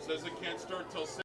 Says it can't start till 6.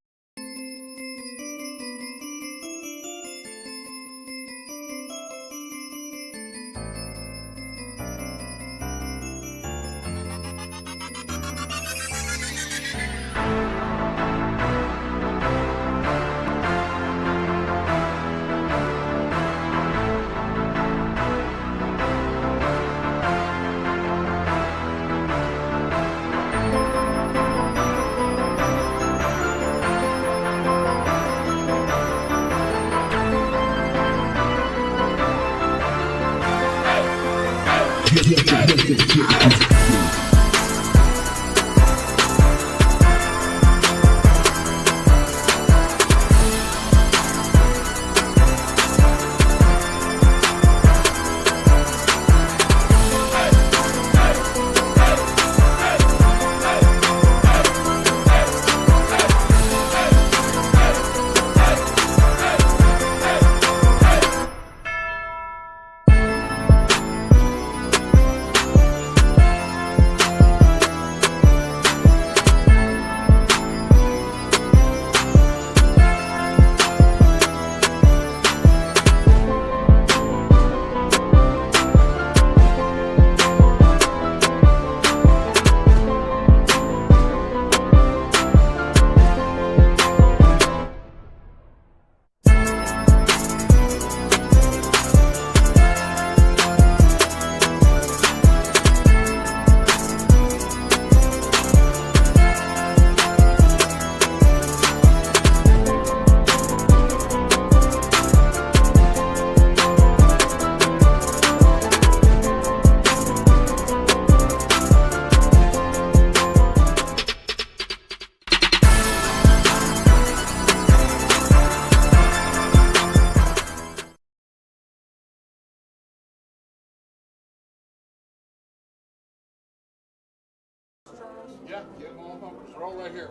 Yeah, get all numbers. They're all right here.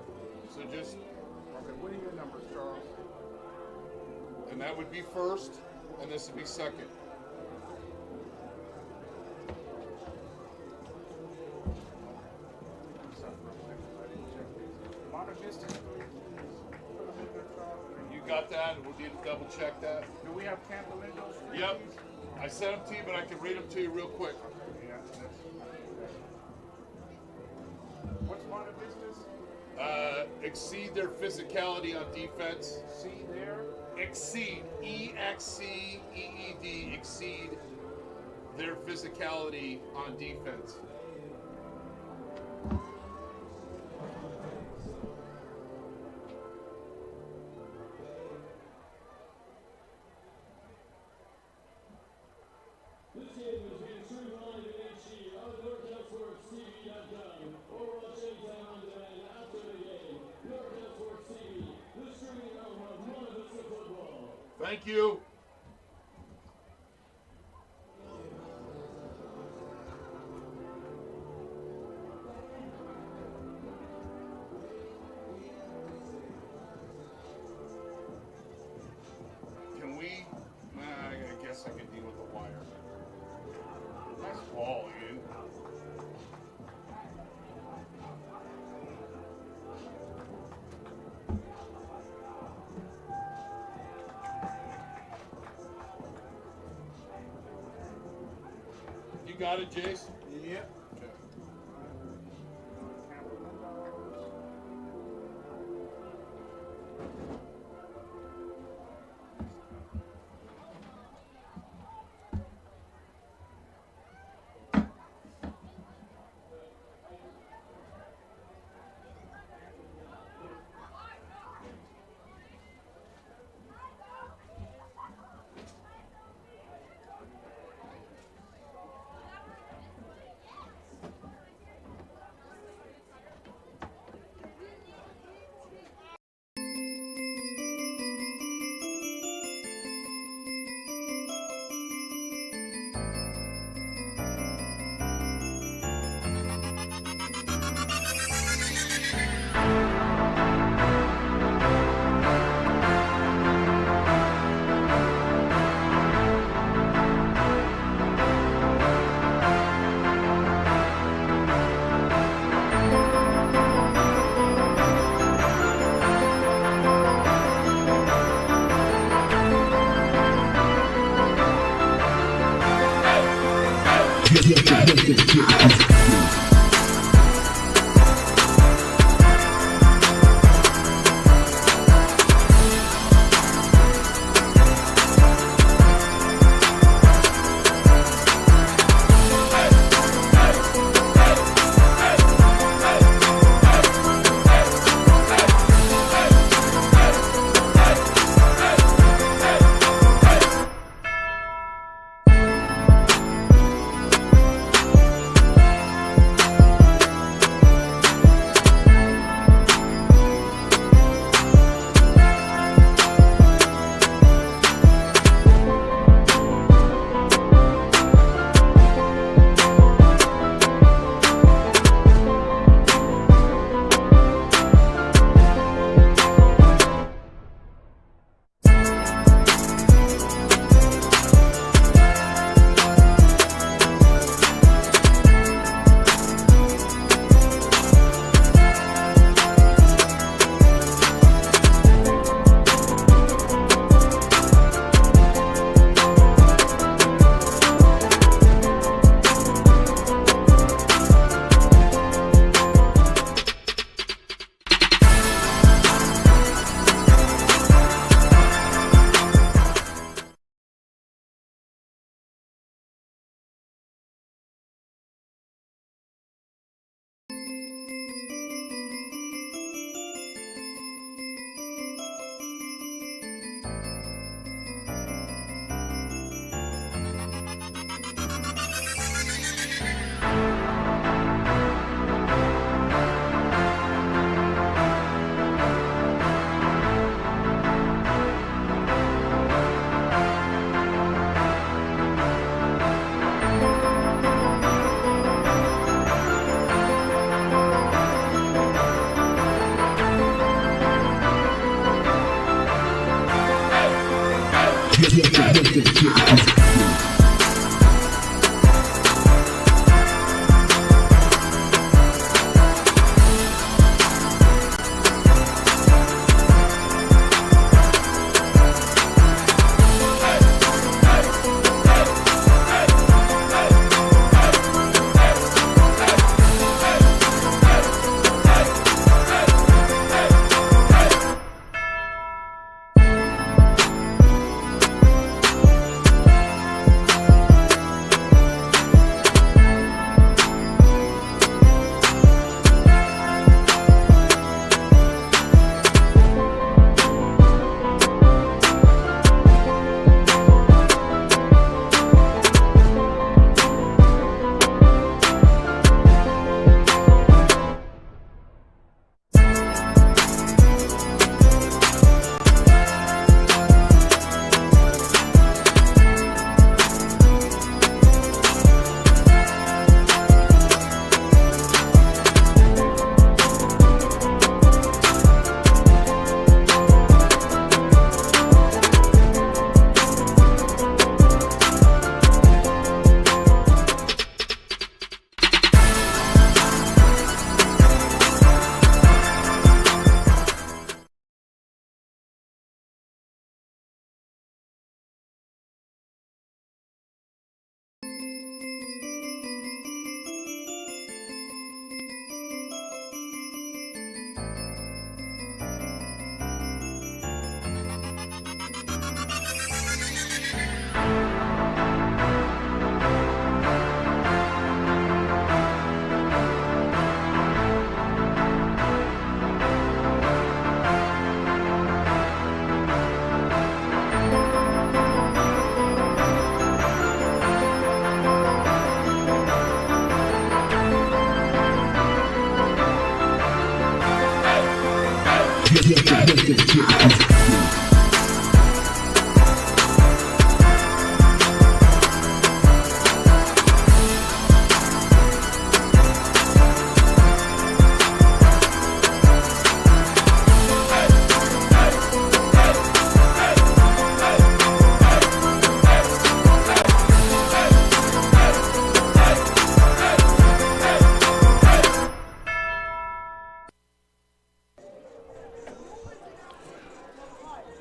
So just. Okay, what are your numbers, Charles? And that would be first, and this would be second. Monte Vista. You got that? We'll need to double check that. Do we have Campolindo? Yep. I sent them to you, but I can read them to you real quick. Yeah. What's Monte Vista's? Exceed their physicality on defense. See there? Exceed. E-X-C-E-E-D. Exceed their physicality on defense. This game is being streamed live in HD on NORCALSPORTSTV.com or watch anytime on demand after the game. NORCAL Sports TV, the streaming home of Monte Vista football. Thank you. Can we? I guess I can deal with the wire. Nice ball, Ian. You got it, Jace? Yep. Okay.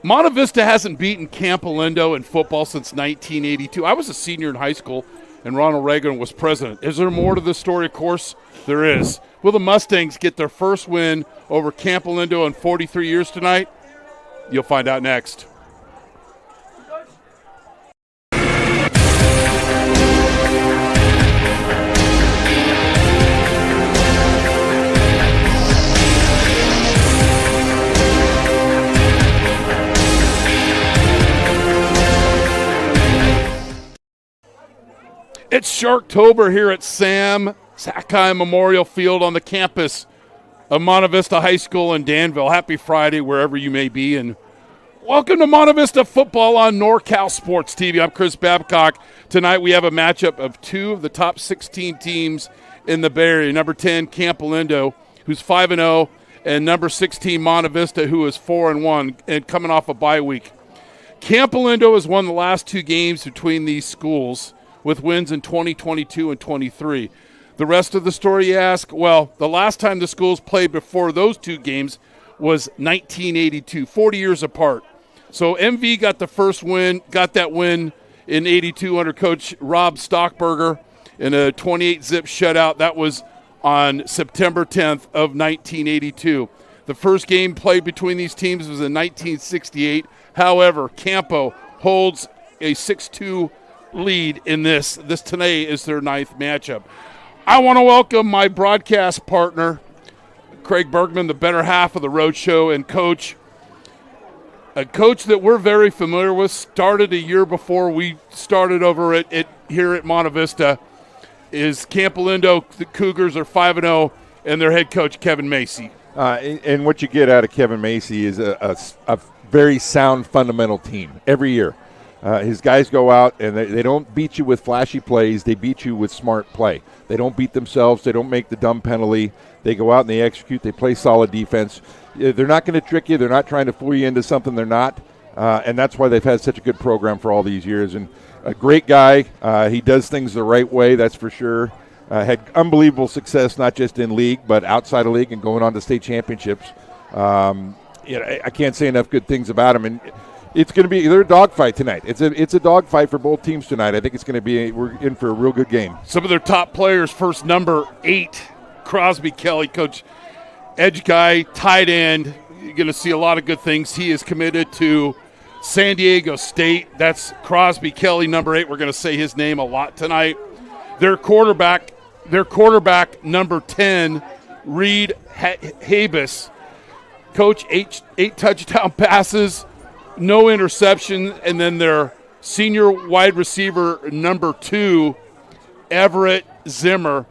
Monte Vista hasn't beaten Campolindo in football since 1982. I was a senior in high school and Ronald Reagan was president. Is there more to this story? Of course there is. Will the Mustangs get their first win over Campolindo in 43 years tonight? You'll find out next. It's Sharktober here at Sam Sakai Memorial Field on the campus of Monte Vista High School in Danville. Happy Friday wherever you may be, and welcome to Monte Vista football on NorCal Sports TV. I'm Chris Babcock. Tonight we have a matchup of two of the top 16 teams in the Bay Area. Number 10, Campolindo, who's 5-0, and number 16, Monte Vista, who is 4-1 and coming off a bye week. Campolindo has won the last two games between these schools with wins in 2022 and 23. The rest of the story, you ask? Well, the last time the schools played before those two games was 1982, 40 years apart. So MV got the first win, got that win in 82 under Coach Rob Stockberger in a 28-zip shutout. That was on September 10th of 1982. The first game played between these teams was in 1968. However, Campo holds a 6-2 lead in this. This today is their ninth matchup. I want to welcome my broadcast partner, Craig Bergman, the better half of the Road Show, and coach. A coach that we're very familiar with, started a year before we started over at here at Monte Vista, is Campolindo. The Cougars are 5-0, and their head coach, Kevin Macy. And what you get out of Kevin Macy is a very sound fundamental team every year. His guys go out, and they don't beat you with flashy plays. They beat you with smart play. They don't beat themselves. They don't make the dumb penalty. They go out and they execute. They play solid defense. They're not going to trick you. They're not trying to fool you into something they're not, and that's why they've had such a good program for all these years. And a great guy. He does things the right way, that's for sure. Had unbelievable success, not just in league, but outside of league and going on to state championships. I can't say enough good things about him. And it's going to be a dogfight tonight. It's a dogfight for both teams tonight. I think it's going to be we're in for a real good game. Some of their top players, first number 8, Crosby Kelly, coach, edge guy, tight end. You're going to see a lot of good things. He is committed to San Diego State. That's Crosby Kelly, number 8. We're going to say his name a lot tonight. Their quarterback, number 10, Reed Habus. Coach, 8 touchdown passes, no interception, and then their senior wide receiver, number 2, Everett Zimmer.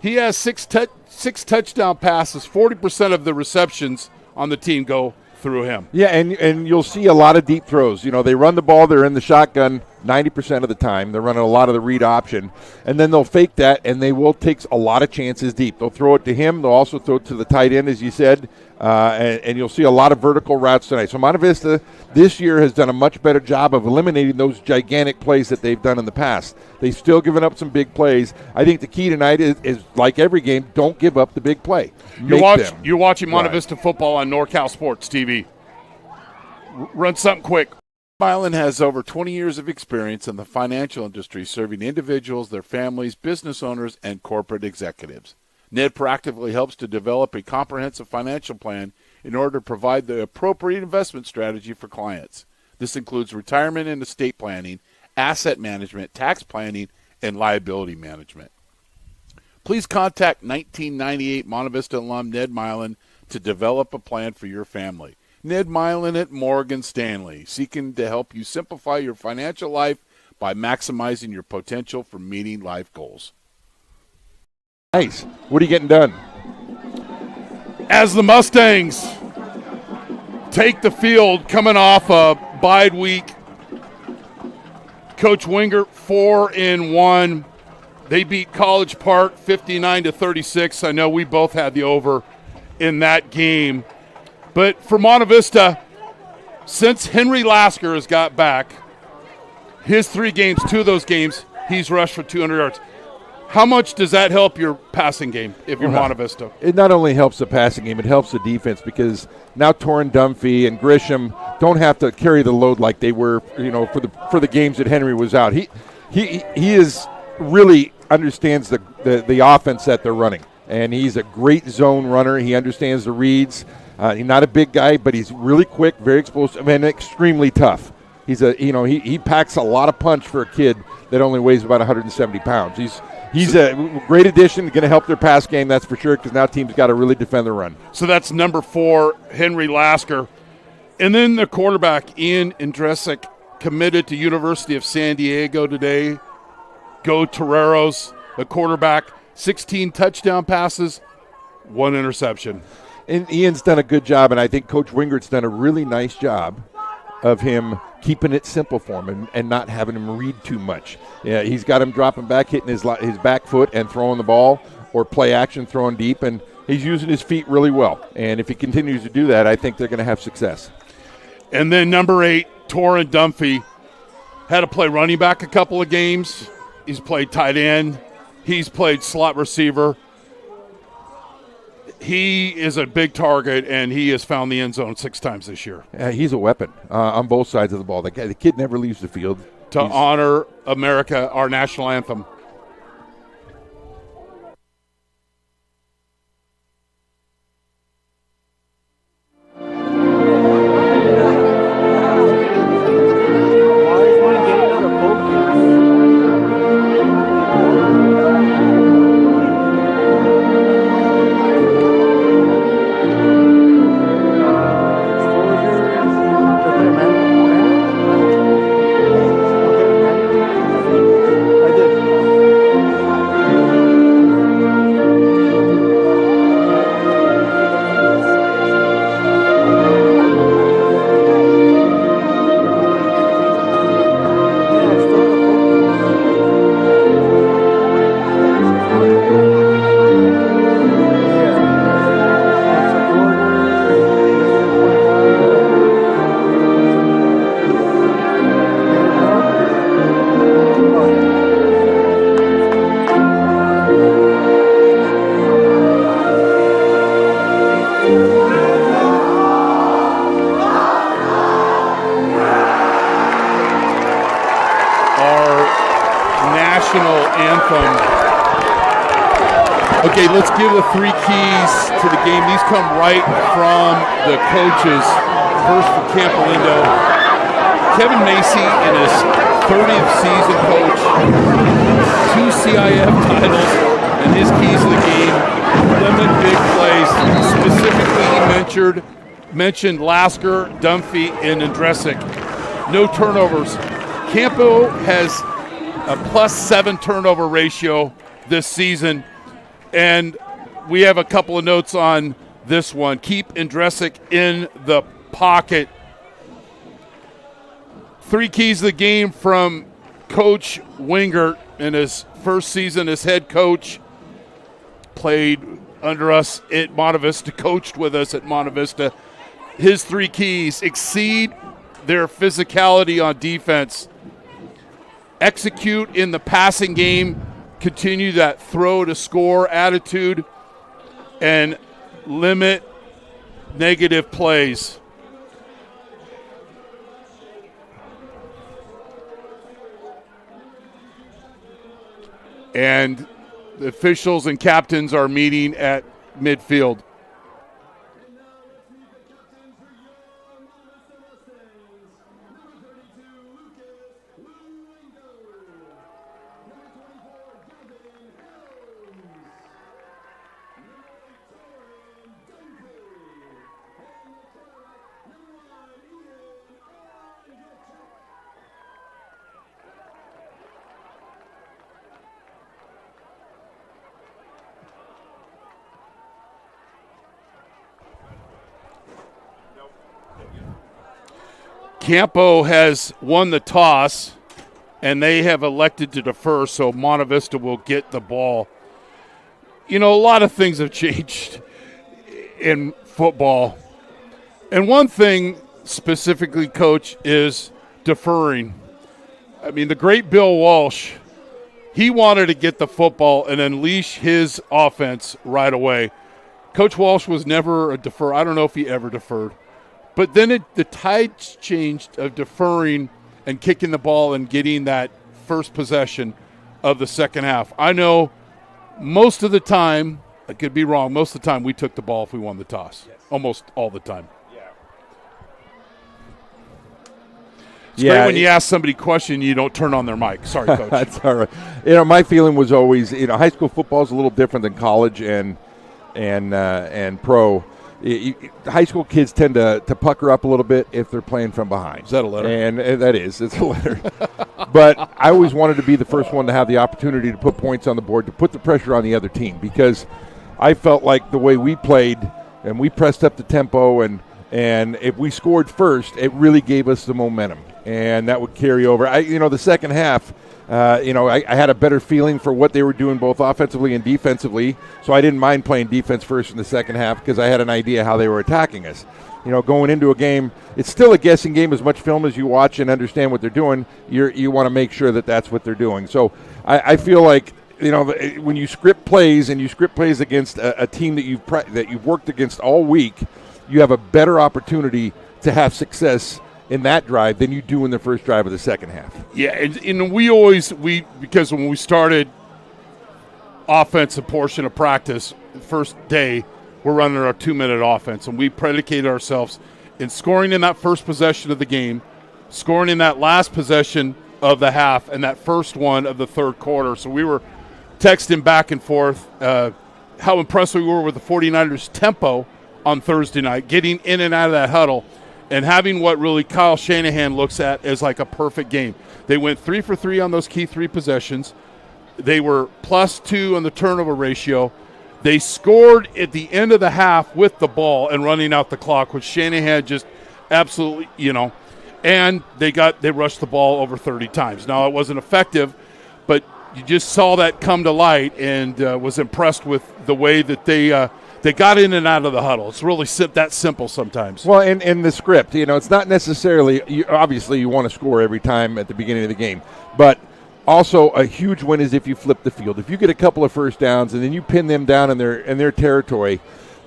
He has six touchdown passes. 40% of the receptions on the team go through him. Yeah, and you'll see a lot of deep throws. They run the ball. They're in the shotgun 90% of the time. They're running a lot of the read option, and then they'll fake that, and they will take a lot of chances deep. They'll throw it to him. They'll also throw it to the tight end, as you said, and you'll see a lot of vertical routes tonight. So Monte Vista this year has done a much better job of eliminating those gigantic plays that they've done in the past. They've still given up some big plays. I think the key tonight is like every game, don't give up the big play. You're watching Monte Vista football on NorCal Sports TV. Run something quick. Milin has over 20 years of experience in the financial industry, serving individuals, their families, business owners, and corporate executives. Ned proactively helps to develop a comprehensive financial plan in order to provide the appropriate investment strategy for clients. This includes retirement and estate planning, asset management, tax planning, and liability management. Please contact 1998 Monte Vista alum Ned Milin to develop a plan for your family. Ned Milin at Morgan Stanley, seeking to help you simplify your financial life by maximizing your potential for meeting life goals. Nice. What are you getting done? As the Mustangs take the field coming off a bye week, Coach Wingert 4-1. They beat College Park 59-36. I know we both had the over in that game. But for Monte Vista, since Henry Lasker has got back, his 3 games, 2 of those games, he's rushed for 200 yards. How much does that help your passing game if you're Monte Vista? It not only helps the passing game, it helps the defense because now Torrin Dunphy and Grisham don't have to carry the load like they were, for the games that Henry was out. He is really understands the offense that they're running. And he's a great zone runner. He understands the reads. He's not a big guy, but he's really quick, very explosive, and extremely tough. He packs a lot of punch for a kid that only weighs about 170 pounds. He's a great addition, going to help their pass game, that's for sure, because now teams got to really defend the run. So that's number 4, Henry Lasker. And then the quarterback, Ian Andresic, committed to University of San Diego today. Go Toreros, the quarterback, 16 touchdown passes, 1 interception. And Ian's done a good job, and I think Coach Wingert's done a really nice job of him keeping it simple for him and not having him read too much. Yeah, he's got him dropping back, hitting his back foot and throwing the ball, or play action throwing deep, and he's using his feet really well. And if he continues to do that, I think they're going to have success. And then number 8, Torrin Dunphy, had to play running back a couple of games. He's played tight end. He's played slot receiver. He is a big target, and he has found the end zone 6 times this year. He's a weapon on both sides of the ball. The kid never leaves the field. To honor America, our national anthem. Okay, let's give the 3 keys to the game. These come right from the coaches. First for Campolindo, Kevin Macy in his 30th season coach, 2 CIF titles, and his keys to the game, limit big plays. Specifically, he mentioned Lasker, Dunphy, and Andresic. No turnovers. Campo has a +7 turnover ratio this season. And we have a couple of notes on this one. Keep Andresic in the pocket. 3 keys to the game from Coach Wingert in his first season as head coach. Played under us at Monte Vista, coached with us at Monte Vista. His 3 keys: exceed their physicality on defense, execute in the passing game, continue that throw to score attitude, and limit negative plays. And the officials and captains are meeting at midfield. Campo has won the toss, and they have elected to defer, so Monte Vista will get the ball. You know, a lot of things have changed in football. And one thing specifically, Coach, is deferring. I mean, the great Bill Walsh, he wanted to get the football and unleash his offense right away. Coach Walsh was never a defer. I don't know if he ever deferred. But then the tides changed of deferring and kicking the ball and getting that first possession. of the second half. I know most of the time, I could be wrong, most of the time we took the ball if we won the toss. Yes. Almost all the time. It's great when you ask somebody a question, you don't turn on their mic. Sorry, Coach. That's all right. My feeling was always, high school football is a little different than college and pro. High school kids tend to pucker up a little bit if they're playing from behind. Is that a letter? And that is. It's a letter. But I always wanted to be the first one to have the opportunity to put points on the board, to put the pressure on the other team, because I felt like the way we played and we pressed up the tempo, and if we scored first, it really gave us the momentum. And that would carry over. The second half, I had a better feeling for what they were doing both offensively and defensively, so I didn't mind playing defense first in the second half because I had an idea how they were attacking us. Going into a game, it's still a guessing game. As much film as you watch and understand what they're doing, you want to make sure that that's what they're doing. So I feel like, when you script plays and you script plays against a team that you've worked against all week, you have a better opportunity to have success in that drive than you do in the first drive of the second half. Yeah, and because when we started offensive portion of practice, the first day, we're running our 2-minute offense, and we predicated ourselves in scoring in that first possession of the game, scoring in that last possession of the half, and that first one of the third quarter. So we were texting back and forth how impressed we were with the 49ers' tempo on Thursday night, getting in and out of that huddle, and having what really Kyle Shanahan looks at as like a perfect game. They went 3 for 3 on those key 3 possessions. They were +2 on the turnover ratio. They scored at the end of the half with the ball and running out the clock, which Shanahan just absolutely, and they rushed the ball over 30 times. Now, it wasn't effective, but you just saw that come to light, and was impressed with the way that they got in and out of the huddle. It's really that simple sometimes. Well, in the script, it's not necessarily obviously you want to score every time at the beginning of the game, but also a huge win is if you flip the field. If you get a couple of first downs and then you pin them down in their territory,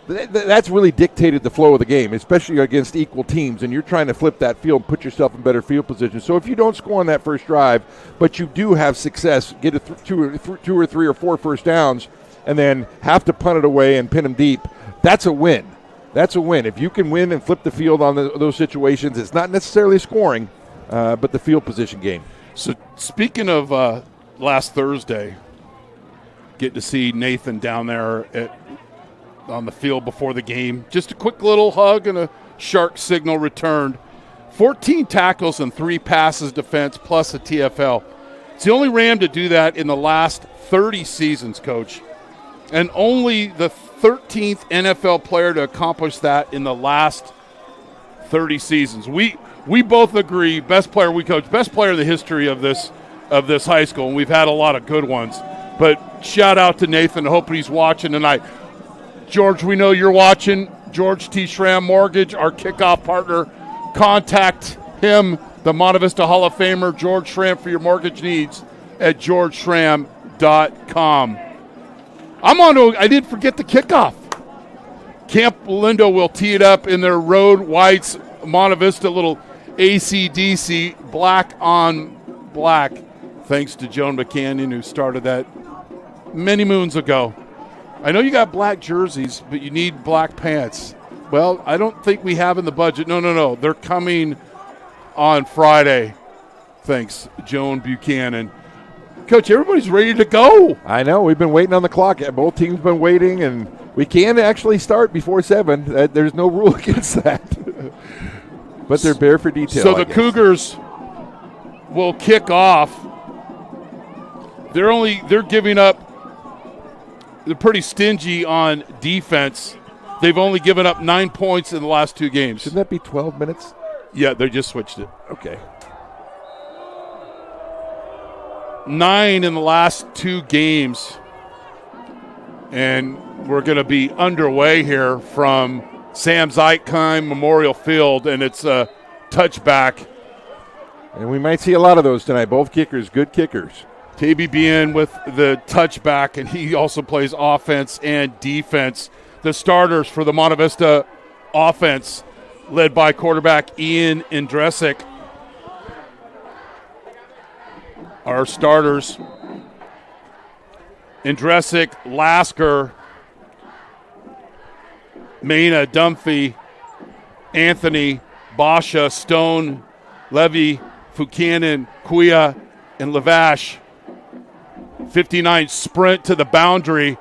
that's really dictated the flow of the game, especially against equal teams, and you're trying to flip that field and put yourself in better field position. So if you don't score on that first drive, but you do have success, get two or three or four first downs, and then have to punt it away and pin them deep, that's a win. That's a win. If you can win and flip the field on those situations, it's not necessarily scoring, but the field position game. So speaking of last Thursday, getting to see Nathan down there on the field before the game, just a quick little hug and a shark signal returned. 14 tackles and 3 passes defense plus a TFL. It's the only Ram to do that in the last 30 seasons, Coach. And only the 13th NFL player to accomplish that in the last 30 seasons. We both agree, best player we coach, best player in the history of this high school, and we've had a lot of good ones. But shout out to Nathan. I hope he's watching tonight. George, we know you're watching. George T. Schramm Mortgage, our kickoff partner. Contact him, the Monte Vista Hall of Famer, George Schramm, for your mortgage needs at georgeschramm.com. I didn't forget the kickoff. Campolindo will tee it up in their road whites, Monte Vista, little AC/DC, black on black, thanks to Joan McCannon, who started that many moons ago. I know you got black jerseys, but you need black pants. Well, I don't think we have in the budget. No. They're coming on Friday. Thanks, Joan Buchanan. Coach, everybody's ready to go. I know. We've been waiting on the clock. Both teams been waiting, and we can actually start before 7. There's no rule against that. But they're bare for detail. So the Cougars will kick off. They're giving up. They're pretty stingy on defense. They've only given up 9 points in the last 2 games. Shouldn't that be 12 minutes? Yeah, they just switched it. Okay. 9 in the last 2 games. And we're going to be underway here from Sam Zeitkheim Memorial Field, and it's a touchback. And we might see a lot of those tonight. Both kickers, good kickers. TBBN with the touchback, and he also plays offense and defense. The starters for the Monte Vista offense, led by quarterback Ian Indresic. Our starters Andresic, Lasker, Mena, Dunphy, Anthony, Basha, Stone, Levy, Buchanan, Kuya, and Lavash. 59 sprint to the boundary,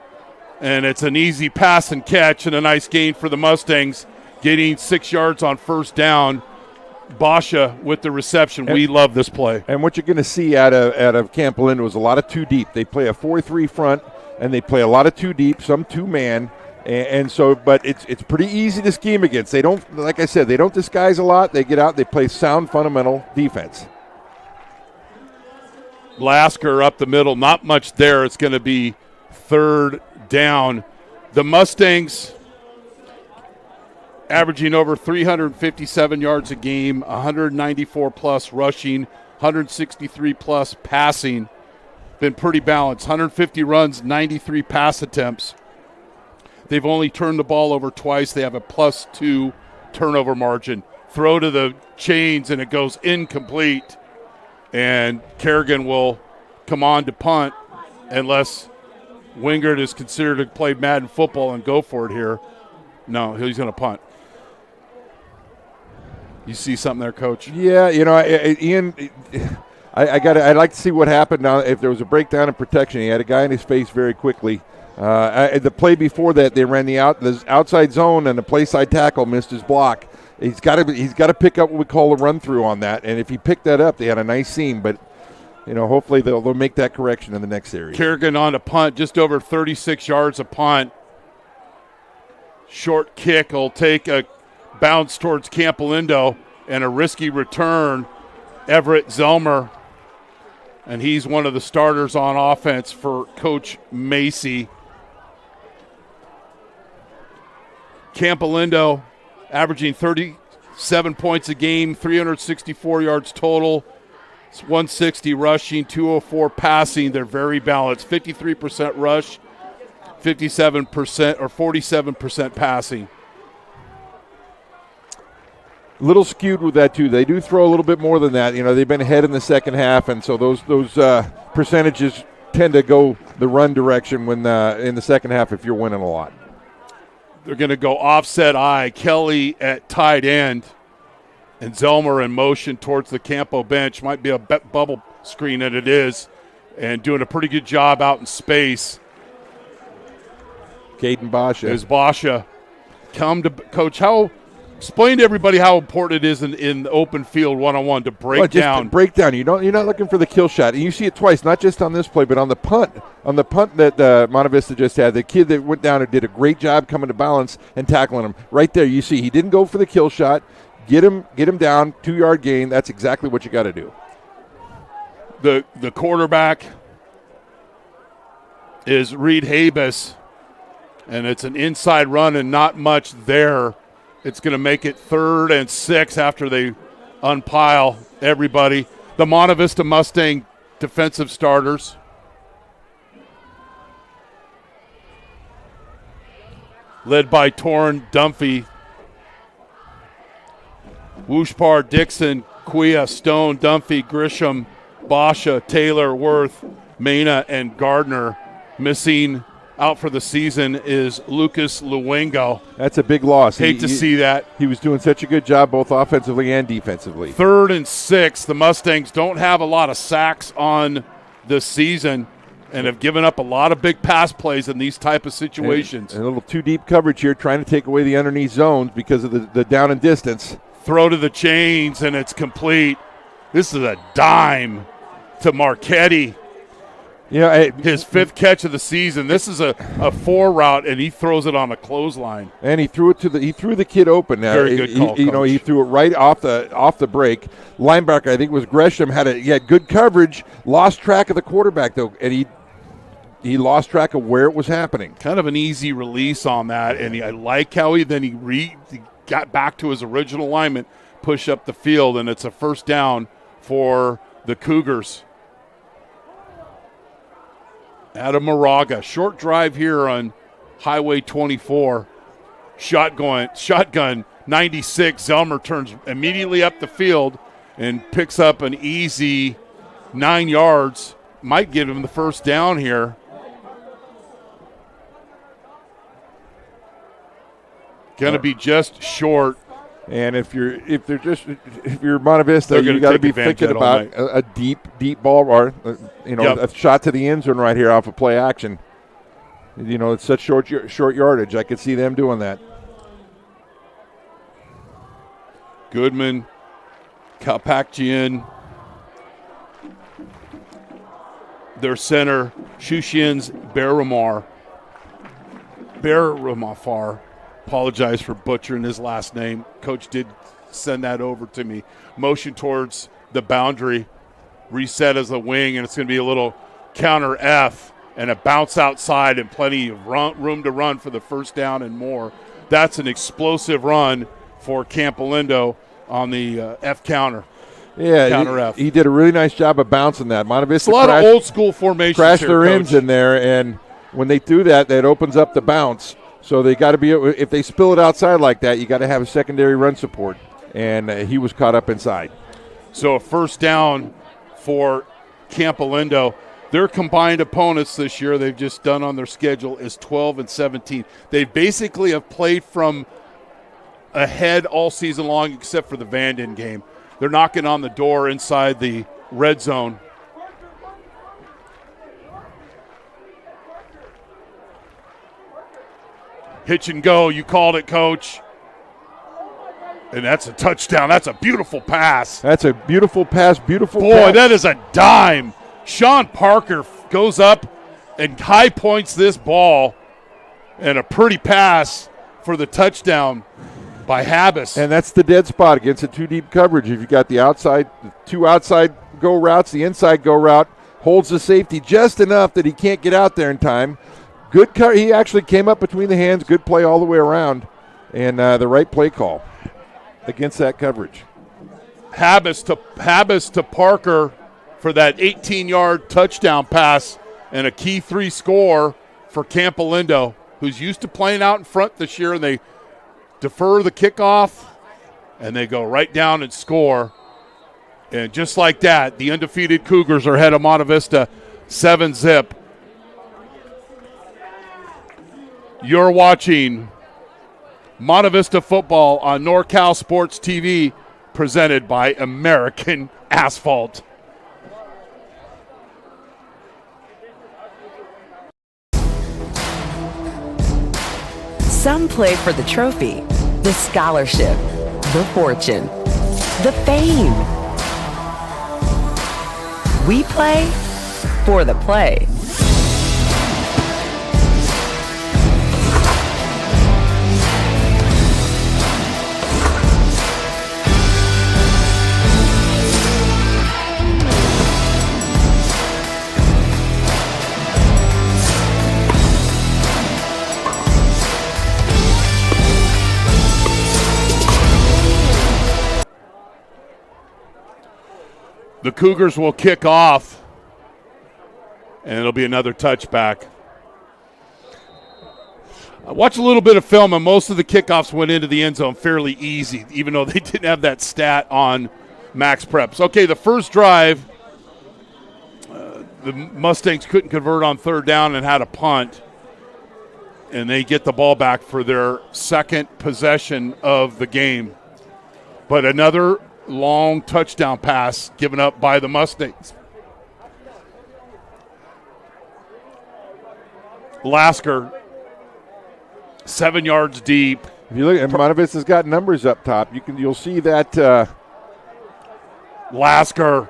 and it's an easy pass and catch and a nice gain for the Mustangs, getting 6 yards on first down. Basha with the reception. We love this play. And what you're going to see out of Campolindo is a lot of two deep. They play a 4-3 front, and they play a lot of two deep, some two-man. And so, but it's pretty easy to scheme against. They don't, like I said, they don't disguise a lot. They get out, they play sound, fundamental defense. Lasker up the middle, not much there. It's going to be third down. The Mustangs averaging over 357 yards a game, 194 plus rushing, 163 plus passing. Been pretty balanced. 150 runs, 93 pass attempts. They've only turned the ball over twice. They have a +2 turnover margin. Throw to the chains, and it goes incomplete. And Kerrigan will come on to punt unless Wingard is considered to play Madden football and go for it here. No, he's going to punt. You see something there, Coach? Yeah, Ian, I'd like to see what happened now if there was a breakdown in protection. He had a guy in his face very quickly. The play before that, they ran the outside zone, and the play side tackle missed his block. He's got to pick up what we call a run through on that, and if he picked that up, they had a nice seam. But hopefully they'll make that correction in the next series. Kerrigan on a punt, just over 36 yards a punt. Short kick will take a bounce towards Campolindo, and a risky return. Everett Zelmer, and he's one of the starters on offense for Coach Macy. Campolindo averaging 37 points a game, 364 yards total. It's 160 rushing, 204 passing. They're very balanced. 53% rush, 57% or 47% passing. A little skewed with that too. They do throw a little bit more than that. They've been ahead in the second half, and so those percentages tend to go the run direction when in the second half if you're winning a lot. They're going to go offset I. Kelly at tight end, and Zelmer in motion towards the Campo bench. Might be a bubble screen, and it is, and doing a pretty good job out in space. Caden Basha. Is Basha. Come to Coach. Explain to everybody how important it is in the open field one-on-one to break down. To break down. You're not looking for the kill shot. And you see it twice, not just on this play, but on the punt. On the punt that Monte Vista just had, the kid that went down and did a great job coming to balance and tackling him. Right there, you see he didn't go for the kill shot. Get him down, 2-yard gain. That's exactly what you got to do. The quarterback is Reed Habus, and it's an inside run and not much there. It's going to make it 3rd and 6 after they unpile everybody. The Monte Vista Mustang defensive starters. Led by Torrin Dunphy. Wooshpar, Dixon, Kuya, Stone, Dunphy, Grisham, Basha, Taylor, Worth, Mena, and Gardner. Missing out for the season is Lucas Luengo. That's a big loss. Hate to see that. He was doing such a good job both offensively and defensively. 3rd and 6. The Mustangs don't have a lot of sacks on the season and have given up a lot of big pass plays in these type of situations. And a little too deep coverage here, trying to take away the underneath zones because of the down and distance. Throw to the chains, and it's complete. This is a dime to Marchetti. His 5th catch of the season. This is a 4 route, and he throws it on a clothesline. And he threw it he threw the kid open. Very good call, Coach. He threw it right off the break. Linebacker, I think it was Gresham, had good coverage. Lost track of the quarterback though, and he lost track of where it was happening. Kind of an easy release on that, and I like how he got back to his original alignment, push up the field, and it's a first down for the Cougars. Adam Moraga, short drive here on Highway 24. Shotgun 96. Zelmer turns immediately up the field and picks up an easy 9 yards. Might give him the first down here. Going to be just short. And if you're Monte Vista, you got to be thinking about a deep ball, or a shot to the end zone right here off of play action. It's such short yardage. I could see them doing that. Goodman, Kalpakjian, their center, Shushin's Beramafar. Apologize for butchering his last name. Coach did send that over to me. Motion towards the boundary, reset as a wing, and it's going to be a little counter F and a bounce outside and plenty of room to run for the first down and more. That's an explosive run for Campolindo on the F counter. Yeah, counter F. He did a really nice job of bouncing that. Monte Vista a lot of old school formations. Crashed here, their Coach. ends in there, and when they do that, that opens up the bounce. So they got to be, if they spill it outside like that, you got to have a secondary run support. And he was caught up inside. So a first down for Campolindo. Their combined opponents this year, they've just done on their schedule, is 12 and 17. They basically have played from ahead all season long except for the Vanden game. They're knocking on the door inside the red zone. Hitch and go. You called it, Coach. And that's a touchdown. That's a beautiful pass. That's a beautiful pass. Beautiful Boy, pass. that is a dime. Sean Parker goes up and high points this ball. And a pretty pass for the touchdown by Habas. And that's the dead spot against a two deep coverage. If you got the two outside go routes, the inside go route, holds the safety just enough that he can't get out there in time. Good he actually came up between the hands. Good play all the way around, and the right play call against that coverage. Habas to Parker for that 18-yard touchdown pass and a key 3 score for Campolindo, who's used to playing out in front this year, and they defer the kickoff, and they go right down and score. And just like that, the undefeated Cougars are ahead of Monte Vista 7-zip. You're watching Monte Vista football on NorCal Sports TV, presented by American Asphalt. Some play for the trophy, the scholarship, the fortune, the fame. We play for the play. The Cougars will kick off, and it'll be another touchback. I watched a little bit of film, and most of the kickoffs went into the end zone fairly easy, even though they didn't have that stat on Max Preps. Okay, the first drive, the Mustangs couldn't convert on third down and had a punt, and they get the ball back for their second possession of the game. But another long touchdown pass given up by the Mustangs. Lasker, 7 yards deep. If you look at Monte Vista's got numbers up top, you'll see that Lasker,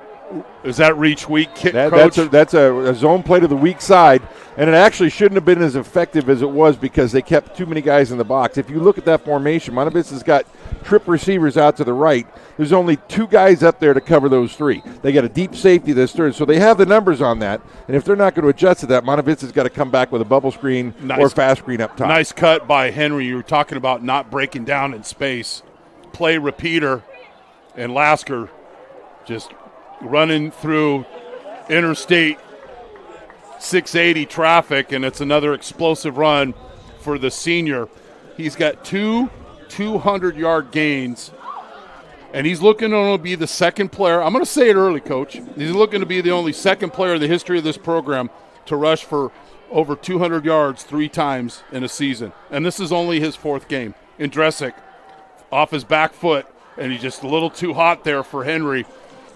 is that reach weak kick, Coach? That's a zone play to the weak side, and it actually shouldn't have been as effective as it was because they kept too many guys in the box. If you look at that formation, Monte Vista's got trip receivers out to the right. There's only 2 guys up there to cover those 3. They got a deep safety this third, so they have the numbers on that. And if they're not going to adjust to that, Monte Vista's got to come back with a bubble screen or fast screen up top. Nice cut by Henry. You were talking about not breaking down in space. Play repeater, and Lasker just running through Interstate 680 traffic, and it's another explosive run for the senior. He's got 2 200-yard gains, and he's looking to be the second player. I'm going to say it early, Coach. He's looking to be the only second player in the history of this program to rush for over 200 yards 3 times in a season, and this is only his 4th game. Andresic off his back foot, and he's just a little too hot there for Henry.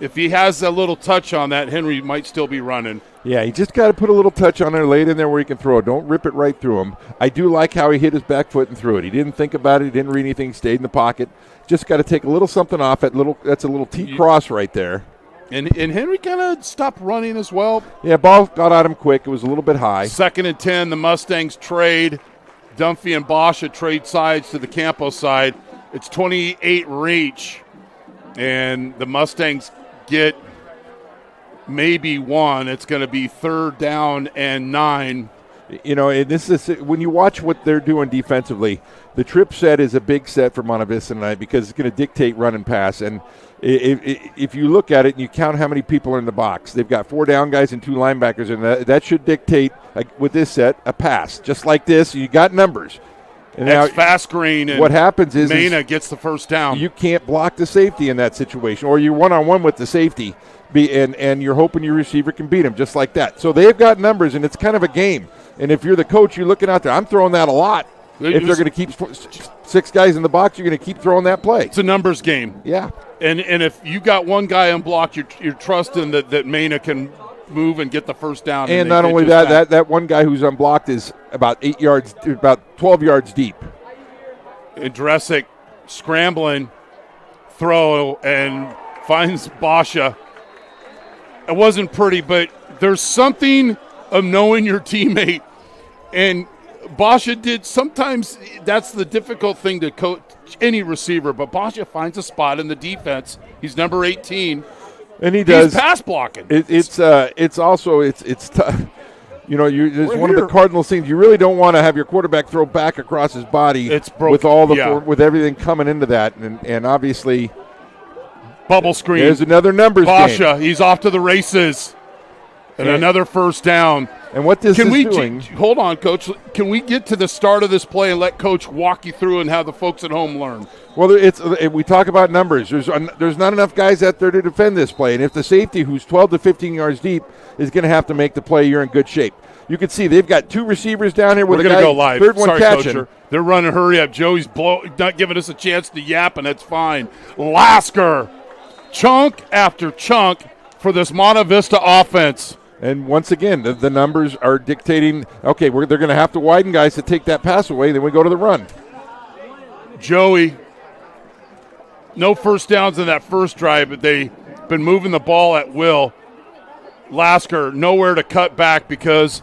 If he has a little touch on that, Henry might still be running. Yeah, he just got to put a little touch on there, lay it in there where he can throw it. Don't rip it right through him. I do like how he hit his back foot and threw it. He didn't think about it. He didn't read anything. Stayed in the pocket. Just got to take a little something off it. That's a little T-cross right there. And Henry kind of stopped running as well. Yeah, ball got at him quick. It was a little bit high. 2nd and 10, the Mustangs trade. Dunphy and Basha trade sides to the Campo side. It's 28 reach, and the Mustangs get maybe one. It's going to be 3rd down and 9. You know, and this is when you watch what they're doing defensively. The trip set is a big set for Monte Vista tonight because it's going to dictate run and pass. And if you look at it and you count how many people are in the box, they've got 4 down guys and 2 linebackers, and that should dictate, with this set, a pass. Just like this, you got numbers. And that's now, fast screen, and what happens is Mena gets the 1st down. You can't block the safety in that situation, or you're one-on-one with the safety, and you're hoping your receiver can beat him just like that. So they've got numbers, and it's kind of a game. And if you're the coach, you're looking out there. I'm throwing that a lot. If they're going to keep 6 guys in the box, you're going to keep throwing that play. It's a numbers game. Yeah. And if you got one guy unblocked, you're trusting that Mena can move and get the 1st down. And not only that one guy who's unblocked is about 12 yards deep. And Dresic scrambling, throw, and finds Basha. It wasn't pretty, but there's something of knowing your teammate. And Basha did, sometimes that's the difficult thing to coach any receiver, but Basha finds a spot in the defense. He's number 18. And he does. He's pass blocking. It's also tough. You know, it's one of the cardinal things. You really don't want to have your quarterback throw back across his body with all with everything coming into that, and obviously bubble screen. There's another numbers Basha, game. He's off to the races, and another 1st down. And what this is doing? Hold on, Coach. Can we get to the start of this play and let Coach walk you through and have the folks at home learn? Well, we talk about numbers. There's not enough guys out there to defend this play, and if the safety, who's 12 to 15 yards deep, is going to have to make the play, you're in good shape. You can see they've got 2 receivers down here with We're a guy, go live. third one Sorry, catching. Coach. They're running hurry up. Joey's not giving us a chance to yap, and that's fine. Lasker, chunk after chunk for this Monte Vista offense. And once again, the numbers are dictating, okay, they're going to have to widen guys to take that pass away, then we go to the run. Joey, no 1st downs in that first drive, but they've been moving the ball at will. Lasker, nowhere to cut back because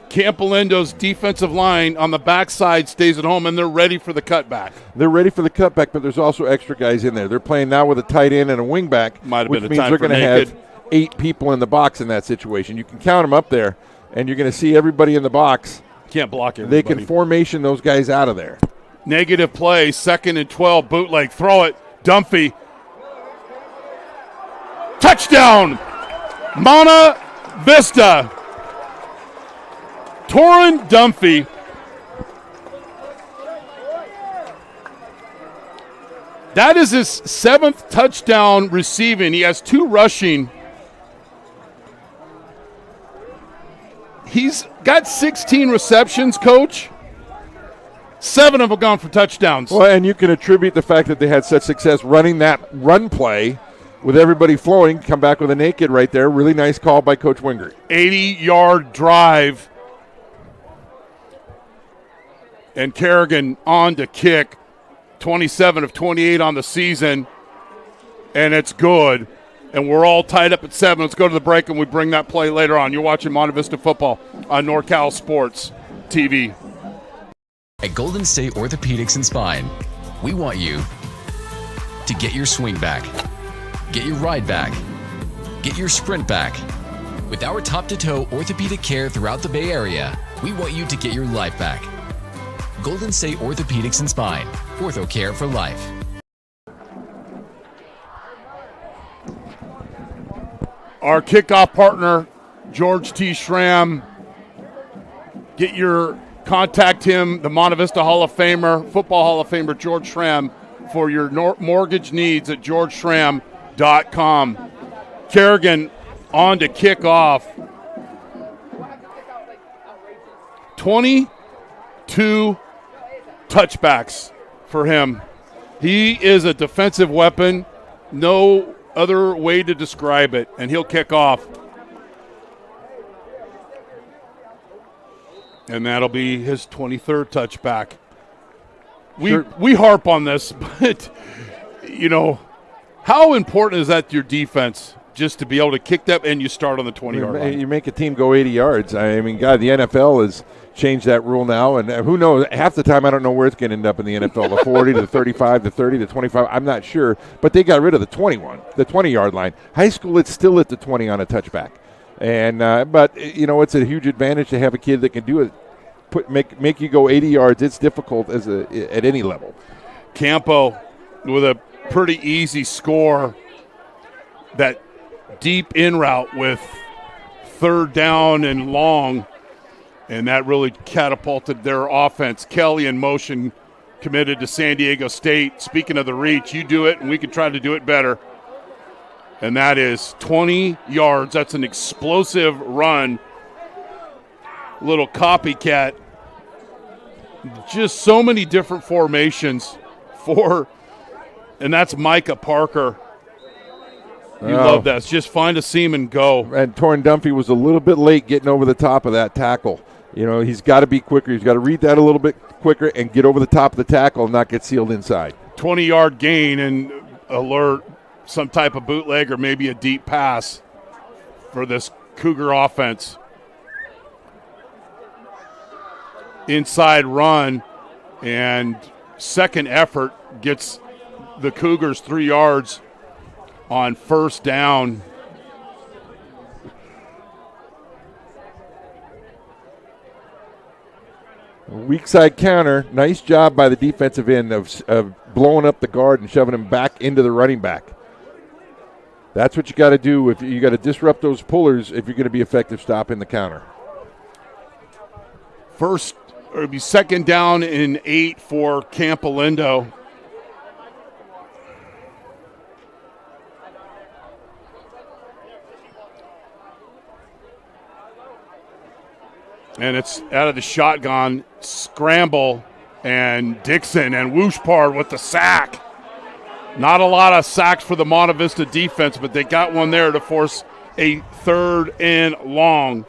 Campolindo's defensive line on the backside stays at home, and they're ready for the cutback. They're ready for the cutback, but there's also extra guys in there. They're playing now with a tight end and a wingback, which means they're going to have 8 people in the box in that situation. You can count them up there, and you're going to see everybody in the box. Can't block everybody. They can formation those guys out of there. Negative play, 2nd and 12, bootleg, throw it, Dunphy. Touchdown, Monte Vista. Torrin Dunphy. That is his 7th touchdown receiving. He has 2 rushing. He's got 16 receptions, Coach. 7 of them gone for touchdowns. Well, and you can attribute the fact that they had such success running that run play with everybody flowing. Come back with a naked right there. Really nice call by Coach Wingert. 80-yard drive. And Kerrigan on to kick. 27 of 28 on the season. And it's good. And we're all tied up at 7. Let's go to the break, and we bring that play later on. You're watching Monte Vista football on NorCal Sports TV. At Golden State Orthopedics and Spine, we want you to get your swing back, get your ride back, get your sprint back. With our top-to-toe orthopedic care throughout the Bay Area, we want you to get your life back. Golden State Orthopedics and Spine, ortho care for life. Our kickoff partner, George T. Schramm. Contact him, the Monte Vista Hall of Famer, Football Hall of Famer, George Schramm, for your mortgage needs at georgeschramm.com. Kerrigan on to kick off. 22 touchbacks for him. He is a defensive weapon. No other way to describe it. And he'll kick off. And that'll be his 23rd touchback. We harp on this, but, you know, how important is that to your defense just to be able to kick that and you start on the 20-yard line? You make a team go 80 yards. I mean, God, the NFL has changed that rule now, and who knows? Half the time I don't know where it's going to end up in the NFL, the 40, the 35, the 30, the 25. I'm not sure, but they got rid of the 20-yard line. High school, it's still at the 20 on a touchback. And but you know, it's a huge advantage to have a kid that can do it. Make you go 80 yards. It's difficult at any level. Campo with a pretty easy score. That deep in route with 3rd down and long, and that really catapulted their offense. Kelly in motion, committed to San Diego State. Speaking of the reach, you do it, and we can try to do it better. And that is 20 yards. That's an explosive run. Little copycat. Just so many different formations and that's Micah Parker. You love that. It's just find a seam and go. And Torrin Dunphy was a little bit late getting over the top of that tackle. You know, he's got to be quicker. He's got to read that a little bit quicker and get over the top of the tackle and not get sealed inside. 20-yard gain and alert some type of bootleg or maybe a deep pass for this Cougar offense. Inside run and second effort gets the Cougars 3 yards on 1st down. Weak side counter. Nice job by the defensive end of blowing up the guard and shoving him back into the running back. That's what you got to do. If you got to disrupt those pullers if you're going to be effective stopping the counter. It'll be 2nd down and 8 for Campolindo. And it's out of the shotgun, scramble, and Dixon and Wooshpard with the sack. Not a lot of sacks for the Monte Vista defense, but they got one there to force a 3rd and long.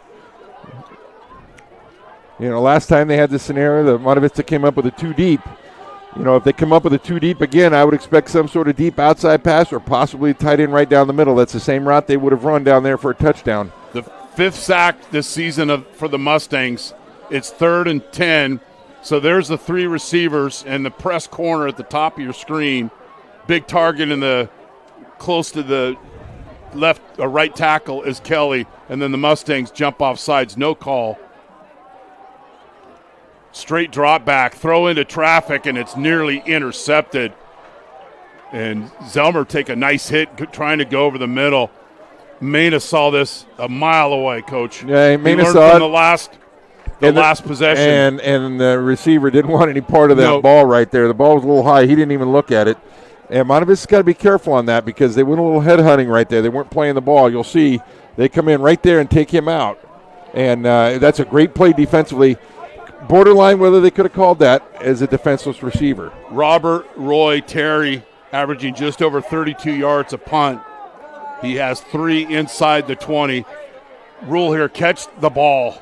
You know, last time they had this scenario, the Monte Vista came up with a 2 deep. You know, if they come up with a 2 deep again, I would expect some sort of deep outside pass or possibly tight end right down the middle. That's the same route they would have run down there for a touchdown. The 5th sack this season for the Mustangs. It's 3rd and 10. So there's the 3 receivers and the press corner at the top of your screen. Big target in the close to the right tackle is Kelly, and then the Mustangs jump off sides, no call. Straight drop back, throw into traffic, and it's nearly intercepted. And Zelmer take a nice hit trying to go over the middle. Mena saw this a mile away, Coach. Yeah, Mena saw saw it. The last possession. And the receiver didn't want any part of that ball right there. The ball was a little high. He didn't even look at it. And Monte Vista's got to be careful on that because they went a little head hunting right there. They weren't playing the ball. You'll see they come in right there and take him out. And that's a great play defensively. Borderline whether they could have called that as a defenseless receiver. Robert Roy Terry averaging just over 32 yards a punt. He has 3 inside the 20. Rule here, catch the ball.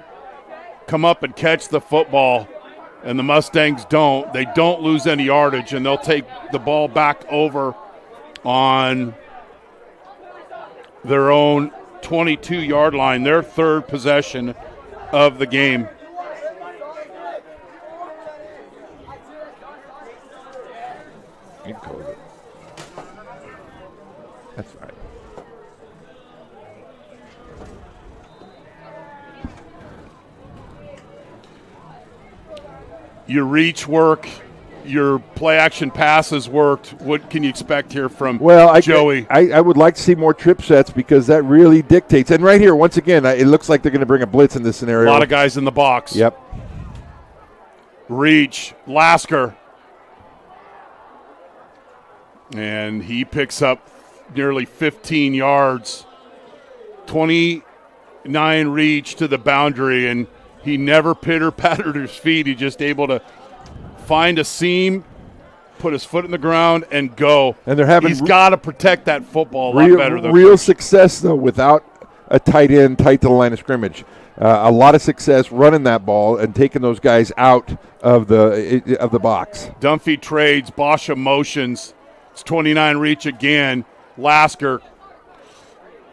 Come up and catch the football. And the Mustangs don't. They don't lose any yardage, and they'll take the ball back over on their own 22-yard line, their 3rd possession of the game. You can close it. That's fine. Your reach work, your play-action passes worked. What can you expect here from Joey? I would like to see more trip sets because that really dictates. And right here, once again, it looks like they're going to bring a blitz in this scenario. A lot of guys in the box. Yep. Reach, Lasker. And he picks up nearly 15 yards. 29 reach to the boundary, and he never pitter-pattered his feet. He's just able to find a seam put his foot in the ground and go. And they're having He's got to protect that football a lot better. Real success, though, without a tight end tight to the line of scrimmage. A lot of success running that ball and taking those guys out of the box. Dunphy trades, Basha motions. It's 29 reach again. Lasker,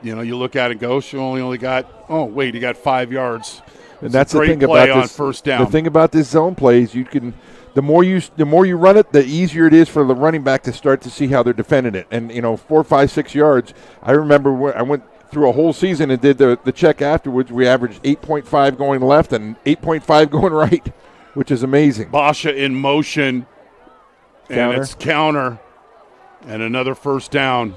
you look at it and go, she only got, he got 5 yards. And that's the great thing play about on this. First down. The thing about this zone play is the more you run it, the easier it is for the running back to start to see how they're defending it. And 4, 5, 6 yards. I remember when I went through a whole season and did the check afterwards. We averaged 8.5 going left and 8.5 going right, which is amazing. Basha in motion, Counter. and it's counter, and another first down.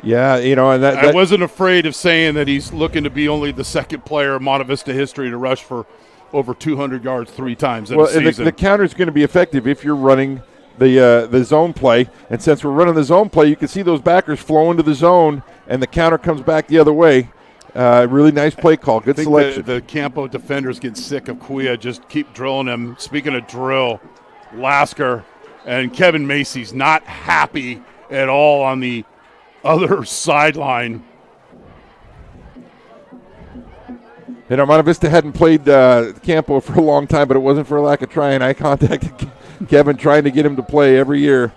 Yeah, and that I wasn't afraid of saying that he's looking to be only the second player in Monte Vista history to rush for over 200 yards 3 times in a season. The counter is going to be effective if you're running the zone play. And since we're running the zone play, you can see those backers flow into the zone, and the counter comes back the other way. Really nice play call. Good selection. The Campo defenders get sick of Kuya. Just keep drilling him. Speaking of drill, Lasker and Kevin Macy's not happy at all on the other sideline. Monte Vista hadn't played Campo for a long time, but it wasn't for a lack of trying. I contacted Kevin trying to get him to play every year.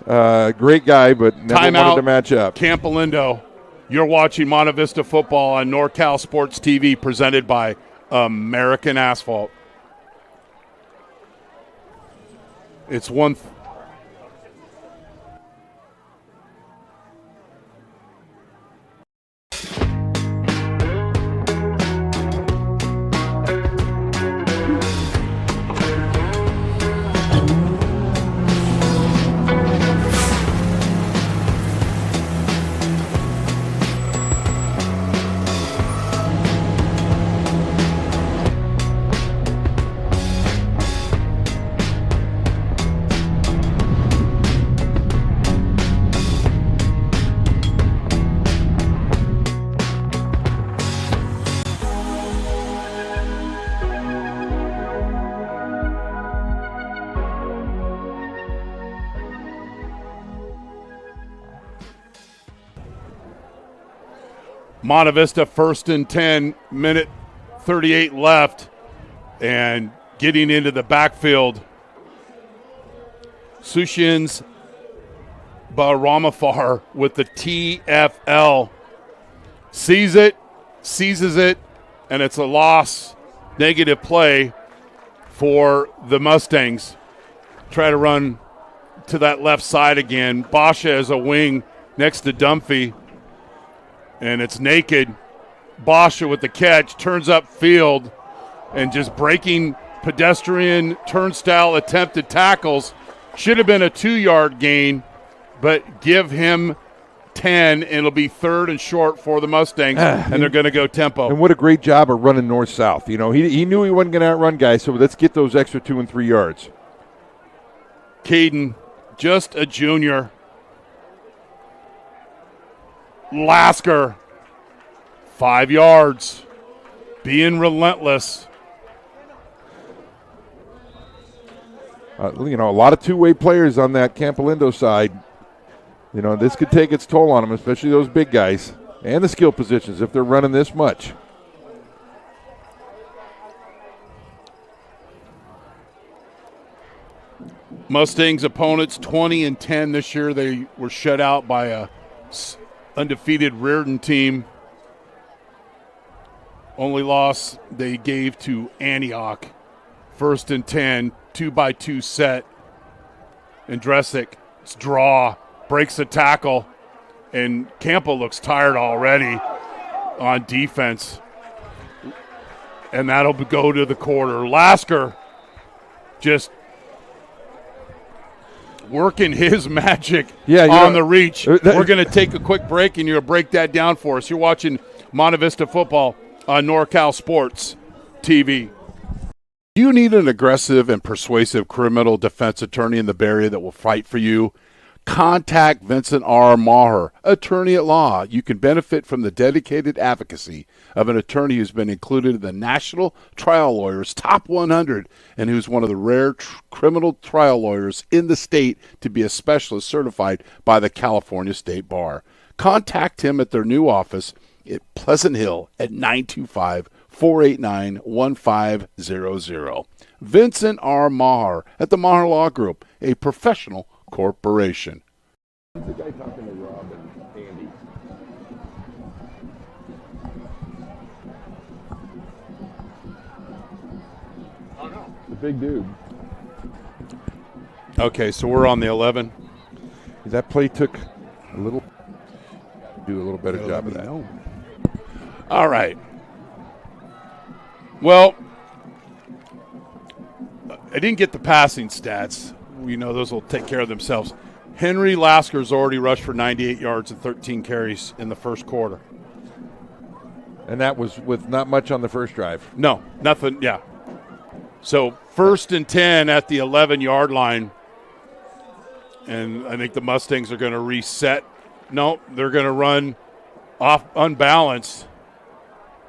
Great guy, but never wanted to match up. Campolindo, you're watching Monte Vista football on NorCal Sports TV, presented by American Asphalt. It's one. Monte Vista 1st and 10, minute 38 left, and getting into the backfield. Sushins Baramafar with the TFL. Seizes it, and it's a loss, negative play for the Mustangs. Try to run to that left side again. Basha as a wing next to Dunphy. And it's naked. Basha with the catch, turns up field, and just breaking pedestrian turnstile attempted tackles. Should have been a 2-yard gain, but give him 10, and it'll be 3rd and short for the Mustangs, and they're going to go tempo. And what a great job of running north-south. He knew he wasn't going to outrun guys, so let's get those extra 2 and 3 yards. Caden, just a junior. Lasker, 5 yards, being relentless. A lot of two-way players on that Campolindo side. This could take its toll on them, especially those big guys and the skill positions if they're running this much. Mustangs opponents 20 and 10 this year. They were shut out by a undefeated Reardon team. Only loss they gave to Antioch. 1st and 10, 2x2 set. And Dresick's draw breaks the tackle, and Campo looks tired already on defense. And that'll go to the quarter. Lasker just working his magic on the reach. We're going to take a quick break, and you're going to break that down for us. You're watching Monte Vista football on NorCal Sports TV. Do you need an aggressive and persuasive criminal defense attorney in the Bay Area that will fight for you? Contact Vincent R. Maher, attorney at law. You can benefit from the dedicated advocacy of an attorney who's been included in the National Trial Lawyers Top 100 and who's one of the rare criminal trial lawyers in the state to be a specialist certified by the California State Bar. Contact him at their new office at Pleasant Hill at 925-489-1500. Vincent R. Maher at the Maher Law Group, a professional corporation. Who's the guy talking to Rob and Andy? Oh, no. The big dude. Okay, so we're on the 11. That play took a little. Do a little better job of that. All right. Well, I didn't get the passing stats. We know those will take care of themselves. Henry Lasker's already rushed for 98 yards and 13 carries in the first quarter. And that was with not much on the first drive. No, nothing, yeah. So 1st and 10 at the 11-yard line. And I think the Mustangs are going to reset. No, they're going to run off unbalanced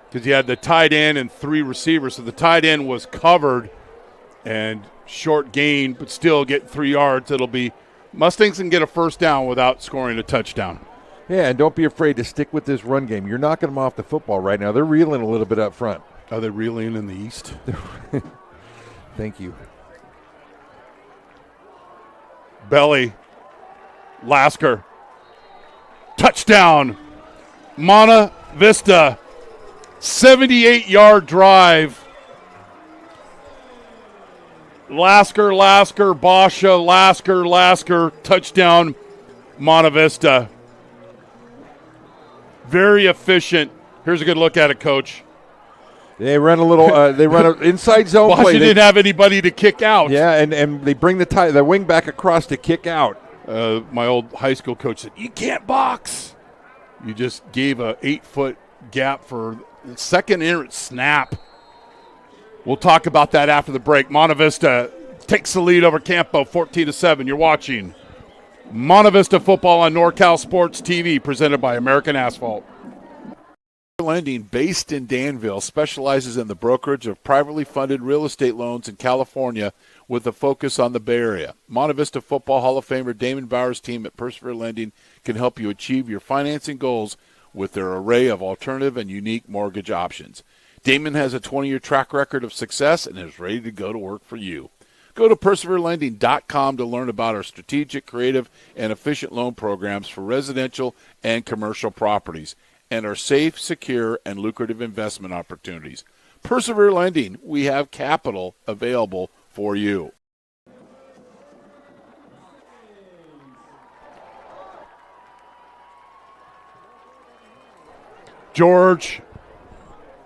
because you had the tight end and 3 receivers. So the tight end was covered and short gain, but still get 3 yards. It'll be Mustangs can get a first down without scoring a touchdown. Yeah, and don't be afraid to stick with this run game. You're knocking them off the football right now. They're reeling a little bit up front. Are they reeling in the East? Thank you. Belly, Lasker, touchdown, Monte Vista, 78-yard drive. Lasker, Basha, Lasker, touchdown, Monte Vista. Very efficient. Here's a good look at it, Coach. They run a little. They run an inside zone Basha play. didn't have anybody to kick out. Yeah, and they bring the wing back across to kick out. My old high school coach said, "You can't box." You just gave a 8-foot gap for the second snap. We'll talk about that after the break. Monte Vista takes the lead over Campo, 14-7. You're watching Monte Vista football on NorCal Sports TV, presented by American Asphalt. Lending, based in Danville, specializes in the brokerage of privately funded real estate loans in California with a focus on the Bay Area. Monte Vista Football Hall of Famer Damon Bauer's team at Persevere Lending can help you achieve your financing goals with their array of alternative and unique mortgage options. Damon has a 20-year track record of success and is ready to go to work for you. Go to perseverelending.com to learn about our strategic, creative, and efficient loan programs for residential and commercial properties and our safe, secure, and lucrative investment opportunities. Persevere Lending, we have capital available for you. George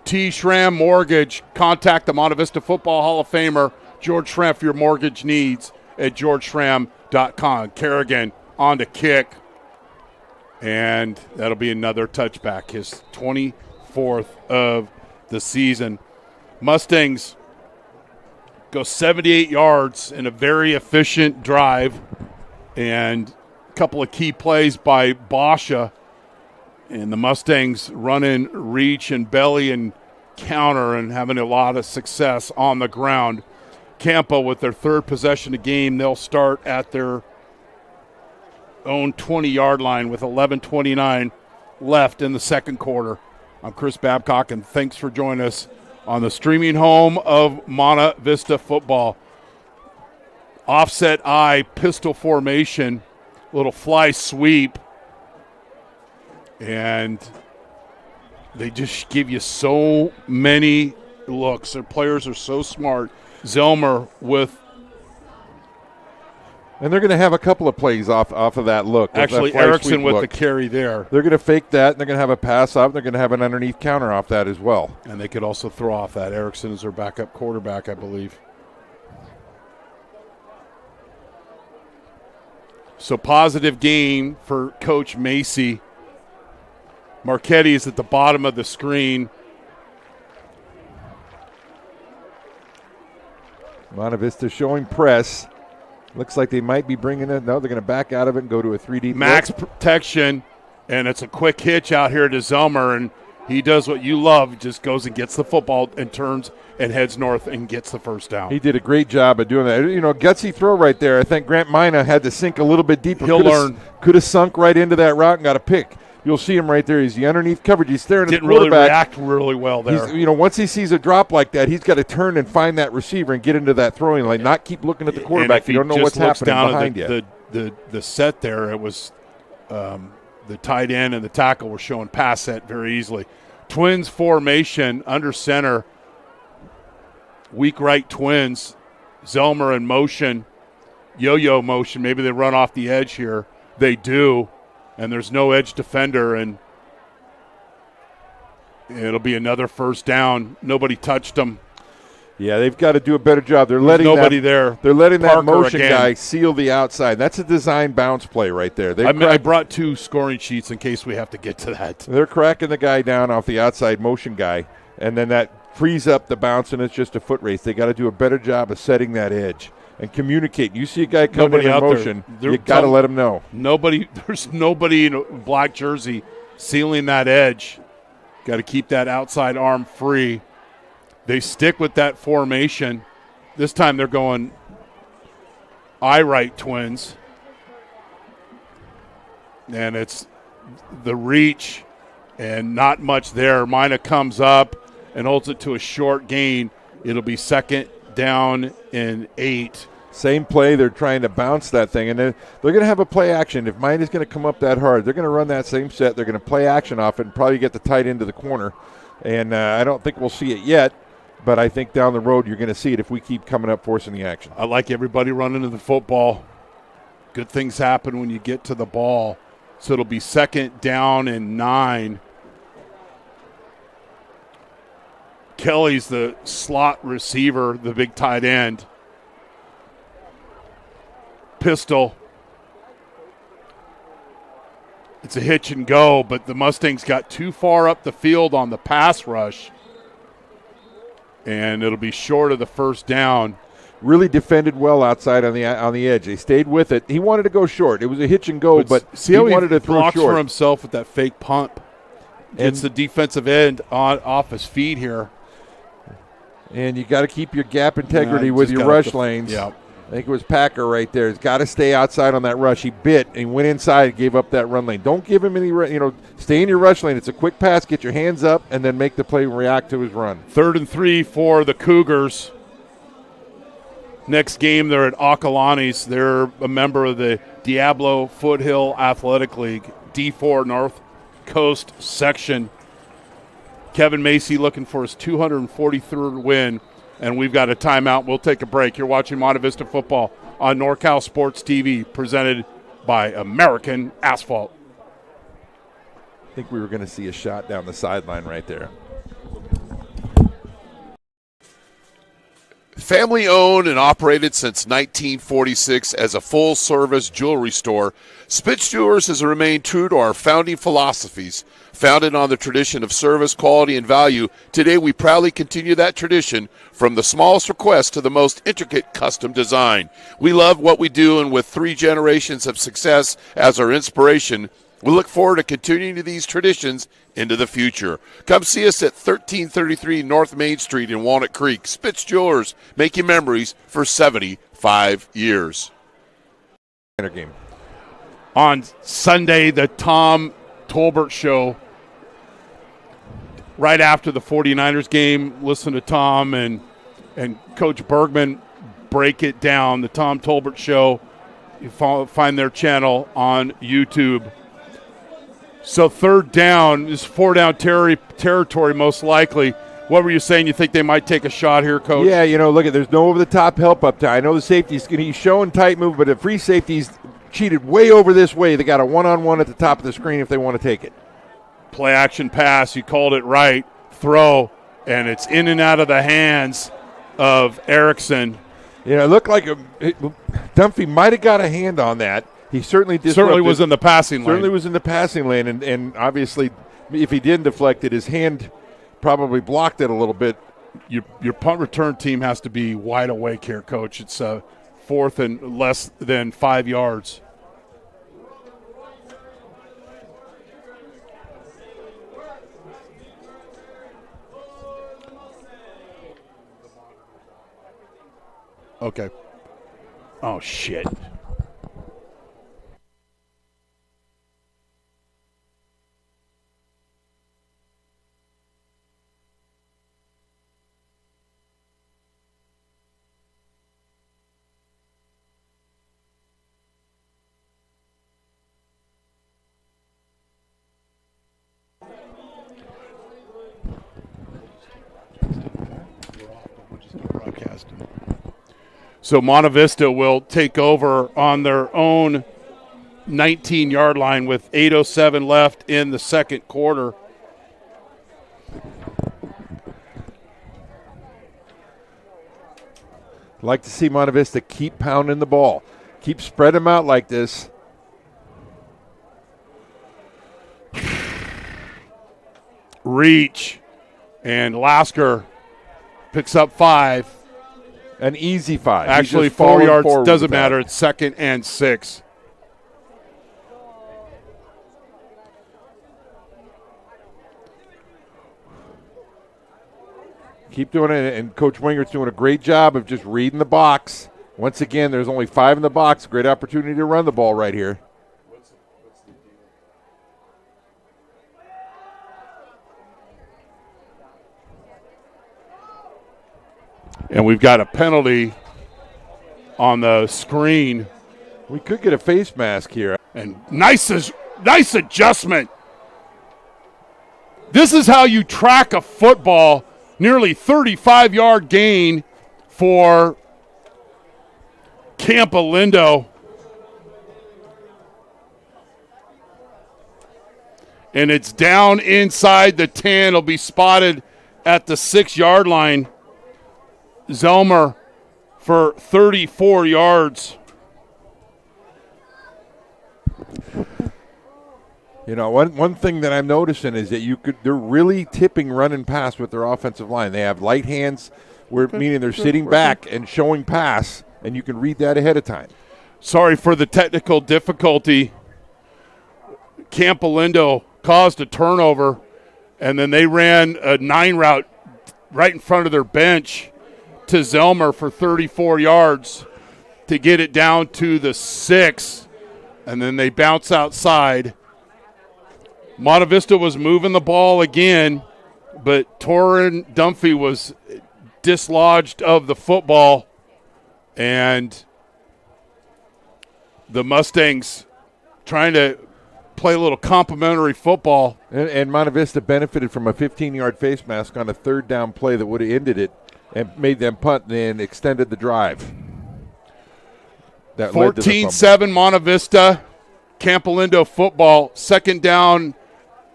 T. Schramm Mortgage. Contact the Monte Vista Football Hall of Famer George Schramm for your mortgage needs at georgeschramm.com. Kerrigan on to kick. And that'll be another touchback, his 24th of the season. Mustangs go 78 yards in a very efficient drive and a couple of key plays by Basha. And the Mustangs running reach and belly and counter and having a lot of success on the ground. Campo with their third possession of game. They'll start at their own 20-yard line with 11:29 left in the second quarter. I'm Chris Babcock, and thanks for joining us on the streaming home of Monte Vista football. Offset eye, pistol formation, little fly sweep, and they just give you so many looks. Their players are so smart. Zelmer with... And they're going to have a couple of plays off of that look. Actually, that Erickson with look. the carry there. They're going to fake that, and they're going to have a pass off, and they're going to have an underneath counter off that as well. And they could also throw off that. Erickson is their backup quarterback, I believe. So positive game for Coach Macy. Marchetti is at the bottom of the screen. Monte Vista showing press. Looks like they might be bringing it. No, they're going to back out of it and go to a 3 deep. Max protection, and it's a quick hitch out here to Zelmer, and he does what you love, just goes and gets the football and turns and heads north and gets the first down. He did a great job of doing that. Gutsy throw right there. I think Grant Mina had to sink a little bit deeper. He'll learn. Could have sunk right into that route and got a pick. You'll see him right there. He's the underneath coverage. He's staring at the quarterback. Didn't really react really well there. Once he sees a drop like that, he's got to turn and find that receiver and get into that throwing lane, not keep looking at the quarterback. You don't know what's happening behind you. The set there, it was the tight end and the tackle were showing pass set very easily. Twins formation under center. Weak right Twins. Zelmer in motion. Yo-yo motion. Maybe they run off the edge here. They do. And there's no edge defender, and it'll be another first down. Nobody touched them. Yeah, they've got to do a better job. They're letting nobody there. They're letting Parker that motion again. guy seal the outside. That's a design bounce play right there. I brought 2 scoring sheets in case we have to get to that. They're cracking the guy down off the outside motion guy, and then that frees up the bounce, and it's just a foot race. They got to do a better job of setting that edge and communicate. You see a guy coming in motion, you got to let him know. There's nobody in a black jersey sealing that edge. Got to keep that outside arm free. They stick with that formation. This time they're going eye right Twins. And it's the reach and not much there. Mina comes up and holds it to a short gain. It'll be second down and 8. Same play. They're trying to bounce that thing, and they're going to have a play action. If Mina's going to come up that hard, they're going to run that same set. They're going to play action off it and probably get the tight end to the corner. And I don't think we'll see it yet, but I think down the road you're going to see it if we keep coming up forcing the action. I like everybody running to the football. Good things happen when you get to the ball. So it'll be second down and 9. Kelly's the slot receiver, the big tight end. Pistol. It's a hitch and go, but the Mustangs got too far up the field on the pass rush, and it'll be short of the first down. Really defended well outside on the edge. They stayed with it. He wanted to go short. It was a hitch and go, but see how he wanted to throw blocks short for himself with that fake punt. Gets the defensive end off his feet here. And you got to keep your gap integrity with your rush lanes. Yeah. I think it was Packer right there. He's got to stay outside on that rush. He bit and went inside and gave up that run lane. Don't give him any, stay in your rush lane. It's a quick pass. Get your hands up and then make the play react to his run. 3rd and 3 for the Cougars. Next game, they're at Acalanes. They're a member of the Diablo Foothill Athletic League, D4 North Coast section. Kevin Macy looking for his 243rd win, and we've got a timeout. We'll take a break. You're watching Monte Vista football on NorCal Sports TV, presented by American Asphalt. I think we were going to see a shot down the sideline right there. Family owned and operated since 1946 as a full-service jewelry store, Spitz Jewelers has remained true to our founding philosophies. Founded on the tradition of service, quality, and value, today we proudly continue that tradition from the smallest request to the most intricate custom design. We love what we do, and with 3 generations of success as our inspiration, we look forward to continuing these traditions into the future. Come see us at 1333 North Main Street in Walnut Creek. Spitz Jewelers, making memories for 75 years. Game. On Sunday, the Tom Tolbert Show, right after the 49ers game, listen to Tom and Coach Bergman break it down. The Tom Tolbert Show, you find their channel on YouTube. So 3rd down is 4-down territory most likely. What were you saying? You think they might take a shot here, Coach? Yeah, look, there's no over-the-top help up there. I know the safety's he's showing tight move, but the free safety's cheated way over this way. They got a one-on-one at the top of the screen if they want to take it. Play action pass. You called it right. Throw, and it's in and out of the hands of Erickson. Yeah, it looked like Dunphy might have got a hand on that. He certainly was in the passing lane. Certainly was in the passing lane, and obviously if he didn't deflect it, his hand probably blocked it a little bit. Your punt return team has to be wide awake here, Coach. It's 4th and less than 5 yards. Okay. Oh, shit. So Monte Vista will take over on their own 19-yard line with 8:07 left in the second quarter. Like to see Monte Vista keep pounding the ball. Keep spread them out like this. Reach. And Lasker picks up 5. An easy 5. Actually, 4 yards. Doesn't matter. It's 2nd and 6. Keep doing it, and Coach Wingert's doing a great job of just reading the box. Once again, there's only 5 in the box. Great opportunity to run the ball right here. And we've got a penalty on the screen. We could get a face mask here. And nice adjustment. This is how you track a football. Nearly 35-yard gain for Campolindo. And it's down inside the 10. It'll be spotted at the 6-yard line. Zelmer for 34 yards. You know, one thing that I'm noticing is that they're really tipping run and pass with their offensive line. They have light hands, meaning they're sitting back and showing pass, and you can read that ahead of time. Sorry for the technical difficulty. Campolindo caused a turnover, and then they ran a 9 route right in front of their bench to Zelmer for 34 yards to get it down to the 6, and then they bounce outside. Monte Vista was moving the ball again, but Torrin Dunphy was dislodged of the football, and the Mustangs trying to play a little complimentary football. And Monte Vista benefited from a 15-yard face mask on a 3rd down play that would have ended it and made them punt and then extended the drive. 14-7 Monte Vista. Campolindo football, 2nd down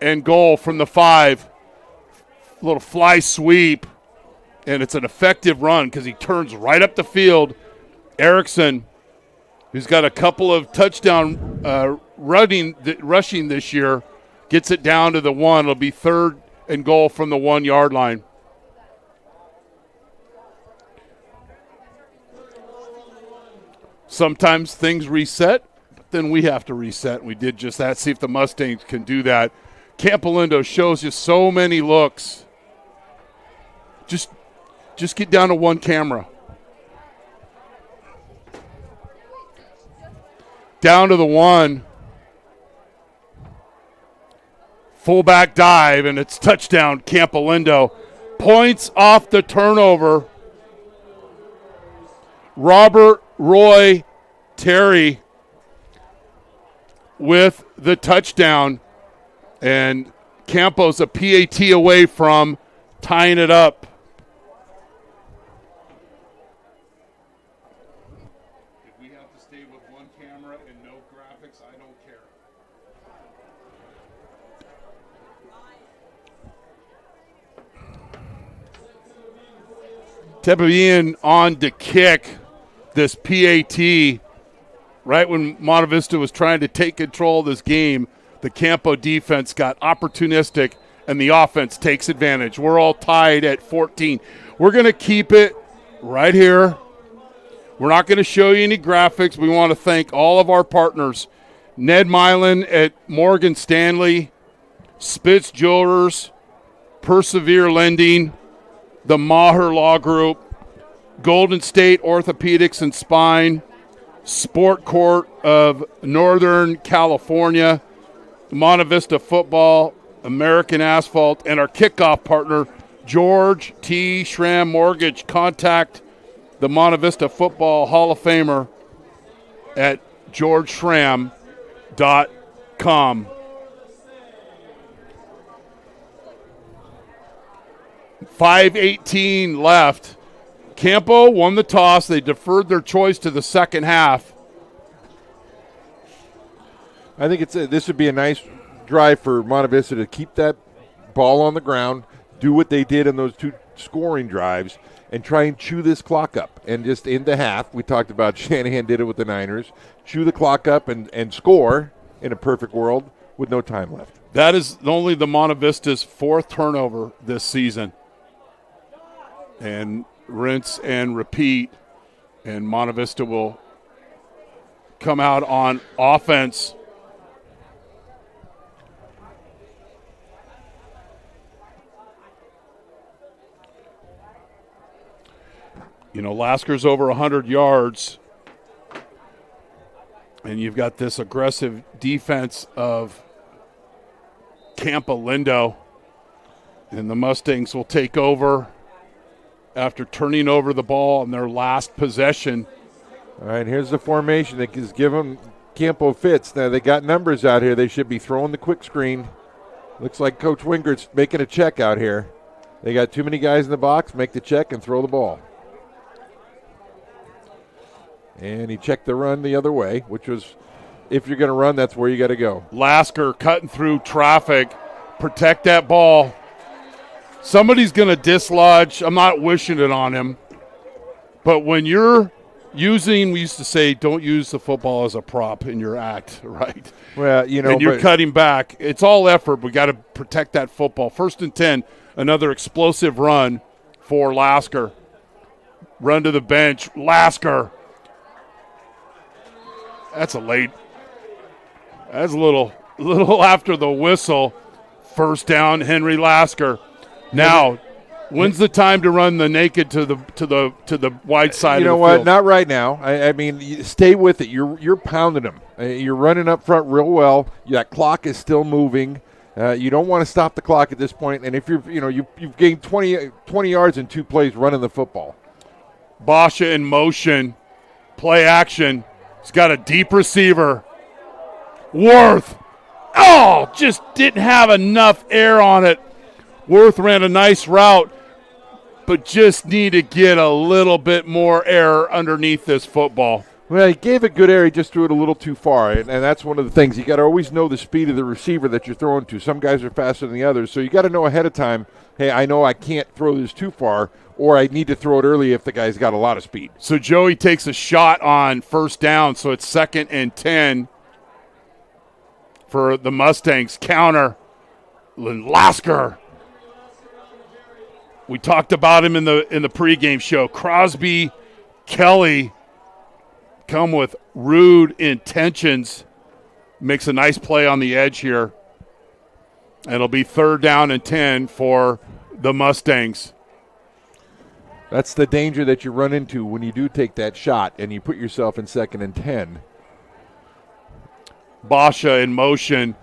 and goal from the 5. A little fly sweep, and it's an effective run because he turns right up the field. Erickson, who's got a couple of touchdown rushing this year, gets it down to the 1. It'll be 3rd and goal from the 1-yard line. Sometimes things reset, but then we have to reset, and we did just that. See if the Mustangs can do that. Campolindo shows you so many looks. Just get down to one camera. Down to the 1. Fullback dive, and it's touchdown Campolindo. Points off the turnover. Robert Roy Terry with the touchdown. And Campos a PAT away from tying it up. If we have to stay with one camera and no graphics, I don't care. Tepevian on to kick this PAT right when Monte Vista was trying to take control of this game. The Campo defense got opportunistic, and the offense takes advantage. We're all tied at 14. We're going to keep it right here. We're not going to show you any graphics. We want to thank all of our partners. Ned Milin at Morgan Stanley, Spitz Jewelers, Persevere Lending, the Maher Law Group, Golden State Orthopedics and Spine, Sport Court of Northern California, Monte Vista Football, American Asphalt, and our kickoff partner, George T. Schramm Mortgage. Contact the Monte Vista Football Hall of Famer at georgeschramm.com. 5:18 left. Campo won the toss. They deferred their choice to the second half. I think this would be a nice drive for Monte Vista to keep that ball on the ground, do what they did in those 2 scoring drives, and try and chew this clock up. And just into half, we talked about Shanahan did it with the Niners, chew the clock up and score in a perfect world with no time left. That is only the Monte Vista's 4th turnover this season. And rinse and repeat, and Monte Vista will come out on offense. You know, Lasker's over 100 yards, and you've got this aggressive defense of Campolindo, and the Mustangs will take over after turning over the ball in their last possession. All right, here's the formation that is giving Campo fits. Now, they got numbers out here. They should be throwing the quick screen. Looks like Coach Wingert's making a check out here. They got too many guys in the box. Make the check and throw the ball. And he checked the run the other way, which was, if you're going to run, that's where you got to go. Lasker cutting through traffic. Protect that ball. Somebody's going to dislodge. I'm not wishing it on him. But when you're using, we used to say, don't use the football as a prop in your act, right? Well, you know. And you're cutting back. It's all effort. We got to protect that football. 1st and 10, another explosive run for Lasker. Run to the bench. Lasker. That's a little after the whistle. 1st down, Henry Lasker. Now, when's the time to run the naked to the wide side of the field? You know what? Not right now. I mean, stay with it. You're pounding them. You're running up front real well. That clock is still moving. You don't want to stop the clock at this point. And if you've gained 20 yards in 2 plays running the football. Basha in motion, play action. He's got a deep receiver. Worth. Oh, just didn't have enough air on it. Worth ran a nice route, but just need to get a little bit more air underneath this football. Well, he gave it good air. He just threw it a little too far, and that's one of the things. You got to always know the speed of the receiver that you're throwing to. Some guys are faster than the others, so you got to know ahead of time, hey, I know I can't throw this too far, or I need to throw it early if the guy's got a lot of speed. So Joey takes a shot on 1st down, so it's 2nd and 10 for the Mustangs. Counter, Lasker. We talked about him in the pregame show. Crosby, Kelly come with rude intentions. Makes a nice play on the edge here. It'll be 3rd down and 10 for the Mustangs. That's the danger that you run into when you do take that shot and you put yourself in 2nd and 10. Basha in motion.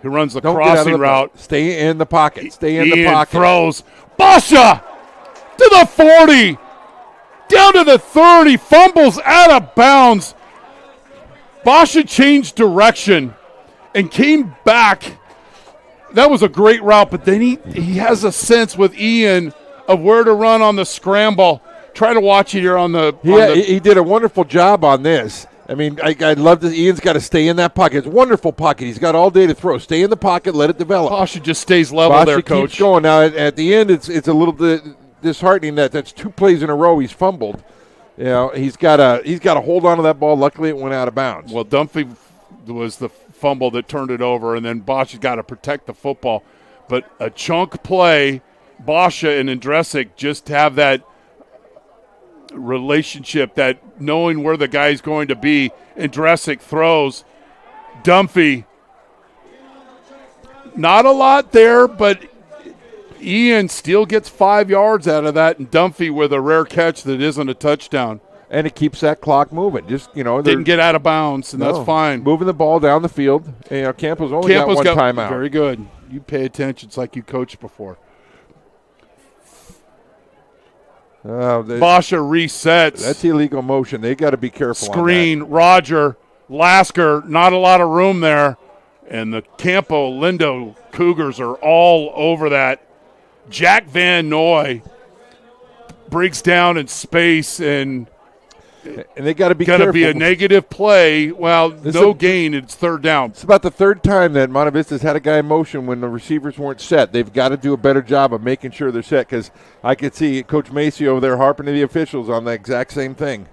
He runs the crossing route. Stay in the pocket. Stay in the pocket. Throws. Basha to the 40. Down to the 30. Fumbles out of bounds. Basha changed direction and came back. That was a great route, but then he has a sense with Ian of where to run on the scramble. Try to watch it here on the. He did a wonderful job on this. I mean, I love this. Ian's got to stay in that pocket. It's a wonderful pocket. He's got all day to throw. Stay in the pocket. Let it develop. Basha just stays level Basha there, Coach. Keeps going. Now, at the end, it's a little bit disheartening that's 2 plays in a row he's fumbled. You know, he's got to hold on to that ball. Luckily, it went out of bounds. Well, Dunphy was the fumble that turned it over, and then Basha's got to protect the football. But a chunk play, Basha and Andresic just have that relationship, that knowing where the guy's going to be. And Dresick throws. Dunphy. Not a lot there, but Ian still gets 5 yards out of that, and Dunphy with a rare catch that isn't a touchdown. And it keeps that clock moving. Just, Didn't get out of bounds, and that's fine. Moving the ball down the field. Campbell's only got one timeout. Very good. You pay attention. It's like you coached before. Basha resets. That's illegal motion. They got to be careful. Screen, Roger, Lasker, not a lot of room there. And the Campolindo Cougars are all over that. Jack Van Noy breaks down in space, and they got to be careful. Going to be a negative play. Well, gain. It's third down. It's about the third time that Monte Vista's had a guy in motion when the receivers weren't set. They've got to do a better job of making sure they're set, because I could see Coach Macy over there harping to the officials on the exact same thing.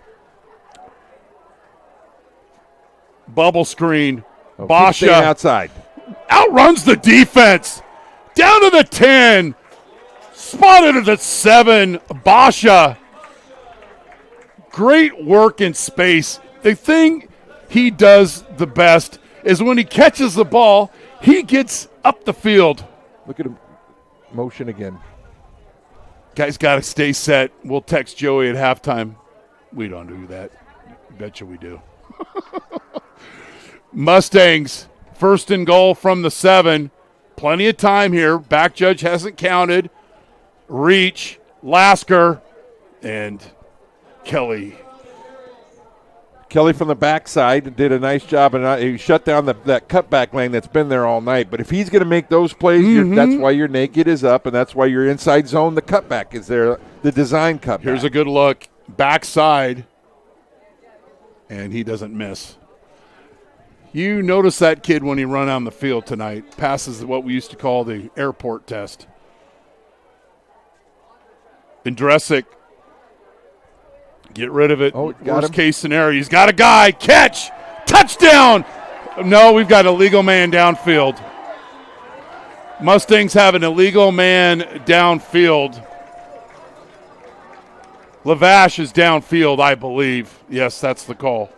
Bubble screen. Basha outside. Outruns the defense. Down to the 10. Spotted at the 7. Basha. Great work in space. The thing he does the best is when he catches the ball, he gets up the field. Look at him. Motion again. Guys got to stay set. We'll text Joey at halftime. We don't do that. Bet you we do. Mustangs, first and goal from the 7. Plenty of time here. Back judge hasn't counted. Reach, Lasker, and Kelly. Kelly from the backside did a nice job, and he shut down that cutback lane that's been there all night. But if he's going to make those plays, that's why your naked is up, and that's why your inside zone, the cutback is there, the design cutback. Here's a good look. Backside, and he doesn't miss. You notice that kid when he run on the field tonight. Passes what we used to call the airport test. And Dresick, get rid of it. Worst case scenario. He's got a guy. Catch. Touchdown. No, we've got an illegal man downfield. Mustangs have an illegal man downfield. Lavash is downfield, I believe. Yes, that's the call.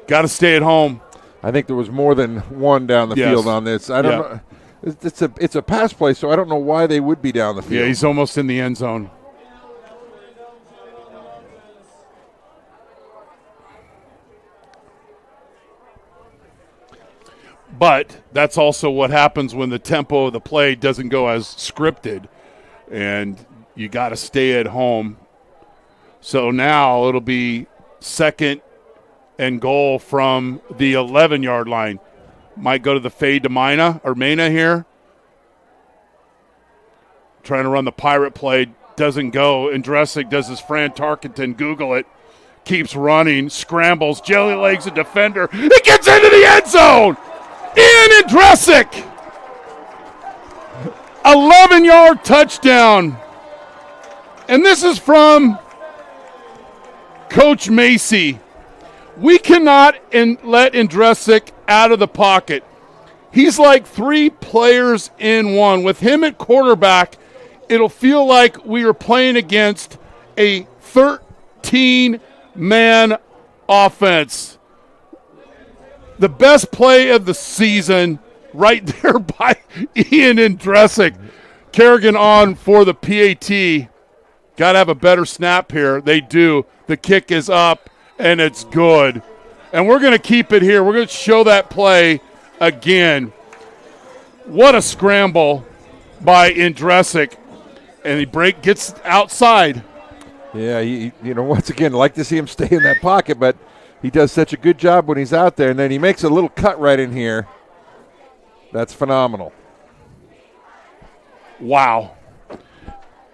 Got to stay at home. I think there was more than one down the field on this. I don't know. It's a pass play, so I don't know why they would be down the field. Yeah, he's almost in the end zone. But that's also what happens when the tempo of the play doesn't go as scripted, and you got to stay at home. So now it'll be second and goal from the 11-yard line. Might go to the fade to Mena here. Trying to run the pirate play, doesn't go. And Dresick does his Fran Tarkenton, Google it. Keeps running, scrambles, jelly legs a defender. It gets into the end zone! Ian and Dresick! 11-yard touchdown. And this is from Coach Macy. We cannot let Dresick out of the pocket. He's like 3 players in one. With him at quarterback, it'll feel like we are playing against a 13-man offense. The best play of the season right there by Ian and Dresick. Kerrigan on for the PAT. Got to have a better snap here. They do. The kick is up, and it's good. And we're going to keep it here. We're going to show that play again. What a scramble by Dresick. And he gets outside. Yeah, once again, like to see him stay in that pocket, but he does such a good job when he's out there, and then he makes a little cut right in here. That's phenomenal. Wow.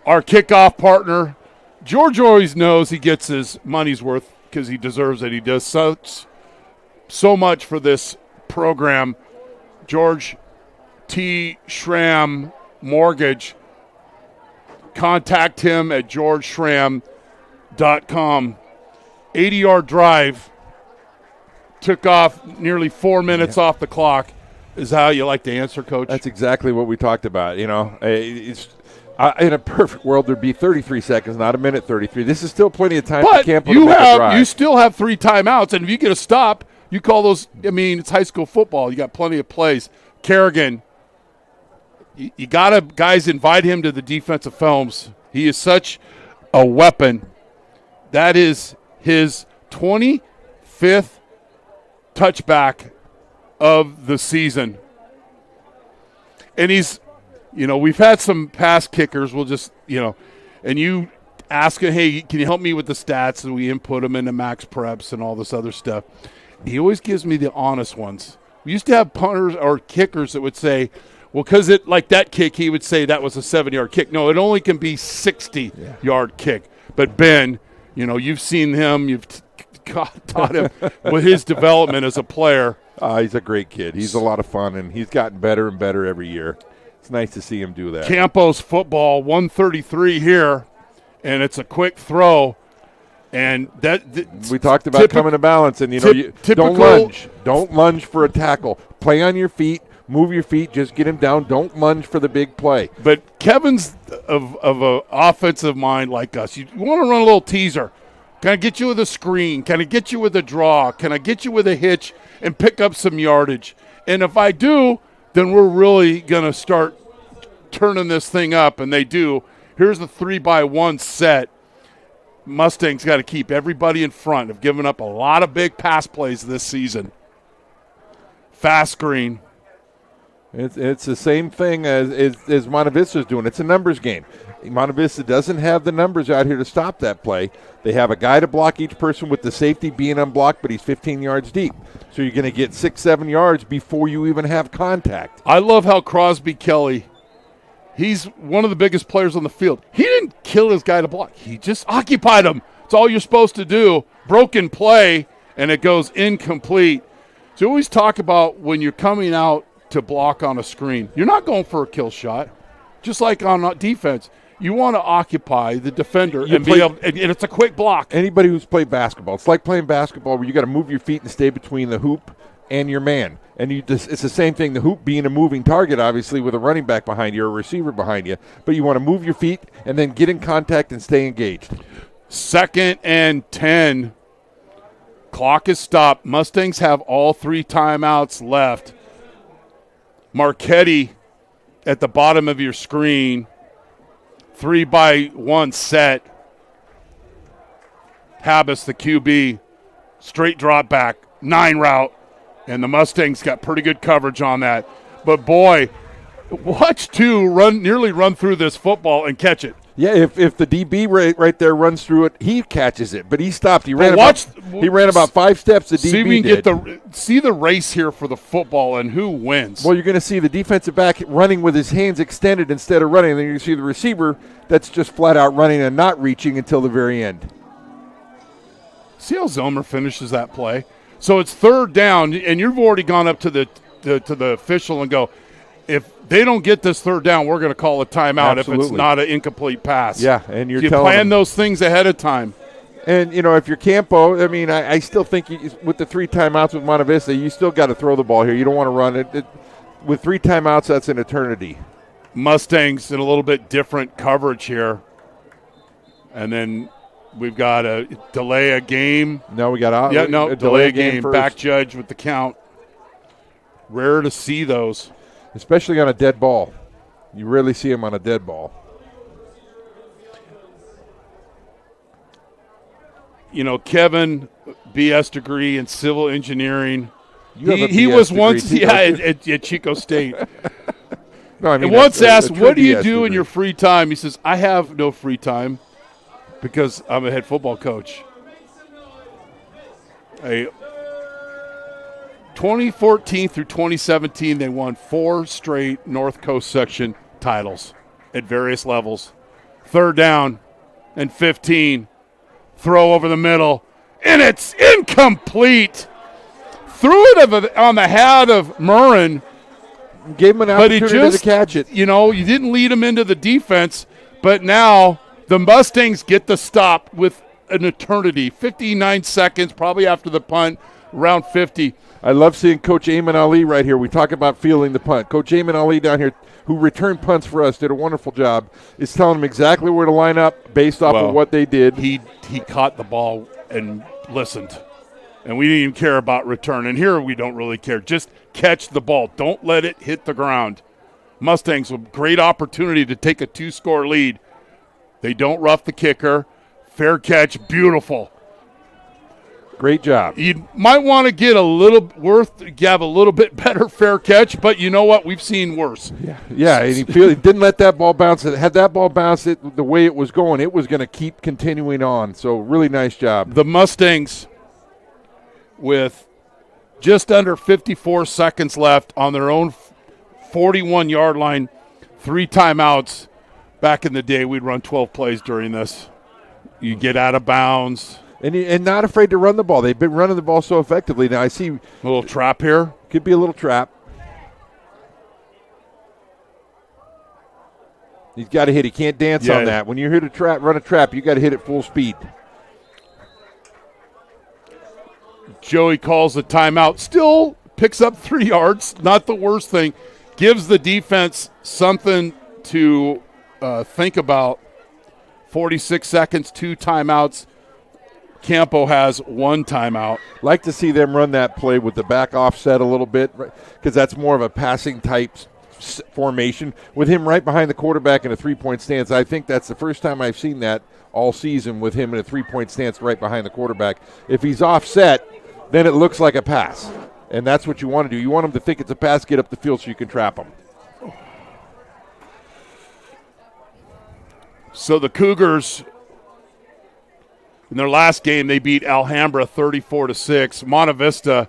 Our kickoff partner, George always knows he gets his money's worth because he deserves it. He does so much for this program. George T. Schramm Mortgage. Contact him at georgeschramm.com. 80-yard drive. Took off nearly 4 minutes off the clock. Is how you like to answer, Coach? That's exactly what we talked about. In a perfect world, there'd be 33 seconds, not a minute 33. This is still plenty of time for But Campo to make a drive. you still have 3 timeouts, and if you get a stop, you call those. I mean, it's high school football. You got plenty of plays. Kerrigan, you got to guys invite him to the defensive films. He is such a weapon. That is his 25th touchback of the season, and he's. We've had some pass kickers. We'll just, and you ask him, hey, can you help me with the stats? And we input them into Max Preps and all this other stuff. He always gives me the honest ones. We used to have punters or kickers that would say, well, because like that kick, he would say that was a 7-yard kick. No, it only can be 60-yard kick. But Ben, you've seen him. You've taught him with his development as a player. He's a great kid. He's a lot of fun, and he's gotten better and better every year. It's nice to see him do that. Campos football, 133 here, and it's a quick throw. And we talked about coming to balance, and don't lunge. Don't lunge for a tackle. Play on your feet, move your feet, just get him down. Don't lunge for the big play. But Kevin's of an offensive mind like us. You want to run a little teaser. Can I get you with a screen? Can I get you with a draw? Can I get you with a hitch and pick up some yardage? And if I do, then we're really going to start turning this thing up, and they do. Here's the 3-by-1 set. Mustangs got to keep everybody in front. Have given up a lot of big pass plays this season. Fast screen. It's the same thing as Monte Vista's doing. It's a numbers game. Monte Vista doesn't have the numbers out here to stop that play. They have a guy to block each person with the safety being unblocked, but he's 15 yards deep. So you're going to get 6-7 yards before you even have contact. I love how Crosby Kelly, he's one of the biggest players on the field. He didn't kill his guy to block. He just occupied him. It's all you're supposed to do. Broken play, and it goes incomplete. So always talk about when you're coming out to block on a screen, you're not going for a kill shot. Just like on defense, you want to occupy the defender and it's a quick block. Anybody who's played basketball, it's like playing basketball where you got to move your feet and stay between the hoop and your man. And it's the same thing, the hoop being a moving target, obviously, with a running back behind you or a receiver behind you. But you want to move your feet and then get in contact and stay engaged. 2nd and 10. Clock is stopped. Mustangs have all 3 timeouts left. Marchetti at the bottom of your screen. 3-by-1 set. Habas, the QB, straight drop back, 9 route, and the Mustangs got pretty good coverage on that. But, boy, watch 2 nearly run through this football and catch it. Yeah, if the DB right there runs through it, he catches it, but he stopped. He ran about 5 steps. The DB did. See the race here for the football and who wins. Well, you're going to see the defensive back running with his hands extended instead of running. And then you're going to see the receiver that's just flat out running and not reaching until the very end. See how Zomer finishes that play? So it's 3rd down, and you've already gone up to the official and go, if they don't get this 3rd down, we're going to call a timeout. Absolutely. If it's not an incomplete pass. Yeah, and you plan those things ahead of time. And, if you're Campo, I mean, I still think with the 3 timeouts with Monte Vista, you still got to throw the ball here. You don't want to run it. With 3 timeouts, that's an eternity. Mustangs in a little bit different coverage here. And then we've got to delay a game. No, we got to delay a game. Back judge with the count. Rare to see those. Especially on a dead ball. You rarely see him on a dead ball. Kevin, BS degree in civil engineering. He was once at Chico State. No, I mean, and once asked, what do you do in your free time? He says, I have no free time because I'm a head football coach. 2014 through 2017, they won 4 straight North Coast section titles at various levels. 3rd down and 15. Throw over the middle, and it's incomplete. Threw it on the hat of Murrin. Gave him an opportunity to catch it. You didn't lead him into the defense, but now the Mustangs get the stop with an eternity. 59 seconds, probably after the punt. around 50. I love seeing Coach Ayman Ali right here. We talk about fielding the punt. Coach Ayman Ali down here, who returned punts for us, did a wonderful job, is telling them exactly where to line up based off of what they did. He caught the ball and listened. And we didn't even care about return. And here we don't really care. Just catch the ball. Don't let it hit the ground. Mustangs with great opportunity to take a 2-score lead. They don't rough the kicker. Fair catch, beautiful. Great job. You might want to get have a little bit better fair catch, but you know what? We've seen worse. Yeah, and he didn't let that ball bounce. Had that ball bounced it the way it was going, it was going to keep continuing on. So really nice job. The Mustangs, with just under 54 seconds left on their own 41-yard line, 3 timeouts. Back in the day, we'd run 12 plays during this. You get out of bounds. And not afraid to run the ball. They've been running the ball so effectively. Now I see a little trap here. Could be a little trap. He's got to hit. He can't dance on that. When you're here to run a trap, you got to hit it full speed. Joey calls the timeout. Still picks up 3 yards. Not the worst thing. Gives the defense something to think about. 46 seconds, 2 timeouts. Campo has 1 timeout. Like to see them run that play with the back offset a little bit, because that's more of a passing type formation with him right behind the quarterback in a 3-point stance. I think that's the first time I've seen that all season, with him in a 3-point stance right behind the quarterback. If he's offset, then it looks like a pass, and that's what you want to do. You want him to think it's a pass, get up the field so you can trap him. So the Cougars, in their last game, they beat Alhambra 34-6. Monte Vista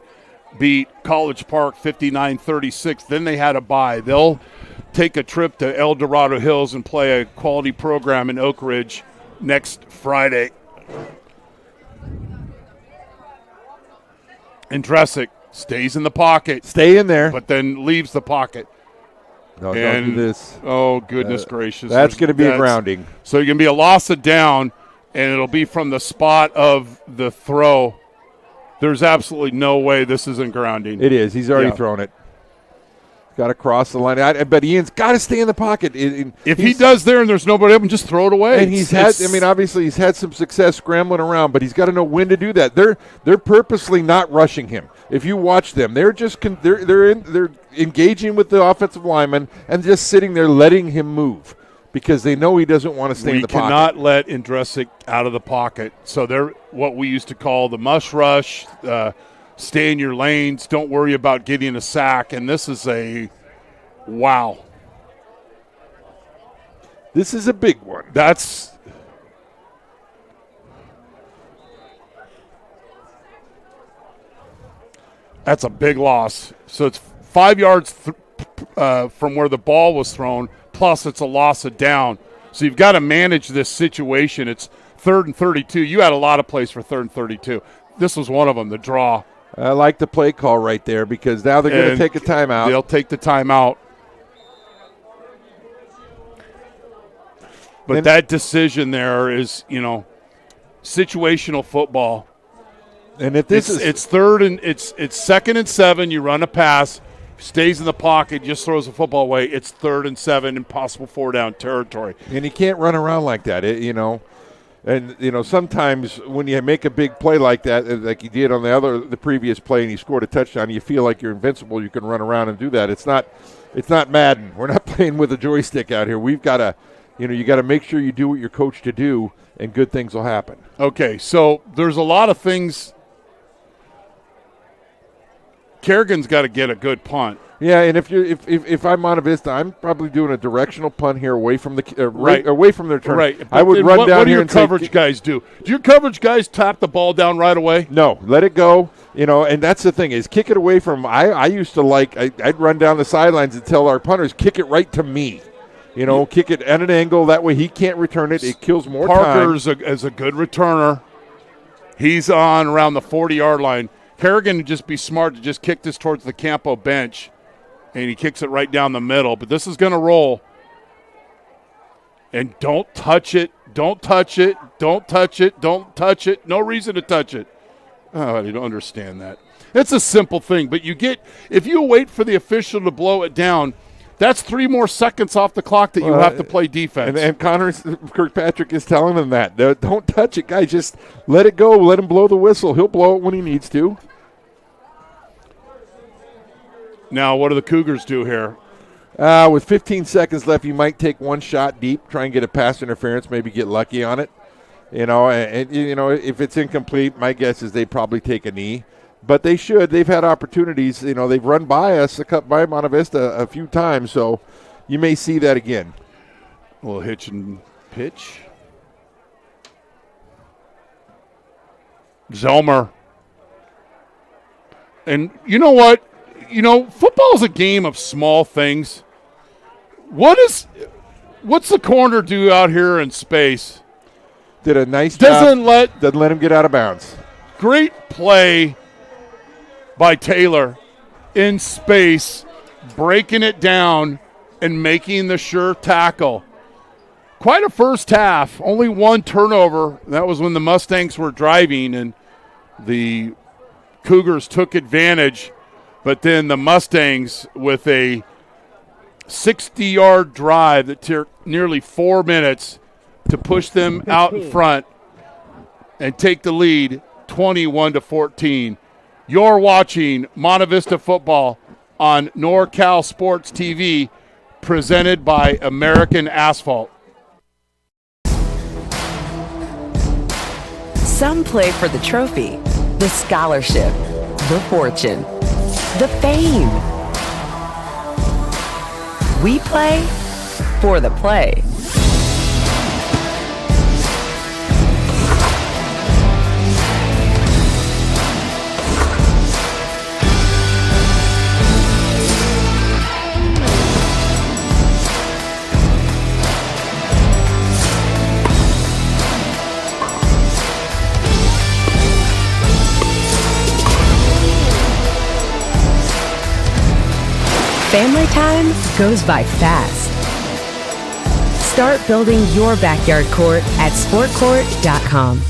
beat College Park 59-36. Then they had a bye. They'll take a trip to El Dorado Hills and play a quality program in Oak Ridge next Friday. And Dressick stays in the pocket. Stay in there. But then leaves the pocket. No, don't do this. Oh, goodness gracious. That's going to be a grounding. So you're going to be a loss of down, and it'll be from the spot of the throw. There's absolutely no way this isn't grounding. It is. He's already thrown it. Got to cross the line. But Ian's got to stay in the pocket. If he does there and there's nobody open, just throw it away. And obviously he's had some success scrambling around, but he's got to know when to do that. They're purposely not rushing him. If you watch them, they're just they're engaging with the offensive lineman and just sitting there letting him move, because they know he doesn't want to stay in the pocket. We cannot let Indresic out of the pocket. So they're what we used to call the mush rush. Stay in your lanes. Don't worry about getting a sack. And this is wow. This is a big one. That's a big loss. So it's 5 yards from where the ball was thrown, plus it's a loss of down. So you've got to manage this situation. It's 3rd and 32. You had a lot of plays for 3rd and 32. This was one of them, the draw. I like the play call right there, because now they're going to take a timeout. They'll take the timeout. But that decision there is, situational football. And if this it's 2nd and 7, you run a pass, stays in the pocket, just throws the football away. It's 3rd and 7, impossible 4-down territory. And he can't run around like that, And, sometimes when you make a big play like that, like he did on the previous play, and he scored a touchdown, you feel like you're invincible. You can run around and do that. It's not Madden. We're not playing with a joystick out here. We've got to, you got to make sure you do what you're coached to do, and good things will happen. Okay, so there's a lot of things. Kerrigan's got to get a good punt. Yeah, and if I'm Monte Vista, I'm probably doing a directional punt here away from the right away from their turn. Right. I would run down what do here your and coverage guys do? Do your coverage guys tap the ball down right away? No, let it go. And that's the thing is kick it away from. I used to I'd run down the sidelines and tell our punters kick it right to me. Kick it at an angle. That way he can't return it. It kills more time. Parker is a good returner. He's on around the 40-yard line. Kerrigan would just be smart to just kick this towards the Campo bench, and he kicks it right down the middle. But this is going to roll. And don't touch it. Don't touch it. Don't touch it. Don't touch it. No reason to touch it. Oh, I don't understand that. It's a simple thing, but if you wait for the official to blow it down, that's 3 more seconds off the clock that you have to play defense. And Connor Kirkpatrick is telling them that. Don't touch it, guys. Just let it go. Let him blow the whistle. He'll blow it when he needs to. Now, what do the Cougars do here? With 15 seconds left, you might take one shot deep, try and get a pass interference, maybe get lucky on it. And if it's incomplete, my guess is they probably take a knee. But they should. They've had opportunities. They've run by us, by Monte Vista a few times, so you may see that again. A little hitch and pitch. Zelmer. And you know what? Football is a game of small things. What's the corner do out here in space? Did a nice doesn't job. Doesn't let him get out of bounds. Great play by Taylor in space, breaking it down and making the sure tackle. Quite a first half. Only 1 turnover. That was when the Mustangs were driving and the Cougars took advantage. But then the Mustangs with a 60-yard drive that took nearly 4 minutes to push them out in front and take the lead 21-14. You're watching Monte Vista football on NorCal Sports TV, presented by American Asphalt. Some play for the trophy, the scholarship, the fortune, the fame. We play for the play. Family time goes by fast. Start building your backyard court at sportcourt.com.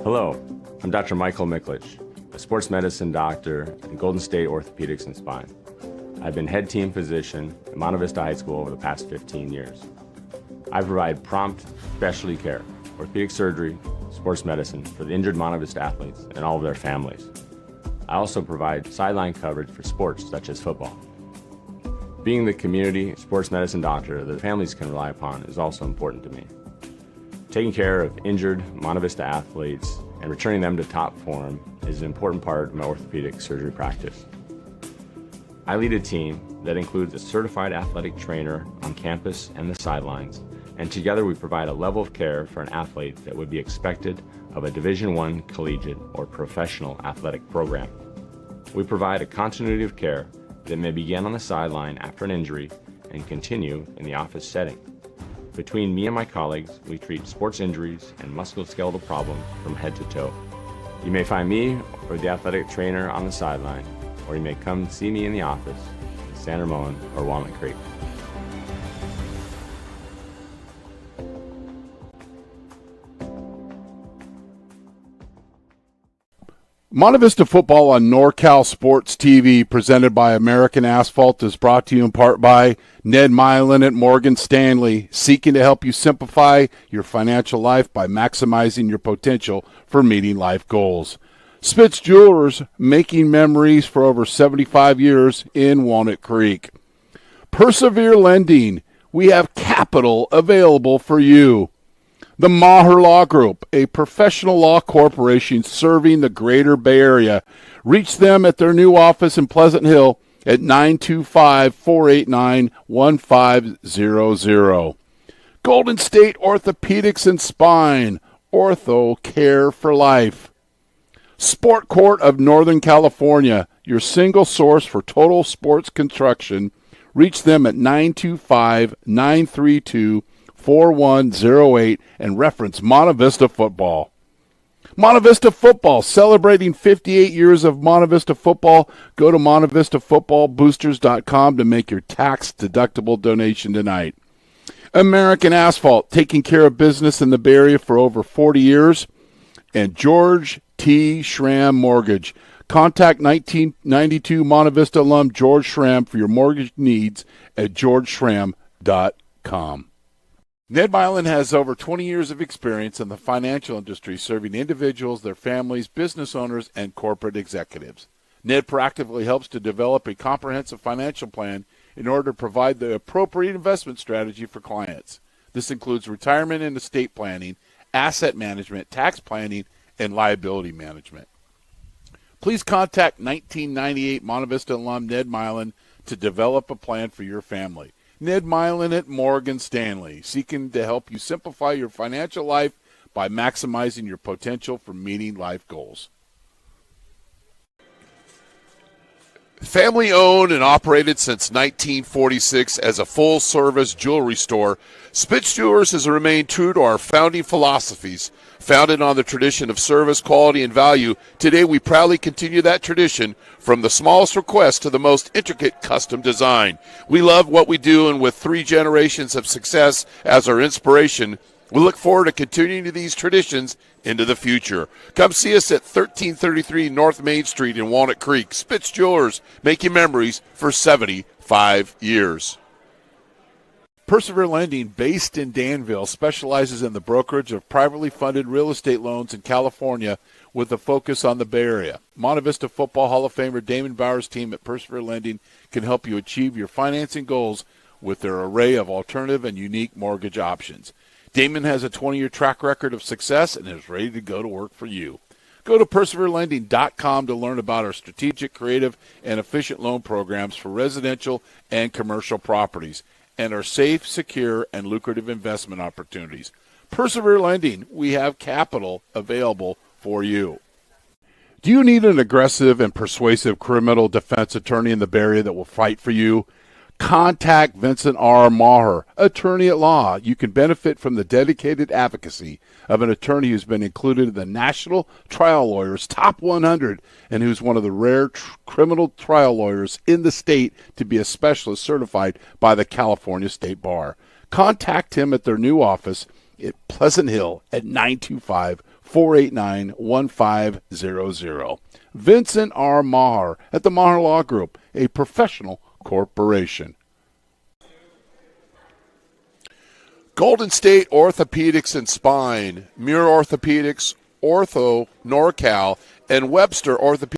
Hello, I'm Dr. Michael Miklich, a sports medicine doctor in Golden State Orthopedics and Spine. I've been head team physician at Monte Vista High School over the past 15 years. I provide prompt specialty care, orthopedic surgery, sports medicine for the injured Monte Vista athletes and all of their families. I also provide sideline coverage for sports such as football. Being the community sports medicine doctor that families can rely upon is also important to me. Taking care of injured Monte Vista athletes and returning them to top form is an important part of my orthopedic surgery practice. I lead a team that includes a certified athletic trainer on campus and the sidelines, and together we provide a level of care for an athlete that would be expected of a Division I collegiate or professional athletic program. We provide a continuity of care that may begin on the sideline after an injury and continue in the office setting. Between me and my colleagues, we treat sports injuries and musculoskeletal problems from head to toe. You may find me or the athletic trainer on the sideline, or you may come see me in the office in San Ramon or Walnut Creek. Monte Vista football on NorCal Sports TV, presented by American Asphalt, is brought to you in part by Ned Milin at Morgan Stanley, seeking to help you simplify your financial life by maximizing your potential for meeting life goals. Spitz Jewelers, making memories for over 75 years in Walnut Creek. Persevere Lending, we have capital available for you. The Maher Law Group, a professional law corporation serving the greater Bay Area. Reach them at their new office in Pleasant Hill at 925-489-1500. Golden State Orthopedics and Spine, Ortho Care for Life. Sport Court of Northern California, your single source for total sports construction. Reach them at 925-932-4108 and reference Monte Vista Football. Monte Vista Football, celebrating 58 years of Monte Vista Football. Go to MonteVistaFootballBoosters.com to make your tax-deductible donation tonight. American Asphalt, taking care of business in the Bay Area for over 40 years. And George T. Schramm Mortgage. Contact 1992 Monte Vista alum George Schramm for your mortgage needs at georgeschramm.com. Ned Milin has over 20 years of experience in the financial industry, serving individuals, their families, business owners, and corporate executives. Ned proactively helps to develop a comprehensive financial plan in order to provide the appropriate investment strategy for clients. This includes retirement and estate planning, asset management, tax planning, and liability management. Please contact 1998 Monte Vista alum Ned Milin to develop a plan for your family. Ned Milin at Morgan Stanley, seeking to help you simplify your financial life by maximizing your potential for meeting life goals. Family owned and operated since 1946 as a full-service jewelry store, Spitz Jewelers has remained true to our founding philosophies. Founded on the tradition of service, quality, and value, today we proudly continue that tradition from the smallest request to the most intricate custom design. We love what we do, and with 3 generations of success as our inspiration, we look forward to continuing these traditions into the future. Come see us at 1333 North Main Street in Walnut Creek. Spitz Jewelers, making memories for 75 years. Persevere Lending, based in Danville, specializes in the brokerage of privately funded real estate loans in California with a focus on the Bay Area. Monte Vista Football Hall of Famer Damon Bauer's team at Persevere Lending can help you achieve your financing goals with their array of alternative and unique mortgage options. Damon has a 20-year track record of success and is ready to go to work for you. Go to perseverelending.com to learn about our strategic, creative, and efficient loan programs for residential and commercial properties and our safe, secure, and lucrative investment opportunities. Persevere Lending, we have capital available for you. Do you need an aggressive and persuasive criminal defense attorney in the Bay Area that will fight for you? Contact Vincent R. Maher, attorney at law. You can benefit from the dedicated advocacy of an attorney who's been included in the National Trial Lawyers Top 100 and who's one of the rare criminal trial lawyers in the state to be a specialist certified by the California State Bar. Contact him at their new office at Pleasant Hill at 925-489-1500. Vincent R. Maher at the Maher Law Group, a professional corporation. Golden State Orthopedics and Spine, Muir Orthopedics, Ortho, NorCal, and Webster Orthopedics.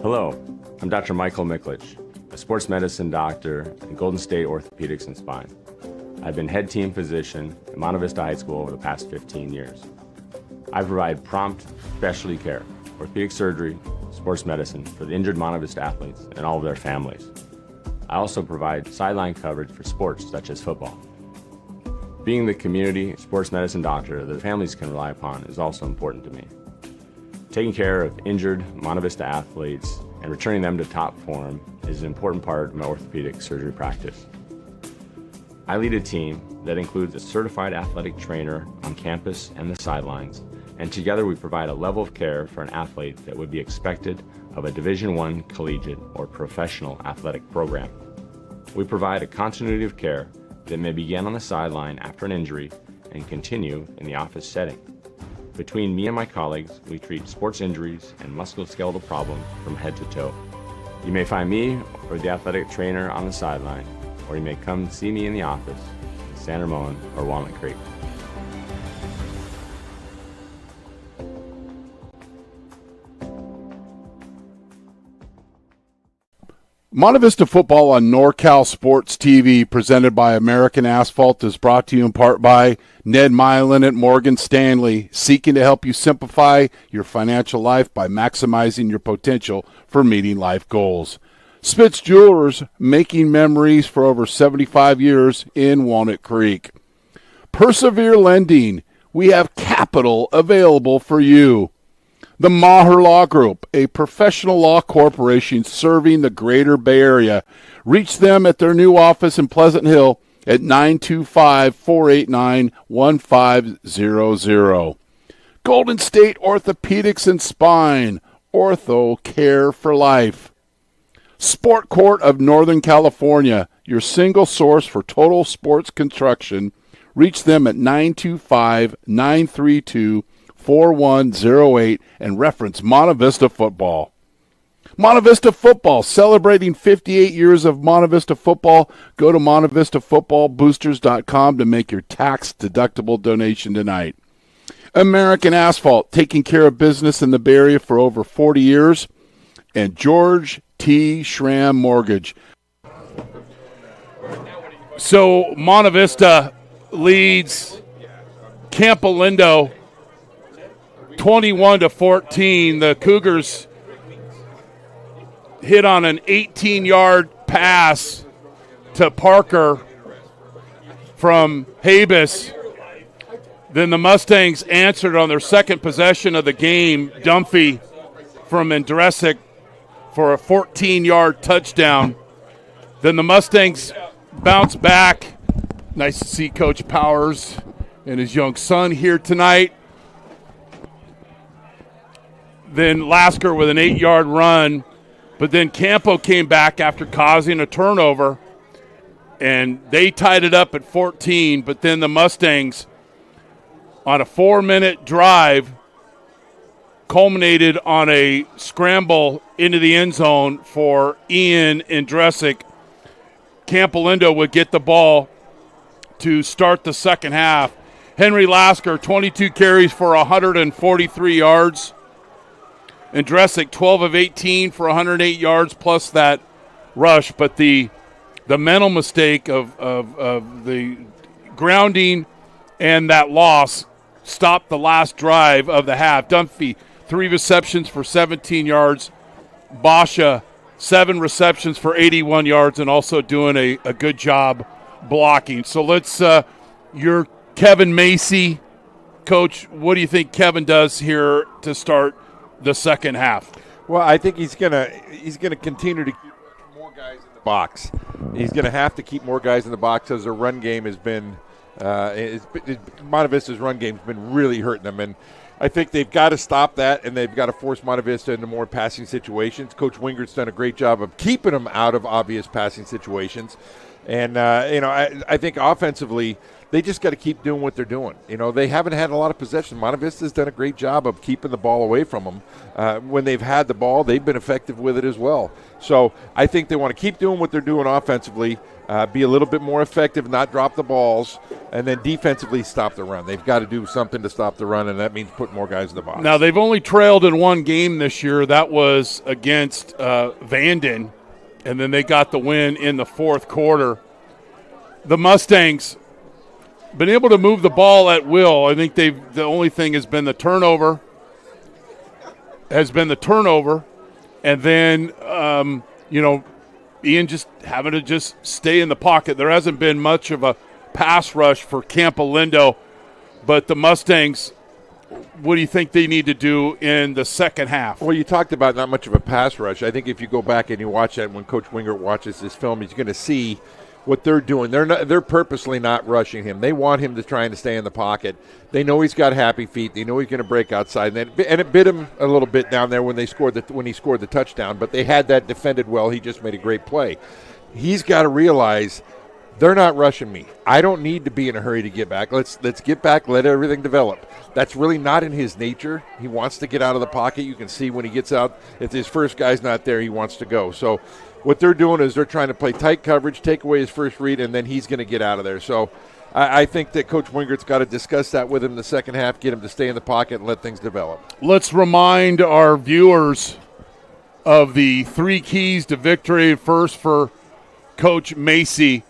Hello, I'm Dr. Michael Miklich, a sports medicine doctor at Golden State Orthopedics and Spine. I've been head team physician at Monte Vista High School over the past 15 years. I provide prompt specialty care, orthopedic surgery, sports medicine for the injured Monte Vista athletes and all of their families. I also provide sideline coverage for sports such as football. Being the community sports medicine doctor that families can rely upon is also important to me. Taking care of injured Monte Vista athletes and returning them to top form is an important part of my orthopedic surgery practice. I lead a team that includes a certified athletic trainer on campus and the sidelines, and together we provide a level of care for an athlete that would be expected of a Division I collegiate or professional athletic program. We provide a continuity of care that may begin on the sideline after an injury and continue in the office setting. Between me and my colleagues, we treat sports injuries and musculoskeletal problems from head to toe. You may find me or the athletic trainer on the sideline, or you may come see me in the office in San Ramon or Walnut Creek. Monte Vista football on NorCal Sports TV, presented by American Asphalt, is brought to you in part by Ned Milin at Morgan Stanley, seeking to help you simplify your financial life by maximizing your potential for meeting life goals. Spitz Jewelers, making memories for over 75 years in Walnut Creek. Persevere Lending, we have capital available for you. The Maher Law Group, a professional law corporation serving the greater Bay Area. Reach them at their new office in Pleasant Hill at 925-489-1500. Golden State Orthopedics and Spine, Ortho Care for Life. Sport Court of Northern California, your single source for total sports construction. Reach them at 925-932-4108 and reference Monte Vista Football. Monte Vista Football, celebrating 58 years of Monte Vista Football. Go to MonteVistaFootballBoosters.com to make your tax-deductible donation tonight. American Asphalt, taking care of business in the Bay Area for over 40 years. And George T. Schramm Mortgage. So Monte Vista leads Campolindo 21-14. The Cougars hit on an 18-yard pass to Parker from Habus. Then the Mustangs answered on their second possession of the game. Dunphy from Andresic for a 14-yard touchdown. Then the Mustangs bounced back. Nice to see Coach Powers and his young son here tonight. Then Lasker with an 8-yard run. But then Campo came back after causing a turnover, and they tied it up at 14. But then the Mustangs, on a 4-minute drive, culminated on a scramble into the end zone for Ian Andresic. Campolindo would get the ball to start the second half. Henry Lasker, 22 carries for 143 yards. Andresic, 12 of 18 for 108 yards plus that rush. But the mental mistake of the grounding and that loss stopped the last drive of the half. Dunphy, 3 receptions for 17 yards. Basha, 7 receptions for 81 yards, and also doing a good job blocking. So let's your Kevin Macy, Coach, what do you think Kevin does here to start the second half? Well, I think he's gonna continue to keep more guys in the box. He's gonna have to keep more guys in the box as their run game has been. Monte Vista's run game has been really hurting them, and I think they've got to stop that, and they've got to force Monte Vista into more passing situations. Coach Wingert's done a great job of keeping them out of obvious passing situations, and I think offensively they just got to keep doing what they're doing. They haven't had a lot of possession. Monte Vista's done a great job of keeping the ball away from them. When they've had the ball, they've been effective with it as well. So I think they want to keep doing what they're doing offensively, be a little bit more effective, not drop the balls, and then defensively stop the run. They've got to do something to stop the run, and that means putting more guys in the box. Now, they've only trailed in one game this year. That was against Vanden, and then they got the win in the fourth quarter. The Mustangs been able to move the ball at will. I think the only thing has been the turnover. And then, Ian just having to just stay in the pocket. There hasn't been much of a pass rush for Campolindo, but the Mustangs, what do you think they need to do in the second half? Well, you talked about not much of a pass rush. I think if you go back and you watch that, when Coach Wingert watches this film, he's going to see what they're doing. They're purposely not rushing him. They want him to try and stay in the pocket. They know he's got happy feet. They know he's going to break outside, and it bit him a little bit down there when he scored the touchdown. But they had that defended well. He just made a great play. He's got to realize they're not rushing me. I don't need to be in a hurry to get back. Let's get back. Let everything develop. That's really not in his nature. He wants to get out of the pocket. You can see when he gets out, if his first guy's not there, he wants to go. So what they're doing is they're trying to play tight coverage, take away his first read, and then he's going to get out of there. So I think that Coach Wingert's got to discuss that with him in the second half, get him to stay in the pocket and let things develop. Let's remind our viewers of the 3 keys to victory. First, for Coach Macy,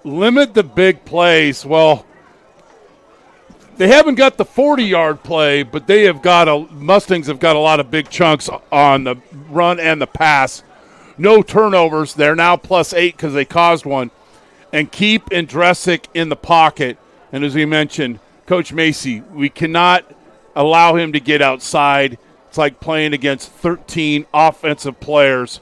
limit the big plays. Well, they haven't got the 40-yard play, but they have got Mustangs have got a lot of big chunks on the run and the pass. No turnovers. They're now +8 because they caused one. And keep Andresic in the pocket. And as we mentioned, Coach Macy, we cannot allow him to get outside. It's like playing against 13 offensive players.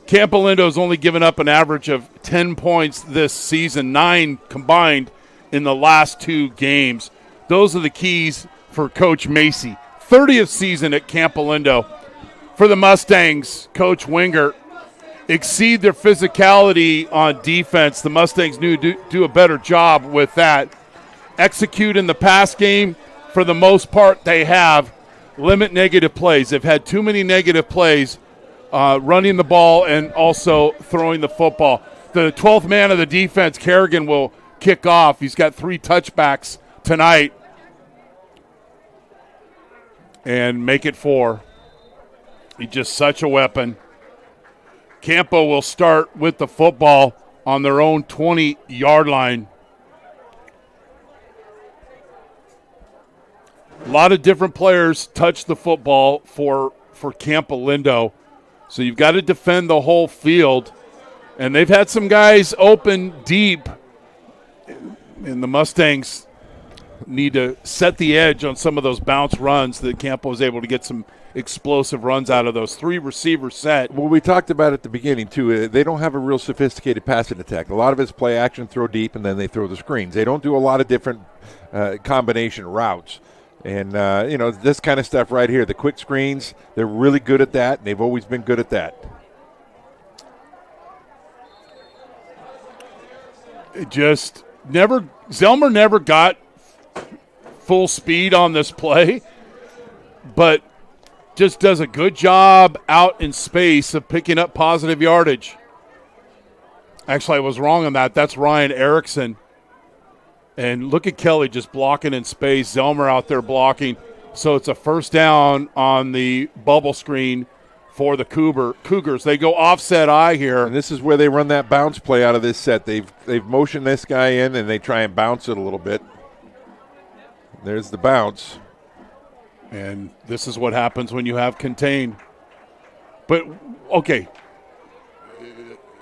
Campolindo's only given up an average of 10 points this season, 9 combined in the last 2 games. Those are the keys for Coach Macy. 30th season at Campolindo. For the Mustangs, Coach Wingert, exceed their physicality on defense. The Mustangs do a better job with that. Execute in the pass game, for the most part, they have. Limit negative plays. They've had too many negative plays running the ball and also throwing the football. The 12th man of the defense, Kerrigan, will kick off. He's got 3 touchbacks tonight and make it 4. He's just such a weapon. Campo will start with the football on their own 20-yard line. A lot of different players touch the football for Campolindo. So you've got to defend the whole field. And they've had some guys open deep. And the Mustangs need to set the edge on some of those bounce runs that Campo was able to get some explosive runs out of those 3 receivers set. Well, we talked about at the beginning, too. They don't have a real sophisticated passing attack. A lot of it's play action, throw deep, and then they throw the screens. They don't do a lot of different combination routes. And, this kind of stuff right here, the quick screens, they're really good at that, and they've always been good at that. Zelmer never got full speed on this play, but just does a good job out in space of picking up positive yardage. Actually, I was wrong on that. That's Ryan Erickson. And look at Kelly just blocking in space. Zelmer out there blocking. So it's a first down on the bubble screen for the Cougars. They go offset eye here. And this is where they run that bounce play out of this set. They've motioned this guy in, and they try and bounce it a little bit. There's the bounce. And this is what happens when you have contain. But, okay.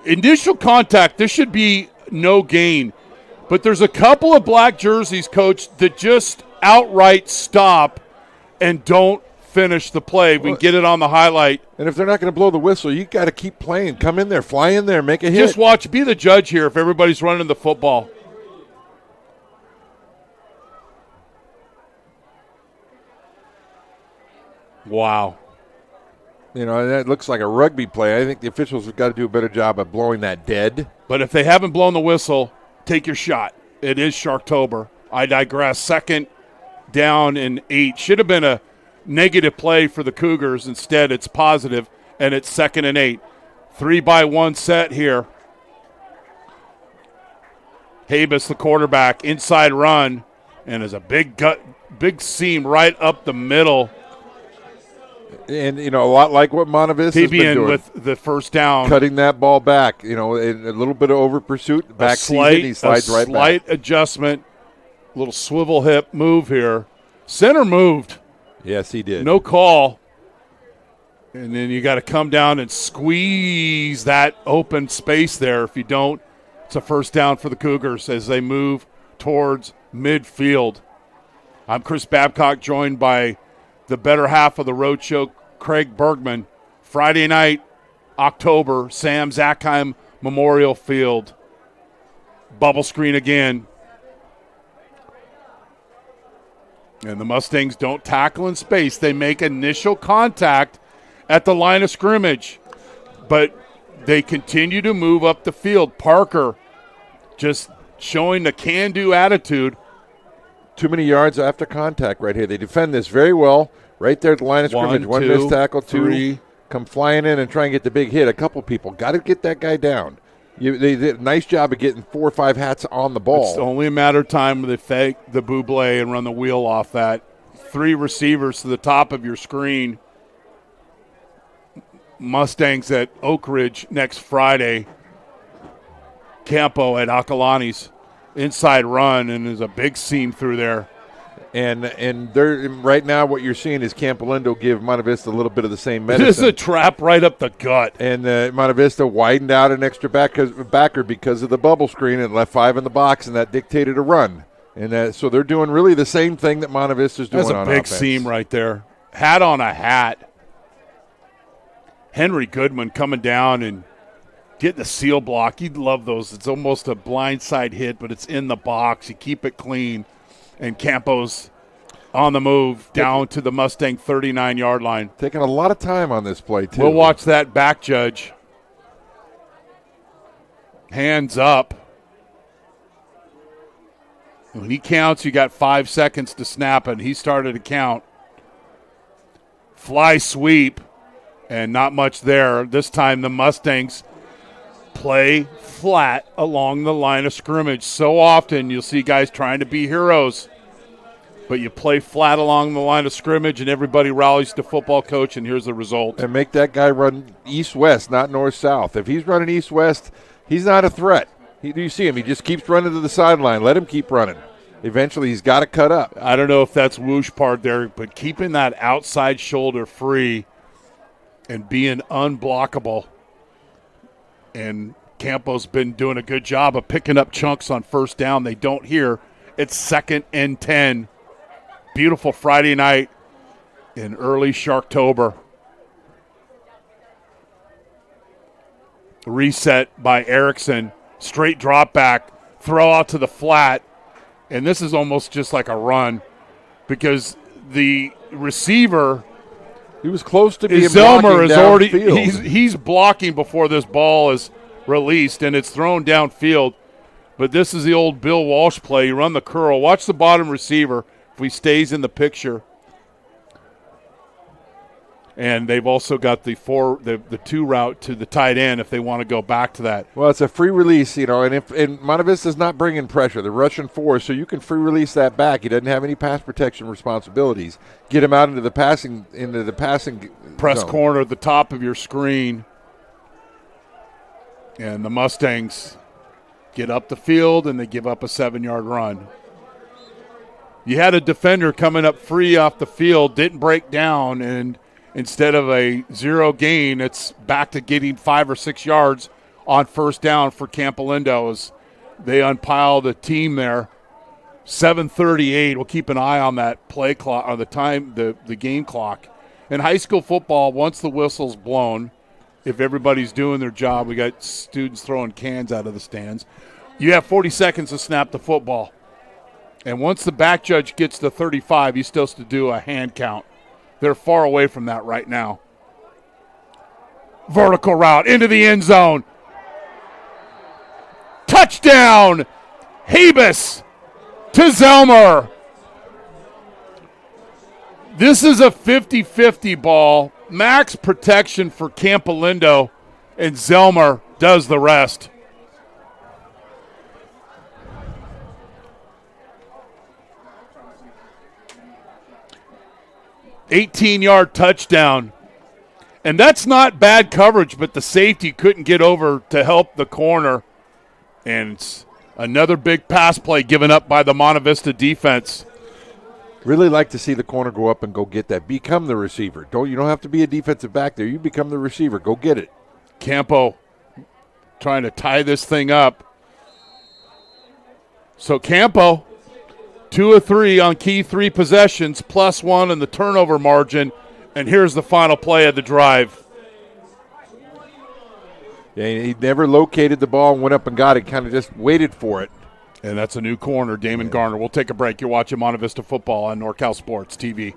Initial contact, this should be no gain. But there's a couple of black jerseys, Coach, that just outright stop and don't finish the play. We can get it on the highlight. And if they're not going to blow the whistle, you got to keep playing. Come in there, fly in there, make a hit. Just watch, be the judge here if everybody's running the football. Wow. That looks like a rugby play. I think the officials have got to do a better job of blowing that dead. But if they haven't blown the whistle, take your shot. It is Sharktober. I digress. 2nd down and 8. Should have been a negative play for the Cougars. Instead, it's positive, and it's 2nd and 8. 3-by-1 set here. Habus, the quarterback, inside run, and there's a big seam right up the middle. And, a lot like what Monte Vista has been doing. With the first down. Cutting that ball back, a little bit of over pursuit. Back season, he slides right back. Slight adjustment, little swivel hip move here. Center moved. Yes, he did. No call. And then you got to come down and squeeze that open space there. If you don't, it's a first down for the Cougars as they move towards midfield. I'm Chris Babcock, joined by the better half of the road show, Craig Bergman. Friday night, October, Sam Zackheim Memorial Field. Bubble screen again. And the Mustangs don't tackle in space. They make initial contact at the line of scrimmage. But they continue to move up the field. Parker just showing the can-do attitude. Too many yards after contact right here. They defend this very well. Right there at the line of scrimmage. One missed tackle, 2. Come flying in and try and get the big hit. A couple people. Got to get that guy down. They did a nice job of getting 4 or 5 hats on the ball. It's only a matter of time when they fake the buble and run the wheel off that. 3 receivers to the top of your screen. Mustangs at Oak Ridge next Friday. Campo at Akalani's inside run, and there's a big seam through there. And they're right now what you're seeing is Campolindo give Monte Vista a little bit of the same medicine. This is a trap right up the gut. And Monte Vista widened out an extra backer because of the bubble screen and left 5 in the box, and that dictated a run. And so they're doing really the same thing that Monte Vista's doing on offense. That's a big seam right there. hat on a hat. Henry Goodman coming down and getting the seal block. You'd love those. It's almost a blindside hit, but it's in the box. You keep it clean. And Campo's on the move down to the Mustang 39-yard line. Taking a lot of time on this play, too. We'll watch that back, Judge. Hands up. When he counts, you got 5 seconds to snap it. He started to count. Fly sweep, and not much there. This time the Mustangs play flat along the line of scrimmage. So often you'll see guys trying to be heroes, but you play flat along the line of scrimmage and everybody rallies to football coach, and here's the result. And make that guy run east-west, not north-south. If he's running east-west, he's not a threat. You see him. He just keeps running to the sideline. Let him keep running. Eventually he's got to cut up. I don't know if that's whoosh part there, but keeping that outside shoulder free and being unblockable. And Campo's been doing a good job of picking up chunks on first down. They don't hear. It's 2nd and 10. Beautiful Friday night in early Sharktober. Reset by Erickson. Straight drop back. Throw out to the flat. And this is almost just like a run because the receiver, he was close to being Zelmer is already downfield. he's blocking before this ball is released and it's thrown downfield. But this is the old Bill Walsh play. You run the curl. Watch the bottom receiver if he stays in the picture. And they've also got the 2 route to the tight end if they want to go back to that. Well, it's a free release, and Monte Vista's not bringing pressure. They're rushing 4, so you can free release that back. He doesn't have any pass protection responsibilities. Get him out into the passing press zone. Corner at the top of your screen. And the Mustangs get up the field, and they give up a 7-yard run. You had a defender coming up free off the field, didn't break down, and instead of a 0 gain, it's back to getting 5 or 6 yards on first down for Campolindo as they unpile the team there. 7:38. We'll keep an eye on that play clock or the game clock. In high school football, once the whistle's blown, if everybody's doing their job, we got students throwing cans out of the stands. You have 40 seconds to snap the football. And once the back judge gets to 35, he's supposed to do a hand count. They're far away from that right now. Vertical route into the end zone. Touchdown! Habus to Zelmer. This is a 50-50 ball. Max protection for Campolindo, and Zelmer does the rest. $18-yard touchdown. And that's not bad coverage, but the safety couldn't get over to help the corner. And it's another big pass play given up by the Monte Vista defense. Really like to see the corner go up and go get that. Become the receiver. You don't have to be a defensive back there. You become the receiver. Go get it. Campo trying to tie this thing up. So Campo, 2 of 3 on key 3 possessions, +1 in the turnover margin. And here's the final play of the drive. Yeah, he never located the ball and went up and got it, kind of just waited for it. And that's a new corner, Damon Garner. We'll take a break. You're watching Monte Vista football on NorCal Sports TV.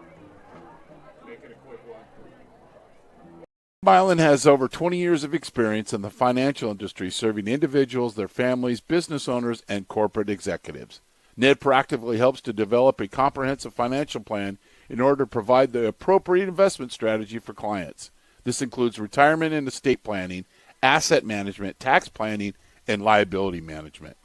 Milin has over 20 years of experience in the financial industry, serving individuals, their families, business owners, and corporate executives. Ned proactively helps to develop a comprehensive financial plan in order to provide the appropriate investment strategy for clients. This includes retirement and estate planning, asset management, tax planning, and liability management.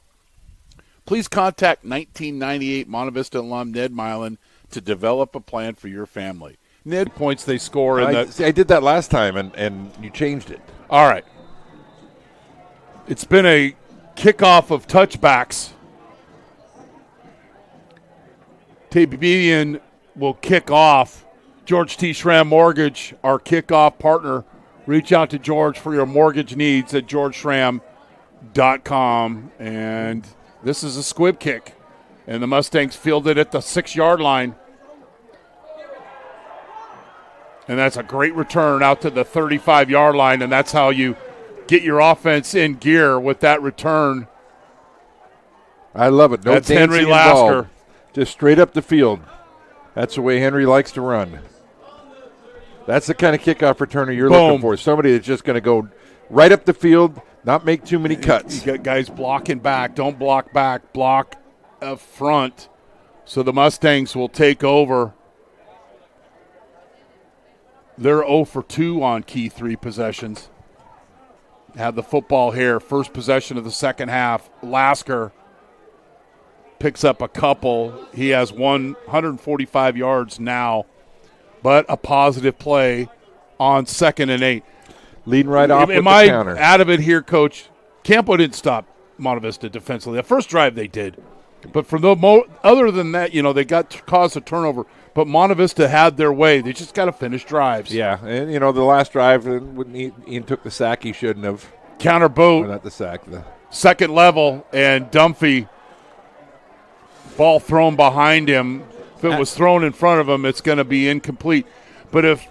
Please contact 1998 Monte Vista alum Ned Milin to develop a plan for your family. Ned, points they score. I did that last time, and you changed it. All right. It's been a kickoff of touchbacks. Tabedian will kick off. George T. Schramm Mortgage, our kickoff partner. Reach out to George for your mortgage needs at georgeschramm.com. And this is a squib kick. And the Mustangs fielded at the 6-yard line. And that's a great return out to the 35-yard line, and that's how you get your offense in gear with that return. I love it. No That's dancing Henry involved. Lasker. Just straight up the field. That's the way Henry likes to run. That's the kind of kickoff returner you're looking for. Somebody that's just going to go right up the field, not make too many cuts. You got guys blocking back. Don't block back. Block up front. So the Mustangs will take over. They're 0 for 2 on key 3 possessions. Have the football here. First possession of the second half. Lasker picks up a couple. He has 145 yards now, but a positive play on 2nd and 8. Leading right off with the counter. Am I out of it here, Coach? Campo didn't stop Monte Vista defensively. The first drive they did. But for other than that, they caused a turnover. But Monte Vista had their way. They just got to finish drives. Yeah, and, the last drive, when Ian took the sack, he shouldn't have. Counter boot. Or not the sack. Second level, and Dunphy, ball thrown behind him. If it was thrown in front of him, it's going to be incomplete. But if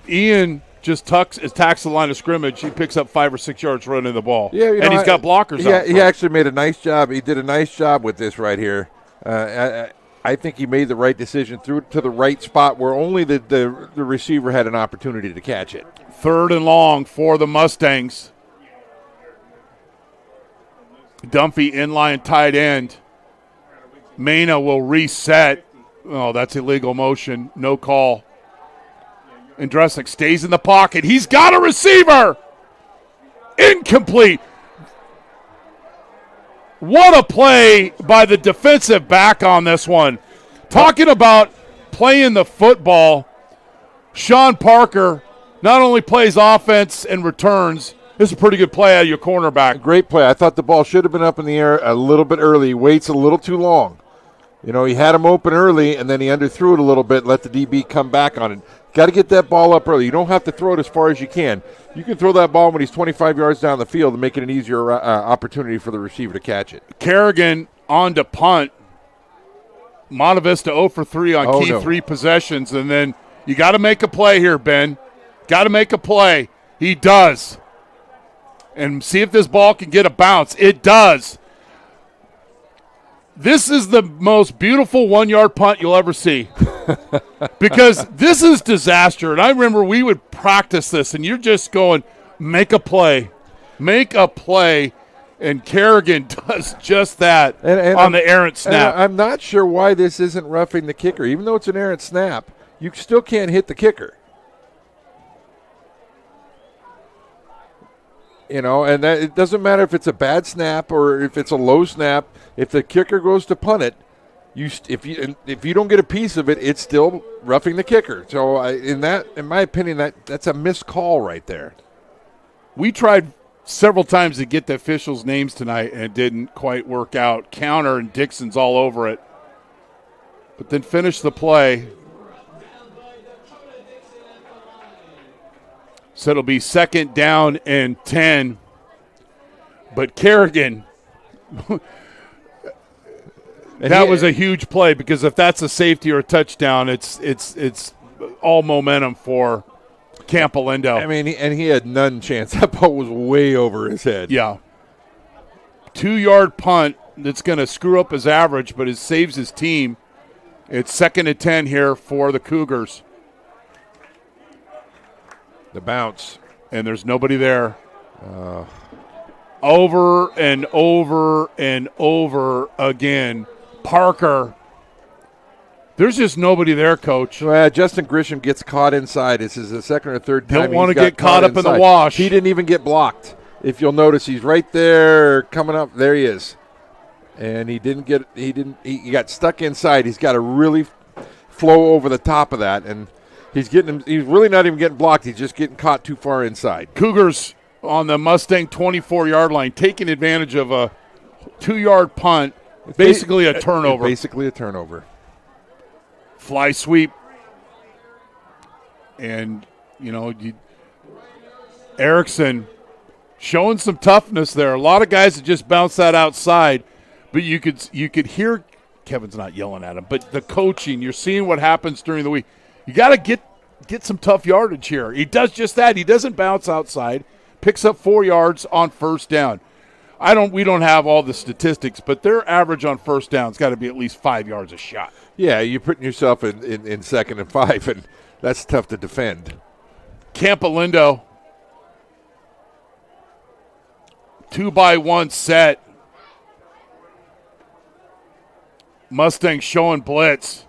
Ian just attacks the line of scrimmage, he picks up 5 or 6 yards running the ball. Yeah, and he's got blockers out. He actually made a nice job. He did a nice job with this right here. I think he made the right decision, threw it to the right spot where only the receiver had an opportunity to catch it. 3rd and long for the Mustangs. Dunphy inline tight end. Mena will reset. Oh, that's illegal motion. No call. And Dresick stays in the pocket. He's got a receiver. Incomplete. What a play by the defensive back on this one. Talking about playing the football, Sean Parker not only plays offense and returns, this is a pretty good play out of your cornerback. Great play. I thought the ball should have been up in the air a little bit early. He waits a little too long. He had him open early, and then he underthrew it a little bit, let the DB come back on it. Got to get that ball up early. You don't have to throw it as far as you can. You can throw that ball when he's 25 yards down the field and make it an easier opportunity for the receiver to catch it. Kerrigan on to punt. Monte Vista 0 for 3 on 3 possessions, and then you got to make a play here, Ben. Got to make a play. He does. And see if this ball can get a bounce. It does. This is the most beautiful 1-yard punt you'll ever see. Because this is disaster. And I remember we would practice this, and you're just going, make a play. Make a play. And Kerrigan does just that on the errant snap. I'm not sure why this isn't roughing the kicker. Even though it's an errant snap, you still can't hit the kicker. And that, it doesn't matter if it's a bad snap or if it's a low snap. If the kicker goes to punt it, if you don't get a piece of it, it's still roughing the kicker. So in my opinion, that's a missed call right there. We tried several times to get the officials' names tonight, and it didn't quite work out. Counter, and Dixon's all over it. But then finish the play. So it'll be 2nd down and 10. But Kerrigan, that was a huge play, because if that's a safety or a touchdown, it's all momentum for Campolindo. I mean, he had none chance. That ball was way over his head. Yeah. 2-yard punt that's going to screw up his average, but it saves his team. It's 2nd and 10 here for the Cougars. The bounce. And there's nobody there. Over and over and over again. Parker. There's just nobody there, Coach. Well, Justin Grisham gets caught inside. This is the 2nd or 3rd time. Don't want to get caught up inside. In the wash. He didn't even get blocked. If you'll notice, he's right there coming up. There he is. And he got stuck inside. He's got to really flow over the top of that, and he's really not even getting blocked. He's just getting caught too far inside. Cougars on the Mustang 24-yard line, taking advantage of a 2-yard punt, basically a turnover. Basically a turnover. Fly sweep. And, Erickson showing some toughness there. A lot of guys that just bounce that outside, but you could hear Kevin's not yelling at him, but the coaching, you're seeing what happens during the week. You got to get get some tough yardage here. He does just that. He doesn't bounce outside, picks up 4 yards on first down. We don't have all the statistics, but their average on first down's got to be at least 5 yards a shot. Yeah, you're putting yourself in 2nd and 5, and that's tough to defend. Campolindo, 2-by-1 set. Mustang showing blitz,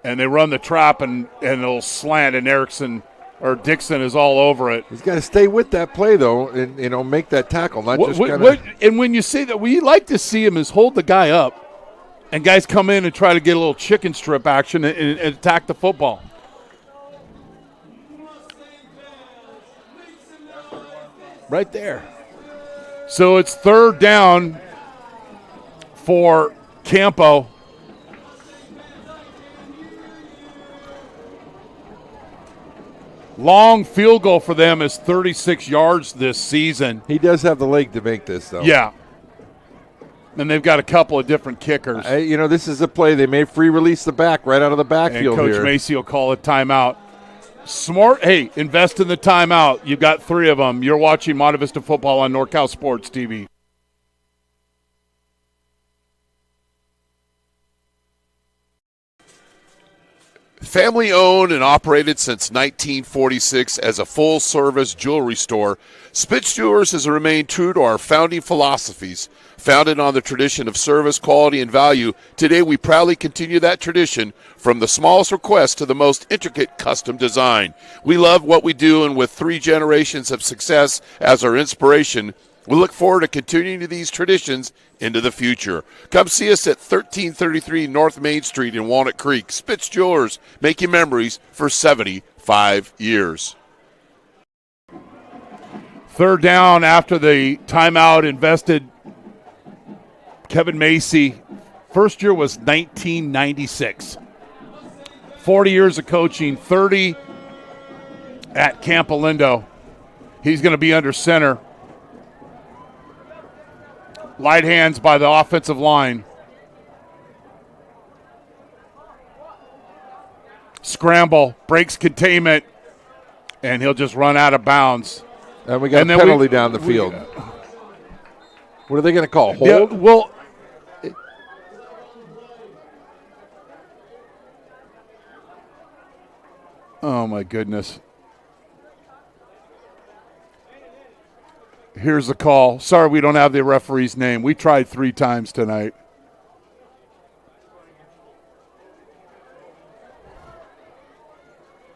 and they run the trap, and it'll slant, and Dixon is all over it. He's got to stay with that play, though, and make that tackle, not just kind of. And when you say that, we like to see him is hold the guy up, and guys come in and try to get a little chicken strip action and attack the football. Right there. So it's 3rd down for Campo. Long field goal for them is 36 yards this season. He does have the leg to make this, though. Yeah. And they've got a couple of different kickers. This is a play. They may free release the back right out of the backfield and Coach here. Macy will call a timeout. Smart. Hey, invest in the timeout. You've got 3 of them. You're watching Monte Vista football on NorCal Sports TV. Family owned and operated since 1946 as a full-service jewelry store, Spitz Jewelers has remained true to our founding philosophies. Founded on the tradition of service, quality, and value, today we proudly continue that tradition from the smallest request to the most intricate custom design. We love what we do, and with 3 generations of success as our inspiration, we look forward to continuing these traditions into the future. Come see us at 1333 North Main Street in Walnut Creek. Spitz Jewelers, making memories for 75 years. 3rd down after the timeout invested. Kevin Macy, first year was 1996. 40 years of coaching, 30 at Campolindo. He's going to be under center. Light hands by the offensive line. Scramble, breaks containment, and he'll just run out of bounds. And we got a penalty down the field. What are they going to call? Hold? Yeah, well, oh, my goodness. Here's the call. Sorry we don't have the referee's name. We tried 3 times tonight.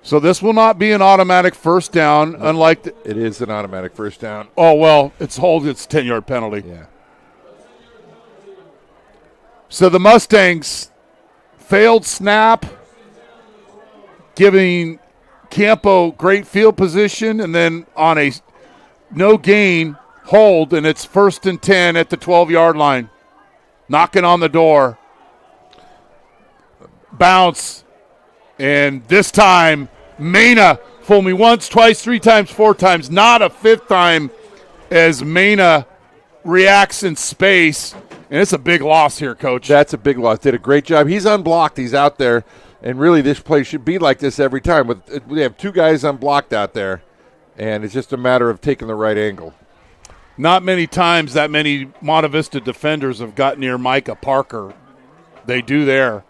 So this will not be an automatic first down, unlike it is an automatic first down. Oh, well, it's a 10-yard penalty. Yeah. So the Mustangs failed snap, giving Campo great field position, and then on a no gain hold, and it's 1st and 10 at the 12-yard line. Knocking on the door. Bounce. And this time, Mena fooled me once, twice, 3 times, 4 times. Not a 5th time as Mena reacts in space. And it's a big loss here, Coach. That's a big loss. Did a great job. He's unblocked. He's out there. And really this play should be like this every time. We have 2 guys unblocked out there. And it's just a matter of taking the right angle. Not many times that many Monte Vista defenders have got near Micah Parker. They do there.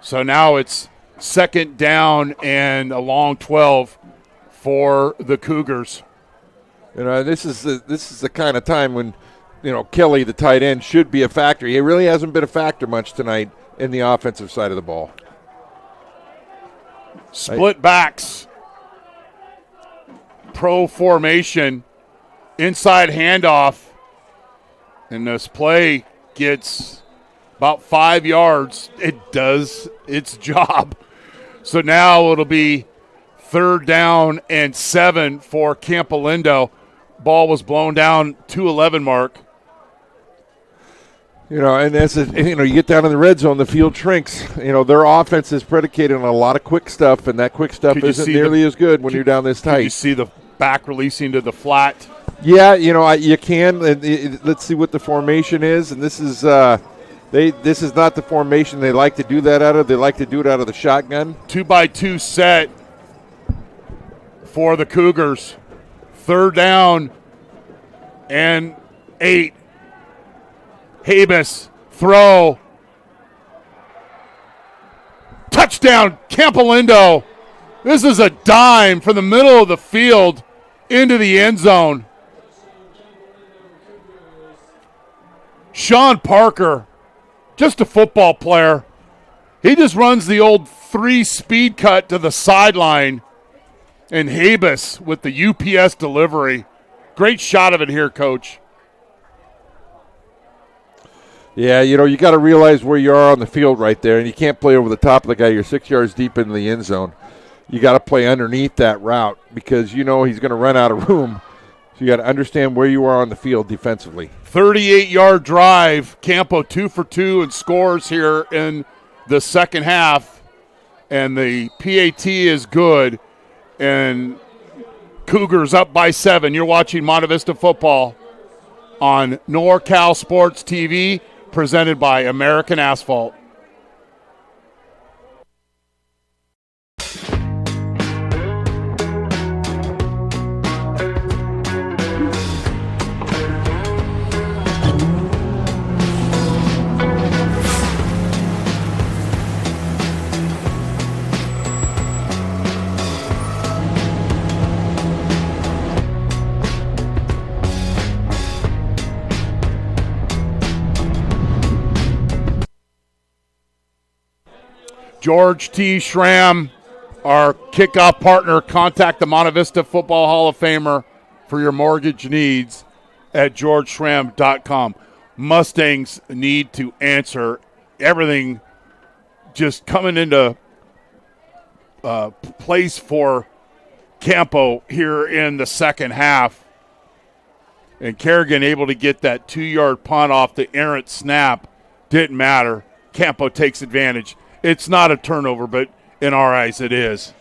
So now it's 2nd down and a long 12 for the Cougars. This is the kind of time when, Kelly, the tight end, should be a factor. He really hasn't been a factor much tonight in the offensive side of the ball. Split backs. Pro formation, inside handoff, and this play gets about 5 yards. It does its job. So now it'll be 3rd down and 7 for Campolindo. Ball was blown down 2:11 mark. And you get down in the red zone, the field shrinks. Their offense is predicated on a lot of quick stuff, and that quick stuff isn't nearly as good when you're down this tight. You see the back releasing to the flat. Yeah, you can. Let's see what the formation is, and this is this is not the formation they like to do that out of. They like to do it out of the shotgun. 2-by-2 set. for the Cougars. 3rd down and 8. Habus, throw. Touchdown, Campolindo. This is a dime from the middle of the field into the end zone. Sean Parker, just a football player. He just runs the old 3 speed cut to the sideline. And Habus with the UPS delivery. Great shot of it here, Coach. Yeah, you got to realize where you are on the field right there, and you can't play over the top of the guy. You're 6 yards deep into the end zone. You got to play underneath that route because he's going to run out of room. So you got to understand where you are on the field defensively. 38-yard drive. Campo 2 for 2 and scores here in the second half. And the PAT is good. And Cougars up by 7. You're watching Monte Vista football on NorCal Sports TV, presented by American Asphalt. George T. Schramm, our kickoff partner. Contact the Monte Vista Football Hall of Famer for your mortgage needs at georgeschramm.com. Mustangs need to answer everything just coming into place for Campo here in the second half. And Kerrigan able to get that 2-yard punt off the errant snap. Didn't matter. Campo takes advantage. It's not a turnover, but in our eyes it is.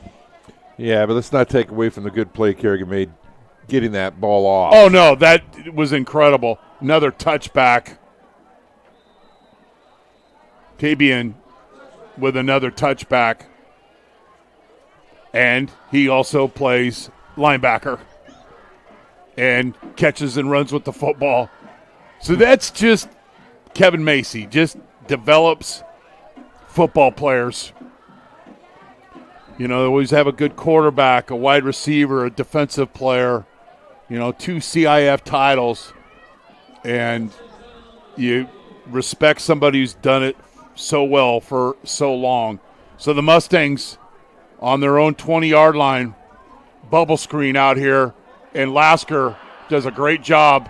Yeah, but let's not take away from the good play Kerrigan made getting that ball off. Oh, no, that was incredible. Another touchback. Tabian with another touchback. And he also plays linebacker and catches and runs with the football. So that's just Kevin Macy, just develops football players. They always have a good quarterback, a wide receiver, a defensive player, 2 CIF titles. And you respect somebody who's done it so well for so long. So the Mustangs on their own 20-yard line, bubble screen out here, and Lasker does a great job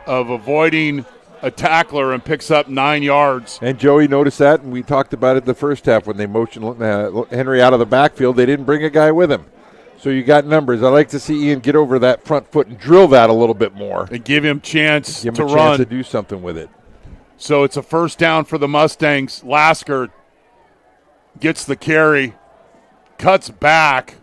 of avoiding a tackler and picks up 9 yards. And Joey noticed that, and we talked about it the first half when they motioned Henry out of the backfield. They didn't bring a guy with him. So you got numbers. I'd like to see Ian get over that front foot and drill that a little bit more. And give him chance give him to a run. Chance to do something with it. So it's a first down for the Mustangs. Lasker gets the carry, cuts back,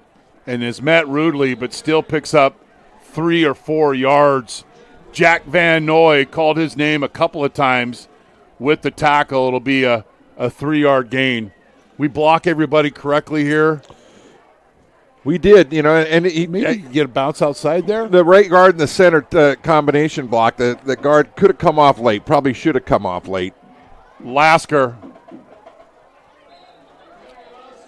and is met rudely, but still picks up 3 or 4 yards. Jack Van Noy called his name a couple of times with the tackle. It'll be a 3-yard gain. We block everybody correctly here. We did, and Maybe get a bounce outside there. The right guard and the center combination block, the guard could have come off late, probably should have come off late. Lasker,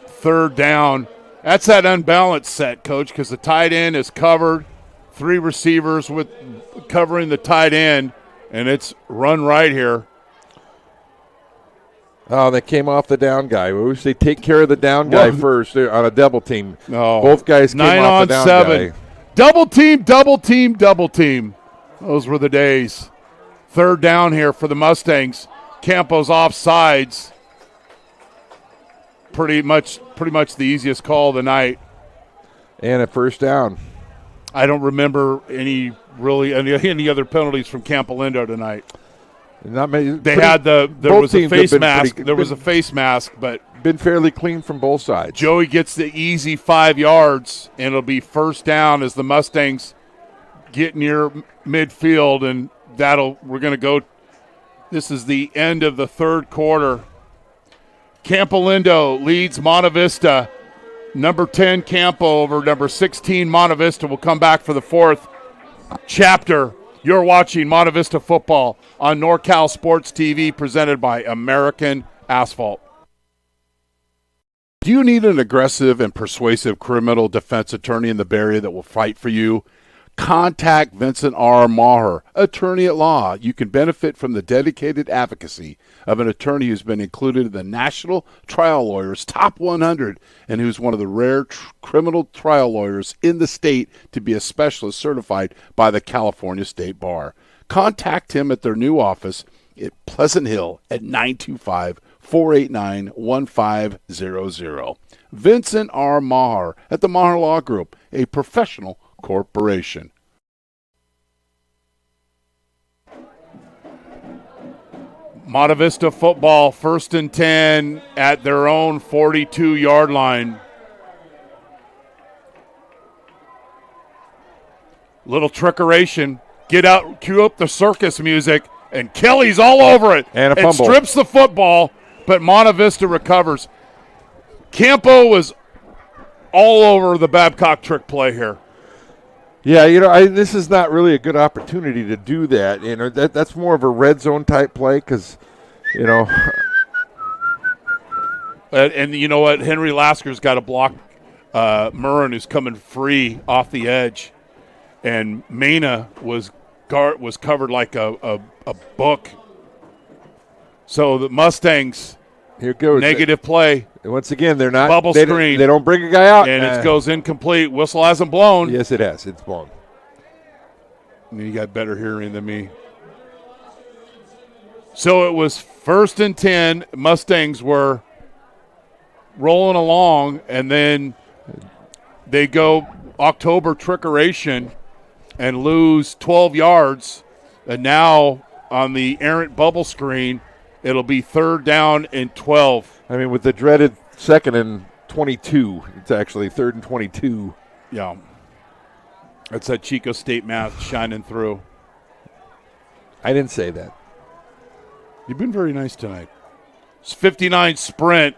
3rd down. That's that unbalanced set, Coach, because the tight end is covered. 3 receivers with covering the tight end, and it's run right here. Oh, they came off the down guy. We wish they take care of the down guy first on a double team. No. Both guys came off the down 9-on-7. guy. Double team, double team, double team. Those were the days. 3rd down here for the Mustangs. Campo's off sides. Pretty much the easiest call of the night. And a first down. I don't remember any other penalties from Campolindo tonight. Not many. There was a face mask. There was a face mask, but been fairly clean from both sides. Joey gets the easy 5 yards, and it'll be first down as the Mustangs get near midfield, and we're going to go. This is the end of the 3rd quarter. Campolindo leads Monte Vista Number 10, Campo over number 16, Monte Vista. Will come back for the fourth chapter. You're watching Monte Vista football on NorCal Sports TV, presented by American Asphalt. Do you need an aggressive and persuasive criminal defense attorney in the Bay Area that will fight for you? Contact Vincent R. Maher, attorney at law. You can benefit from the dedicated advocacy of an attorney who's been included in the National Trial Lawyers Top 100 and who's one of the rare criminal trial lawyers in the state to be a specialist certified by the California State Bar. Contact him at their new office at Pleasant Hill at 925-489-1500. Vincent R. Maher at the Maher Law Group, a professional corporation. Monte Vista football, 1st and 10 at their own 42-yard line. Little trickeration. Get out, cue up the circus music, and Kelly's all over it. And a fumble. Strips the football, but Monte Vista recovers. Campo was all over the Babcock trick play here. Yeah, this is not really a good opportunity to do that. That's more of a red zone type play because, And you know what? Henry Lasker's got to block Murren, who's coming free off the edge, and Mena was covered like a book. So the Mustangs, here goes negative play. Once again, they're not bubble screen. They don't bring a guy out, and it goes incomplete. Whistle hasn't blown. Yes, it has. It's blown. You got better hearing than me. So it was 1st and 10. Mustangs were rolling along, and then they go October trickeration and lose 12 yards. And now on the errant bubble screen, it'll be 3rd down and 12. I mean, with the dreaded 2nd and 22, it's actually 3rd and 22. Yeah. That's that Chico State math shining through. I didn't say that. You've been very nice tonight. It's 59 sprint.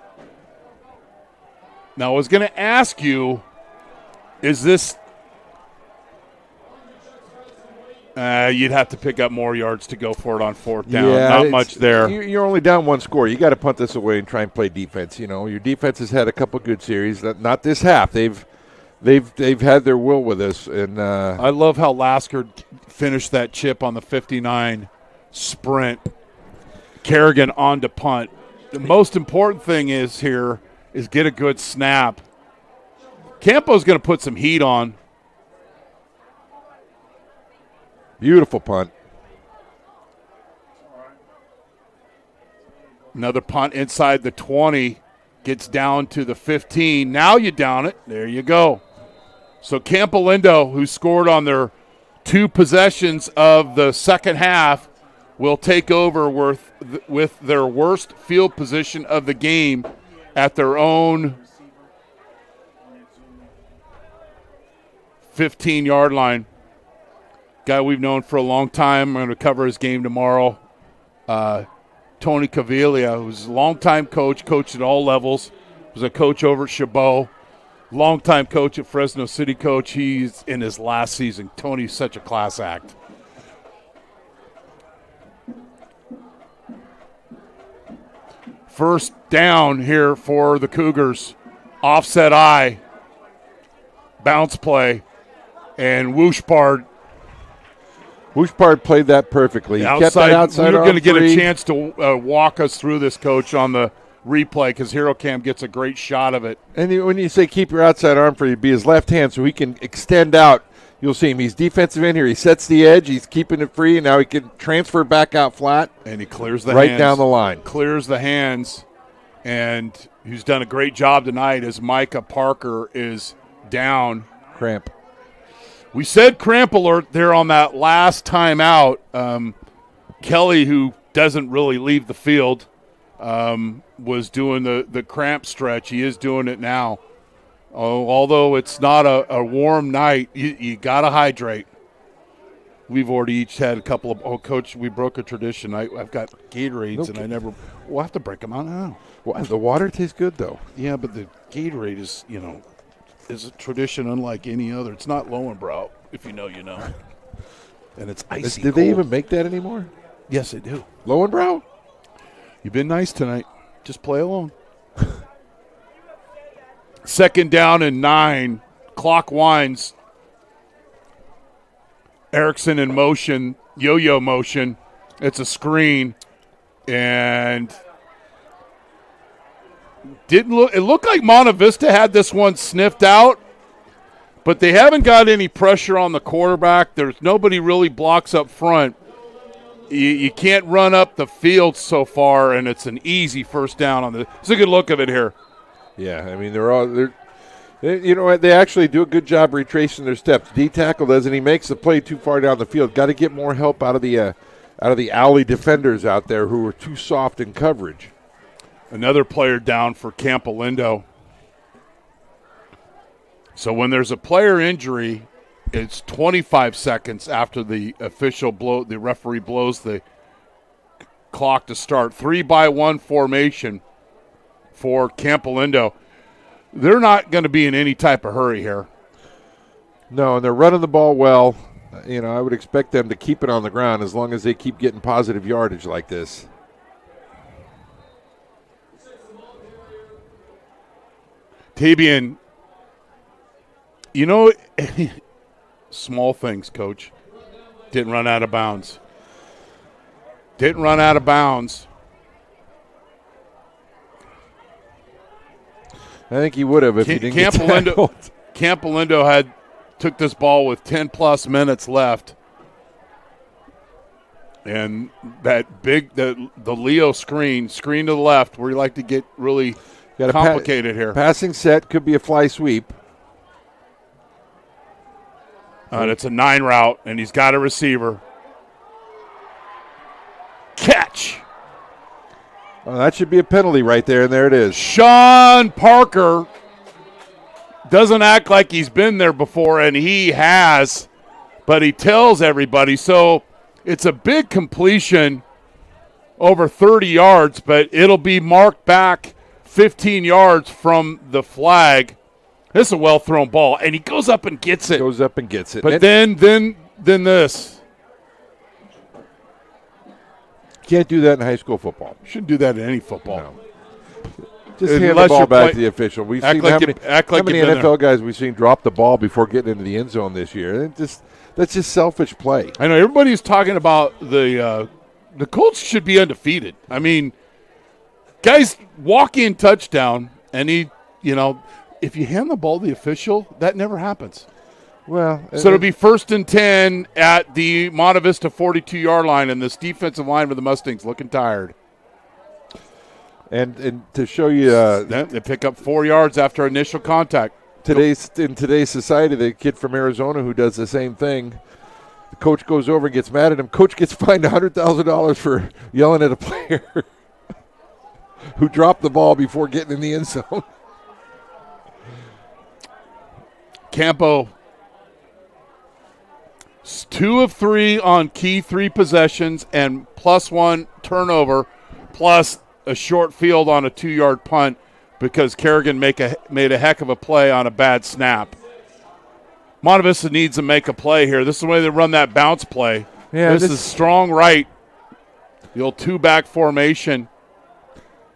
Now, I was going to ask you, is this you'd have to pick up more yards to go for it on 4th down. Yeah, not much there. You're only down 1 score. You got to punt this away and try and play defense. Your defense has had a couple good series. Not this half. They've had their will with us. And I love how Lasker finished that chip on the 59 sprint. Kerrigan on to punt. The most important thing is get a good snap. Campo's going to put some heat on. Beautiful punt. Another punt inside the 20. Gets down to the 15. Now you down it. There you go. So Campolindo, who scored on their 2 possessions of the second half, will take over with their worst field position of the game at their own 15-yard line. Guy we've known for a long time. I'm going to cover his game tomorrow. Tony Caviglia, who's a longtime coach, coached at all levels, was a coach over at Chabot, longtime coach at Fresno City coach. He's in his last season. Tony's such a class act. First down here for the Cougars. Offset eye. Bounce play. And Wooshpard played that perfectly. He kept that outside. We're going to get a chance to walk us through this, Coach, on the replay because HeroCam gets a great shot of it. And when you say keep your outside arm free, be his left hand so he can extend out. You'll see him. He's defensive in here. He sets the edge. He's keeping it free, and now he can transfer back out flat. And he clears the right hands. Down the line. Clears the hands, and who's done a great job tonight as Micah Parker is down. Cramp. We said cramp alert there on that last time out. Kelly, who doesn't really leave the field, was doing the cramp stretch. He is doing it now. Although it's not a warm night, you got to hydrate. We've already each had a couple of – Coach, we broke a tradition. I've got Gatorades, and I never – we'll have to break them out now. Well, the water tastes good, though. Yeah, but Gatorade is, is a tradition unlike any other. It's not Lowenbrow, if you know, you know. And it's icy Did cold. they even make that anymore? Yes, they do. Lowenbrow? You've been nice tonight. Just play along. 2nd down and 9. Clock winds. Erickson in motion, yo-yo motion. It's a screen, and it looked like Monte Vista had this one sniffed out, but they haven't got any pressure on the quarterback. There's nobody really blocks up front. You can't run up the field so far, and it's an easy first down on the. It's a good look of it here. Yeah, I mean they actually do a good job retracing their steps. D tackle does, and he makes the play too far down the field. Got to get more help out of the alley defenders out there who are too soft in coverage. Another player down for Campolindo. So when there's a player injury, it's 25 seconds after the referee blows the clock to start. 3-by-1 formation for Campolindo. They're not going to be in any type of hurry here. No, and they're running the ball well. I would expect them to keep it on the ground as long as they keep getting positive yardage like this. Tabian, small things, Coach. Didn't run out of bounds. I think he would have if he didn't get tackled. Campolindo took this ball with 10-plus minutes left. And that the Leo screen to the left where you like to get really complicated here. Passing set could be a fly sweep. And it's a 9 route, and he's got a receiver. Catch. Oh, that should be a penalty right there, and there it is. Sean Parker doesn't act like he's been there before, and he has, but he tells everybody. So it's a big completion over 30 yards, but it'll be marked back 15 yards from the flag. This is a well-thrown ball, and he goes up and gets it. But then this. Can't do that in high school football. Shouldn't do that in any football. No. Just hand the ball back to the official. We've seen how many NFL guys we've seen drop the ball before getting into the end zone this year. That's just selfish play. I know everybody's talking about the Colts should be undefeated. I mean, guys walk-in touchdown, and if you hand the ball to the official, that never happens. Well, so it'll be 1st and 10 at the Monte Vista 42-yard line, and this defensive line for the Mustangs looking tired. And to show you, they pick up 4 yards after initial contact. In today's society, the kid from Arizona who does the same thing, the coach goes over and gets mad at him. Coach gets fined $100,000 for yelling at a player who dropped the ball before getting in the end zone. Campo, 2 of 3 on key 3 possessions and +1 turnover, plus a short field on a 2-yard punt because Kerrigan made a heck of a play on a bad snap. Monte Vista needs to make a play here. This is the way they run that bounce play. Yeah, this is strong right. The old 2-back formation.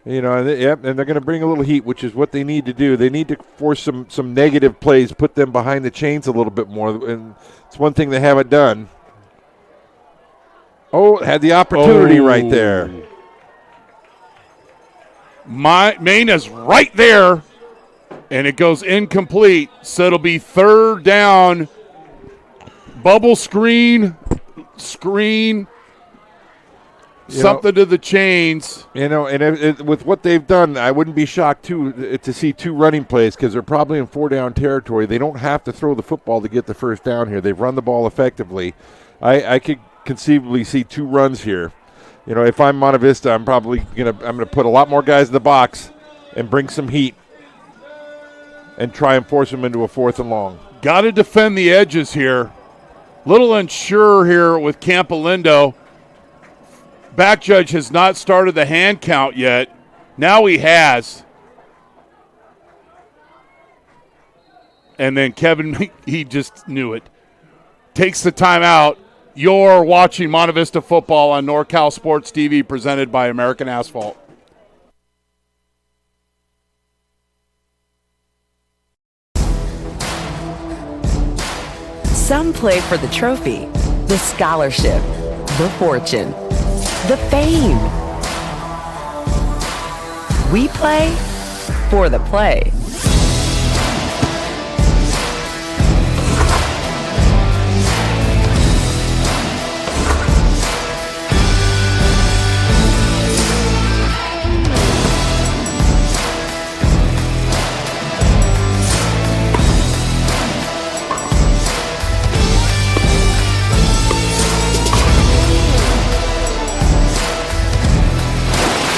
And they're going to bring a little heat, which is what they need to do. They need to force some negative plays, put them behind the chains a little bit more, and it's one thing they haven't done. Oh, had the opportunity right there. Maine is right there, and it goes incomplete. So it'll be 3rd down. Bubble screen, something to the chains. And with what they've done, I wouldn't be shocked to see 2 running plays because they're probably in 4-down territory. They don't have to throw the football to get the first down here. They've run the ball effectively. I could conceivably see 2 runs here. If I'm Monte Vista, I'm probably gonna put a lot more guys in the box and bring some heat and try and force them into a 4th and long. Got to defend the edges here. Little unsure here with Campolindo. Back judge has not started the hand count yet. Now he has. And then Kevin, he just knew it. Takes the timeout. You're watching Monte Vista football on NorCal Sports TV, presented by American Asphalt. Some play for the trophy, the scholarship, the fortune, the fame. We play for the play.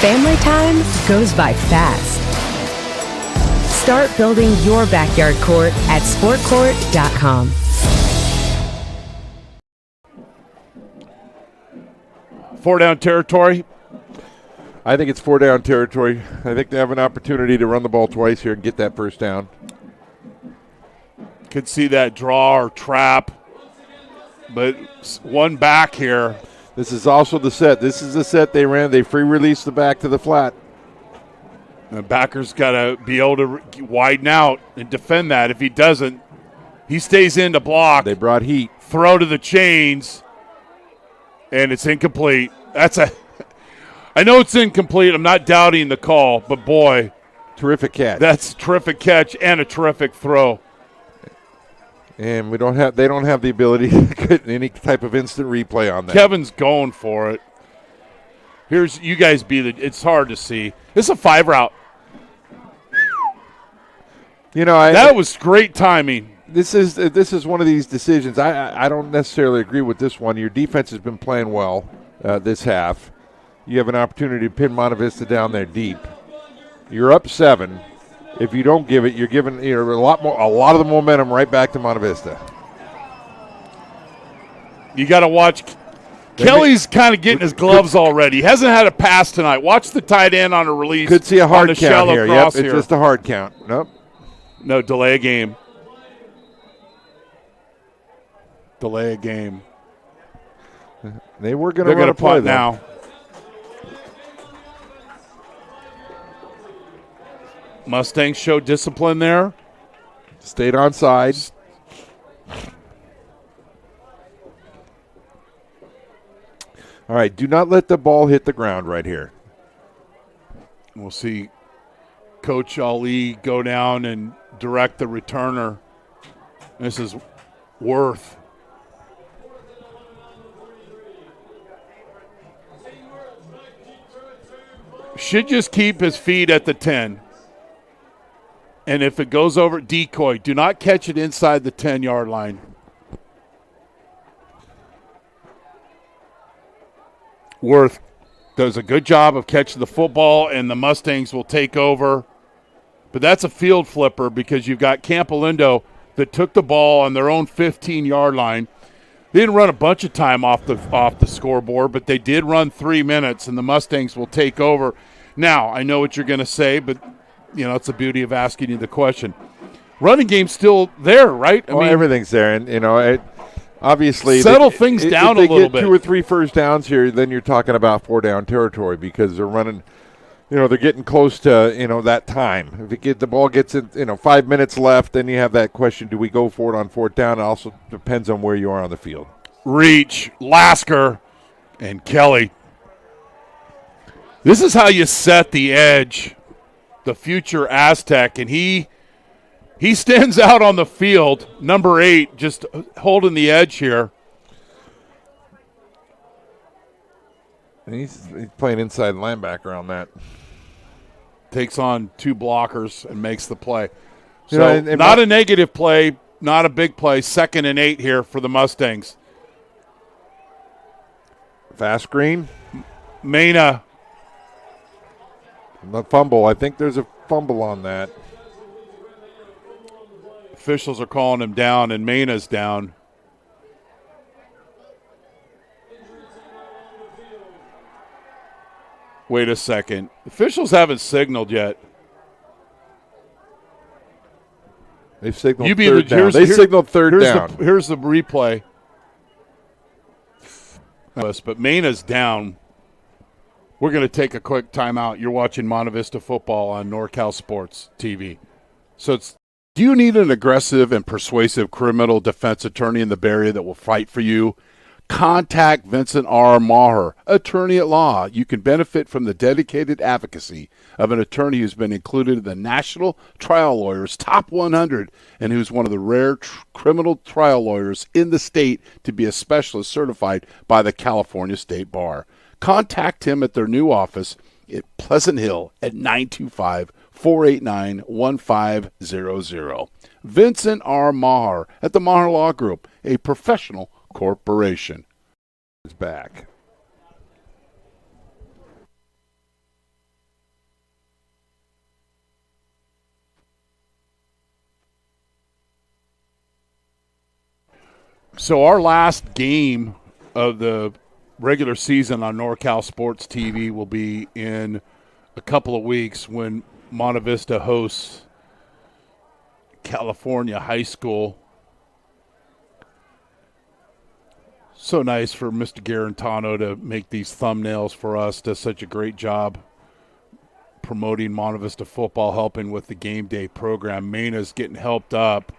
Family time goes by fast. Start building your backyard court at sportcourt.com. Four down territory. I think it's 4 down territory. I think they have an opportunity to run the ball twice here and get that first down. Could see that draw or trap, but one back here. This is also the set. This is the set they ran. They free released the back to the flat. The backer's got to be able to widen out and defend that. If he doesn't, he stays in to block. They brought heat. Throw to the chains, and it's incomplete. I know it's incomplete. I'm not doubting the call, but boy. Terrific catch. That's a terrific catch and a terrific throw. And they don't have the ability to get any type of instant replay on that. Kevin's going for it. You guys it's hard to see. This is a 5 route. That was great timing. This is one of these decisions. I don't necessarily agree with this one. Your defense has been playing well this half. You have an opportunity to pin Monte Vista down there deep. You're up 7. If you don't give it, you're giving a lot of the momentum right back to Monte Vista. You got to watch. Kelly's kind of getting his gloves already. He hasn't had a pass tonight. Watch the tight end on a release. Could see a hard on count here. Yep, it's here. just a hard count. Nope. No, delay a game. Delay a game. They were going to run a play now. Mustangs showed discipline there. Stayed on side. All right, do not let the ball hit the ground right here. We'll see Coach Ali go down and direct the returner. This is Worth. Should just keep his feet at the 10. And if it goes over, decoy. Do not catch it inside the 10-yard line. Worth does a good job of catching the football, and the Mustangs will take over. But that's a field flipper because you've got Campolindo that took the ball on their own 15-yard line. They didn't run a bunch of time off the scoreboard, but they did run 3 minutes, and the Mustangs will take over. Now, I know what you're going to say, but it's the beauty of asking you the question. Running game's still there, right? I mean, everything's there, and obviously settle things down a little bit. If they get 2 or 3 first downs here, then you're talking about 4 down territory because they're running. They're getting close to that time. If the ball gets in 5 minutes left, then you have that question: do we go for it on 4th down? It also depends on where you are on the field. Reach, Lasker, and Kelly. This is how you set the edge. The future Aztec, and he stands out on the field, number 8, just holding the edge here. And he's playing inside linebacker on that. Takes on 2 blockers and makes the play. So not a negative play, not a big play. 2nd and 8 here for the Mustangs. Fast screen. Mena. The fumble. I think there's a fumble on that. Officials are calling him down, and Mena's down. Wait a second. Officials haven't signaled yet. They signaled third down. They signaled third down. Here's the replay. But Mena's down. We're going to take a quick timeout. You're watching Monte Vista football on NorCal Sports TV. So do you need an aggressive and persuasive criminal defense attorney in the Bay Area that will fight for you? Contact Vincent R. Maher, attorney at law. You can benefit from the dedicated advocacy of an attorney who's been included in the National Trial Lawyers Top 100 and who's one of the rare criminal trial lawyers in the state to be a specialist certified by the California State Bar. Contact him at their new office at Pleasant Hill at 925-489-1500. Vincent R. Maher at the Maher Law Group, a professional corporation. Is back. So our last game of the regular season on NorCal Sports TV will be in a couple of weeks when Monte Vista hosts California High School. So nice for Mr. Garantano to make these thumbnails for us. Does such a great job promoting Monte Vista football, helping with the game day program. Mena's getting helped up,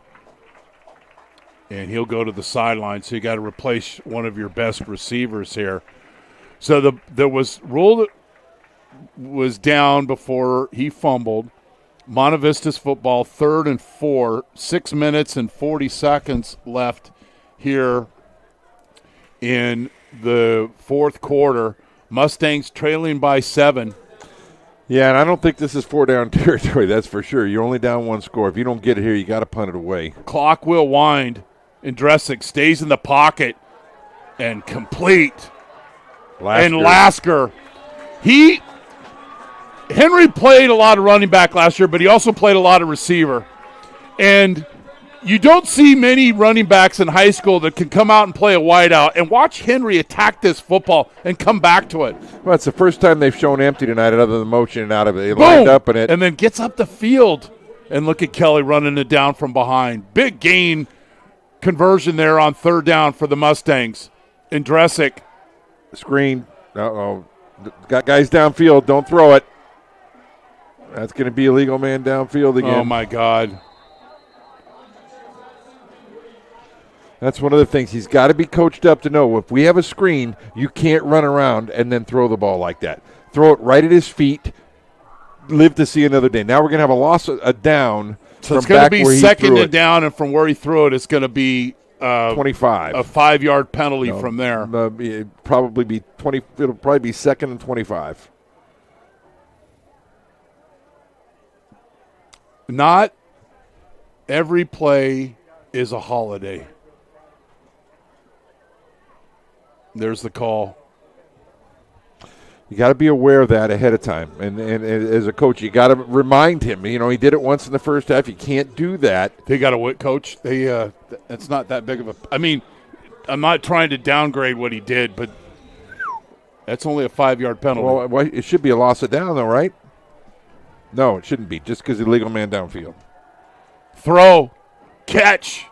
and he'll go to the sideline. So you got to replace one of your best receivers here. So there was rule that was down before he fumbled. Monte Vista's football, 3rd and 4, 6 minutes and 40 seconds left here in the fourth quarter. Mustangs trailing by 7. Yeah, and I don't think this is 4-down territory, that's for sure. You're only down 1 score. If you don't get it here, you got to punt it away. Clock will wind, and Dresick stays in the pocket and complete. And Lasker. Henry played a lot of running back last year, but he also played a lot of receiver. And you don't see many running backs in high school that can come out and play a wideout. And watch Henry attack this football and come back to it. Well, it's the first time they've shown empty tonight other than motion and out of it. They lined up in it. And then gets up the field. And look at Kelly running it down from behind. Big gain conversion there on 3rd down for the Mustangs. And Dresick. Screen. Uh-oh. Got guys downfield. Don't throw it. That's going to be a legal man downfield again. Oh, my God. That's one of the things. He's got to be coached up to know if we have a screen, you can't run around and then throw the ball like that. Throw it right at his feet. Live to see another day. Now we're going to have a down. So it's going to be 2nd and down, and from where he threw it, it's going to be 25. A 5-yard penalty from there. It'll probably be 20. It'll probably be 2nd and 25. Not every play is a holiday. There's the call. You got to be aware of that ahead of time. And as a coach, you got to remind him. You know, he did it once in the first half. You can't do that. They got to coach. It's not that big of a – I mean, I'm not trying to downgrade what he did, but that's only a 5-yard penalty. Well, it should be a loss of down, though, right? No, it shouldn't be, just because illegal man downfield. Throw. Catch.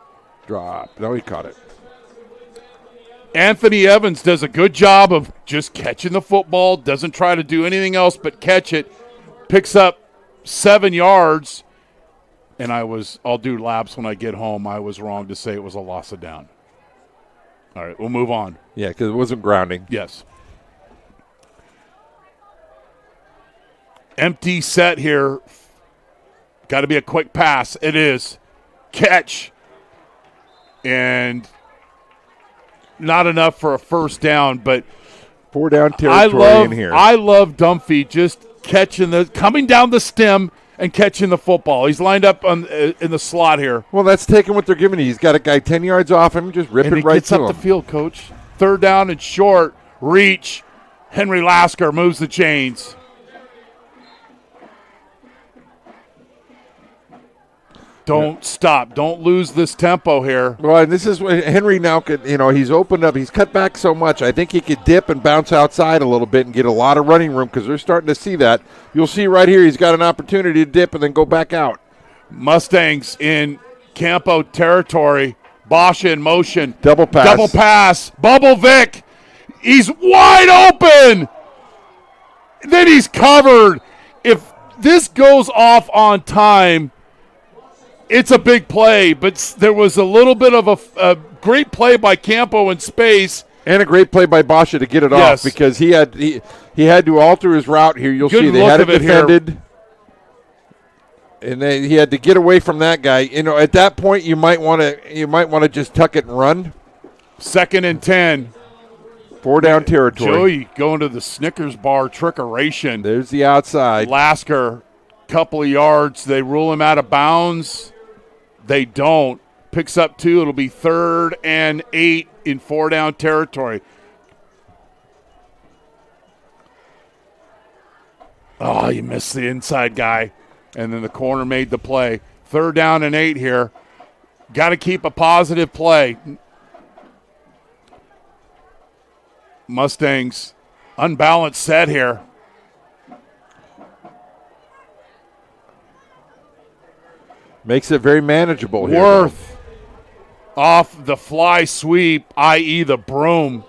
Drop. No, he caught it. Anthony Evans does a good job of just catching the football, doesn't try to do anything else but catch it, picks up 7 yards, and I'll do laps when I get home. I was wrong to say it was a loss of down. All right, we'll move on. Yeah, because it wasn't grounding. Yes. Empty set here. Got to be a quick pass. It is. Catch. And not enough for a 1st down, but 4-down territory in here. I love Dunphy just coming down the stem and catching the football. He's lined up in the slot here. Well, that's taking what they're giving you. He's got a guy 10 yards off him, just rip it right to him. And he gets up the field, Coach. 3rd down and short. Reach. Henry Lasker moves the chains. Don't stop. Don't lose this tempo here. Well, and this is what Henry now could, he's opened up. He's cut back so much. I think he could dip and bounce outside a little bit and get a lot of running room because they're starting to see that. You'll see right here he's got an opportunity to dip and then go back out. Mustangs in Campo territory. Basha in motion. Double pass. Double pass. Bubble Vic. He's wide open. Then he's covered. If this goes off on time, it's a big play. But there was a little bit of a great play by Campo in space. And a great play by Basha to get it off because he had to alter his route here. You'll see they had it defended. And he had to get away from that guy. You know, at that point you might want to just tuck it and run. 2nd and 10. 4 down territory. Joey going to the Snickers bar trickeration. There's the outside. Lasker, couple of yards. They rule him out of bounds. They don't. Picks up 2. It'll be 3rd and 8 in 4 down territory. Oh, you missed the inside guy. And then the corner made the play. 3rd down and 8 here. Got to keep a positive play. Mustangs, unbalanced set here. Makes it very manageable here. Worth off the fly sweep, i.e. the broom.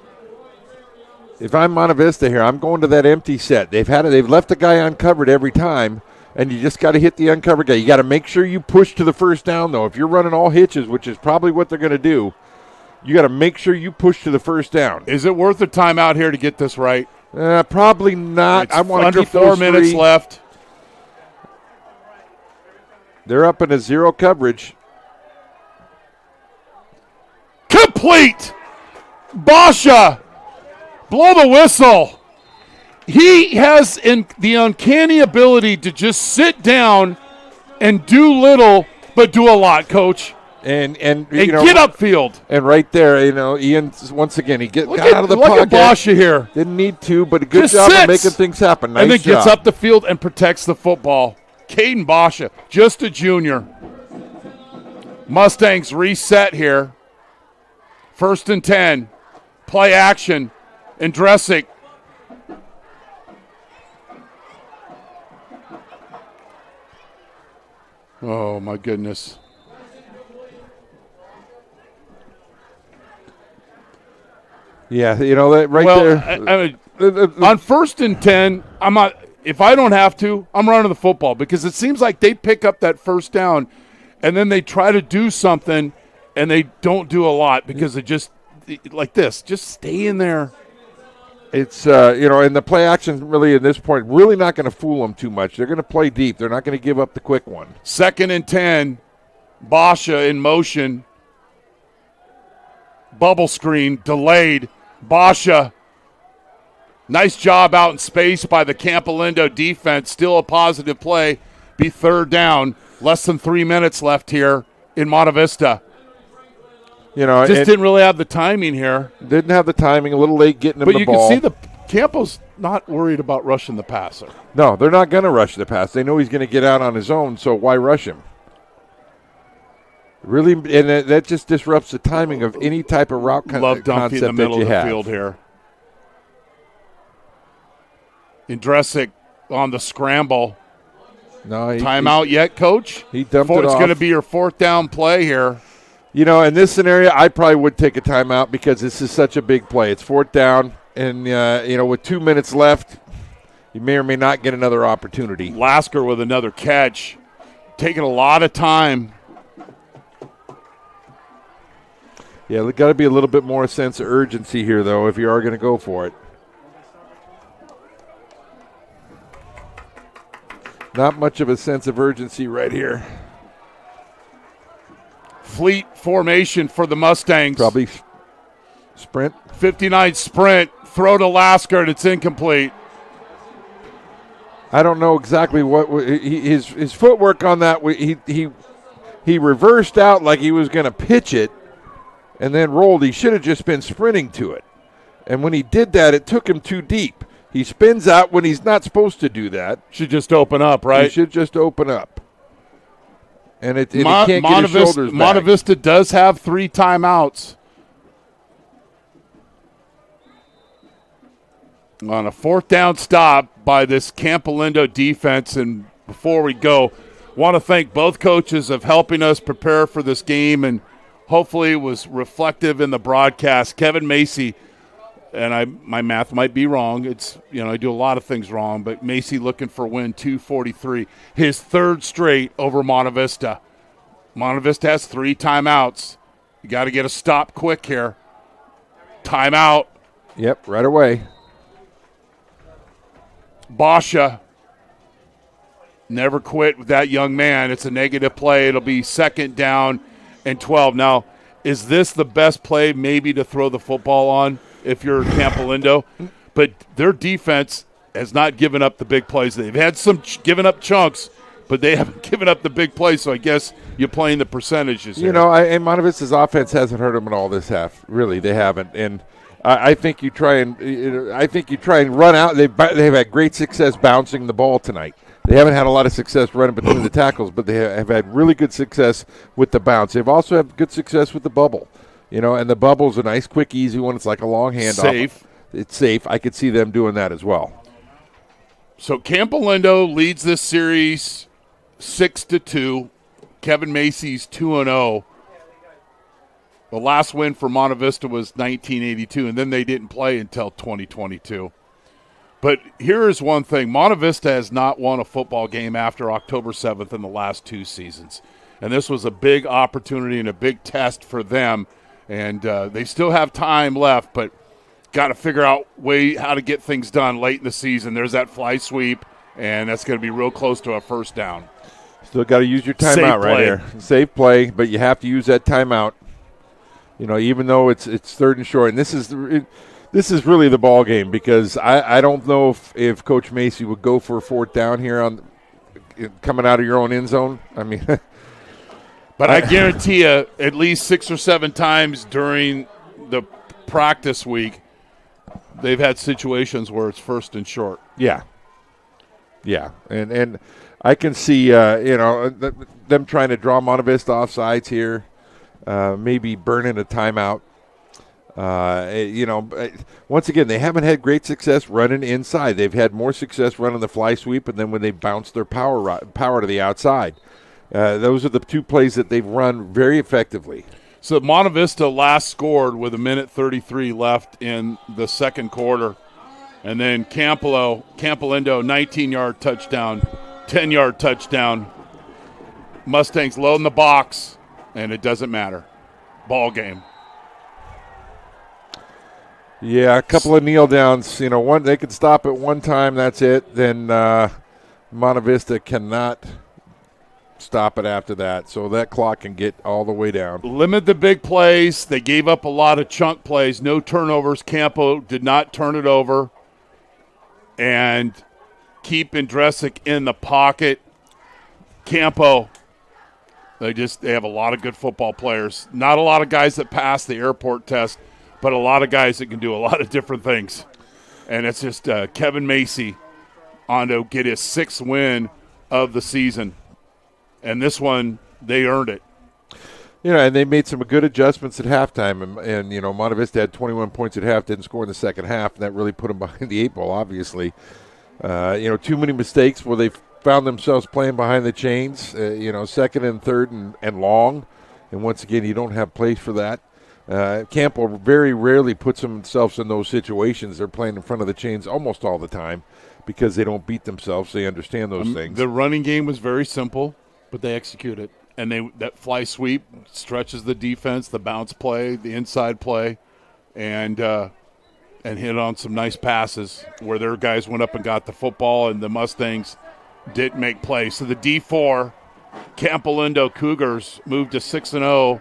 If I'm Monte Vista here, I'm going to that empty set. They've left the guy uncovered every time, and you just got to hit the uncovered guy. You got to make sure you push to the first down, though. If you're running all hitches, which is probably what they're going to do, you got to make sure you push to the first down. Is it worth a timeout here to get this right? Probably not. It's I want under to keep 4 minutes left. They're up in a 0 coverage. Complete! Basha! Blow the whistle. He has the uncanny ability to just sit down and do little, but do a lot, Coach. And get upfield. And right there, Ian, once again, he got out of the pocket. Look at Basha here. Didn't need to, but a good just job sits. of making things happen. Nice and then job. gets up the field and protects the football. Caden Basha, just a junior. Mustangs reset here. 1st and 10. Play action. And Dressick. Oh, my goodness. Yeah, that right there. On 1st and 10, I'm not. If I don't have to, I'm running the football because it seems like they pick up that first down, and then they try to do something, and they don't do a lot because they just like this. Just stay in there. It's and the play action really at this point really not going to fool them too much. They're going to play deep. They're not going to give up the quick one. 2nd and 10, Basha in motion. Bubble screen delayed. Basha, nice job out in space by the Campolindo defense. Still a positive play. Be 3rd down. Less than 3 minutes left here in Monte Vista. Just didn't really have the timing here. Didn't have the timing. A little late getting him the ball. But you can see the Campo's not worried about rushing the passer. No, they're not going to rush the pass. They know he's going to get out on his own, so why rush him? Really, and that just disrupts the timing of any type of route Love concept in the middle that you of the have. field here. Dressick on the scramble. No, timeout yet, Coach? He dumped it off. It's going to be your 4th down play here. In this scenario, I probably would take a timeout because this is such a big play. It's 4th down, and, with 2 minutes left, you may or may not get another opportunity. Lasker with another catch. Taking a lot of time. Yeah, there's got to be a little bit more sense of urgency here, though, if you are going to go for it. Not much of a sense of urgency right here. Fleet formation for the Mustangs. Probably sprint. 59 sprint. Throw to Lasker, and it's incomplete. I don't know exactly what his footwork on that. He reversed out like he was going to pitch it and then rolled. He should have just been sprinting to it. And when he did that, it took him too deep. He spins out when he's not supposed to do that. Should just open up, right? He should just open up. And he can't get his shoulders back. Monte Vista does have 3 timeouts. On a 4th down stop by this Campolindo defense. And before we go, want to thank both coaches of helping us prepare for this game, and hopefully it was reflective in the broadcast. Kevin Macy, and my math might be wrong. It's, I do a lot of things wrong, but Macy looking for win 243, his third straight over Monte Vista. Monte Vista has 3 timeouts. You got to get a stop quick here. Timeout. Yep, right away. Basha. Never quit with that young man. It's a negative play. It'll be 2nd down and 12. Now, is this the best play maybe to throw the football on if you're Campolindo? But their defense has not given up the big plays. They've had some given up chunks, but they haven't given up the big plays, so I guess you're playing the percentages here. And Monte Vista's offense hasn't hurt them at all this half. Really, they haven't. And I think you try and run out. They've had great success bouncing the ball tonight. They haven't had a lot of success running between the tackles, but they have had really good success with the bounce. They've also had good success with the bubble, and the bubble's a nice, quick, easy one. It's like a long handoff. Safe. It's safe. I could see them doing that as well. So Campolindo leads this series 6-2. Kevin Macy's 2-0. The last win for Monte Vista was 1982, and then they didn't play until 2022. But here is one thing. Monte Vista has not won a football game after October 7th in the last 2 seasons. And this was a big opportunity and a big test for them. And they still have time left, but got to figure out how to get things done late in the season. There's that fly sweep, and that's going to be real close to a 1st down. Still got to use your timeout right here. Safe play, but you have to use that timeout. Even though it's 3rd and short. And this is really the ball game, because I don't know if Coach Macy would go for a 4th down here coming out of your own end zone. I mean, but I guarantee you, at least 6 or 7 times during the practice week, they've had situations where it's 1st and short. Yeah, and I can see them trying to draw Monte Vista off sides here, maybe burning a timeout. Once again, they haven't had great success running inside. They've had more success running the fly sweep, and then when they bounce their power to the outside. Those are the 2 plays that they've run very effectively. So Monte Vista last scored with 1:33 left in the 2nd quarter. And then Campolindo, 19-yard touchdown, 10-yard touchdown. Mustangs loading the box, and it doesn't matter. Ball game. Yeah, a couple of kneel downs. One they could stop at one time. That's it. Then Monte Vista cannot stop it after that. So that clock can get all the way down. Limit the big plays. They gave up a lot of chunk plays. No turnovers. Campo did not turn it over. And keep Indresic in the pocket. Campo, they have a lot of good football players. Not a lot of guys that pass the airport test, but a lot of guys that can do a lot of different things. And it's just Kevin Macy on to get his 6th win of the season. And this one, they earned it. And they made some good adjustments at halftime. And Monte Vista had 21 points at half, didn't score in the second half, and that really put them behind the 8 ball, obviously. Too many mistakes where they found themselves playing behind the chains, 2nd and 3rd and long. And once again, you don't have place for that. Campo very rarely puts themselves in those situations. They're playing in front of the chains almost all the time because they don't beat themselves. They understand those things. The running game was very simple, but they execute it. And that fly sweep stretches the defense, the bounce play, the inside play, and hit on some nice passes where their guys went up and got the football, and the Mustangs didn't make plays. So the D4 Campolindo Cougars moved to 6-0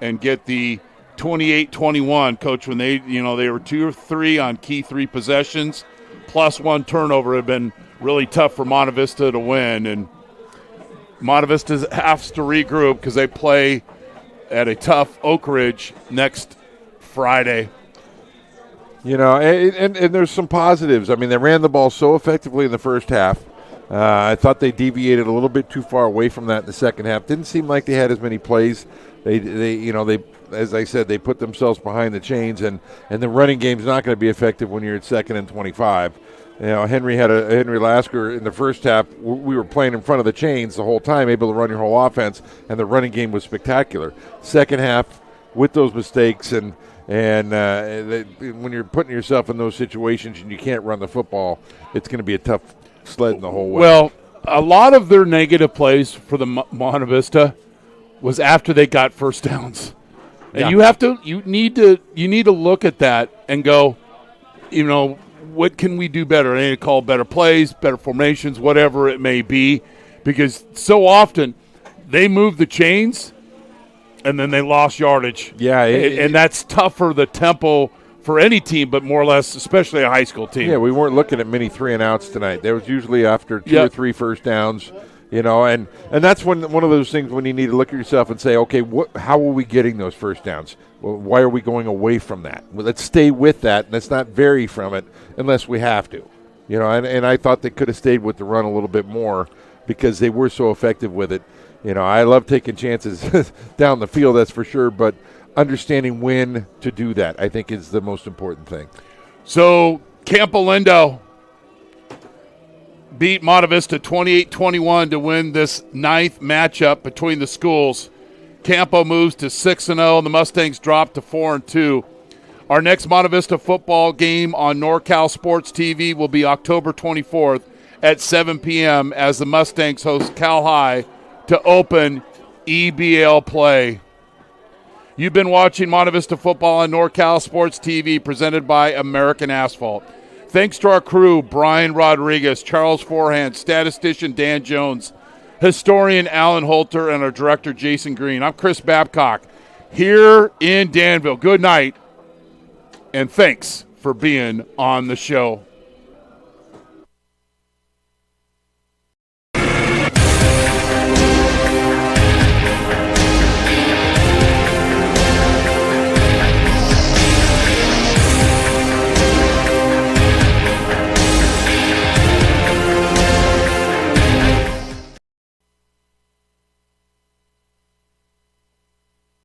and get the 28-21. Coach, when they were 2 or 3 on key 3 possessions, plus 1 turnover, had been really tough for Monte Vista to win. And Monte Vista has to regroup because they play at a tough Oak Ridge next Friday. And there's some positives. I mean, they ran the ball so effectively in the first half. I thought they deviated a little bit too far away from that in the second half. Didn't seem like they had as many plays. They as I said, they put themselves behind the chains, and the running game's not going to be effective when you're at 2nd and 25. Henry Lasker in the first half. We were playing in front of the chains the whole time, able to run your whole offense, and the running game was spectacular. Second half, with those mistakes, and when you're putting yourself in those situations and you can't run the football, it's going to be a tough sledding the whole way. Well, a lot of their negative plays for the Monte Vista was after they got first downs, and you need to look at that and go, what can we do better? I need to call better plays, better formations, whatever it may be, because so often they move the chains and then they lost yardage. Yeah, and that's tough for the tempo for any team, but more or less, especially a high school team. Yeah, we weren't looking at many 3-and-outs tonight. There was usually after 2 or 3 first downs, and that's one of those things when you need to look at yourself and say, okay, how are we getting those first downs? Well, why are we going away from that? Well, let's stay with that, and let's not vary from it unless we have to. And I thought they could have stayed with the run a little bit more because they were so effective with it. I love taking chances down the field, that's for sure, but understanding when to do that, I think, is the most important thing. So Campolindo beat Monte Vista 28-21 to win this 9th matchup between the schools. Campo moves to 6-0, and the Mustangs drop to 4-2. Our next Monte Vista football game on NorCal Sports TV will be October 24th at 7 p.m. as the Mustangs host Cal High to open EBL play. You've been watching Monte Vista football on NorCal Sports TV, presented by American Asphalt. Thanks to our crew, Brian Rodriguez, Charles Forehand, statistician Dan Jones, historian Alan Holter, and our director Jason Green. I'm Chris Babcock here in Danville. Good night, and thanks for being on the show.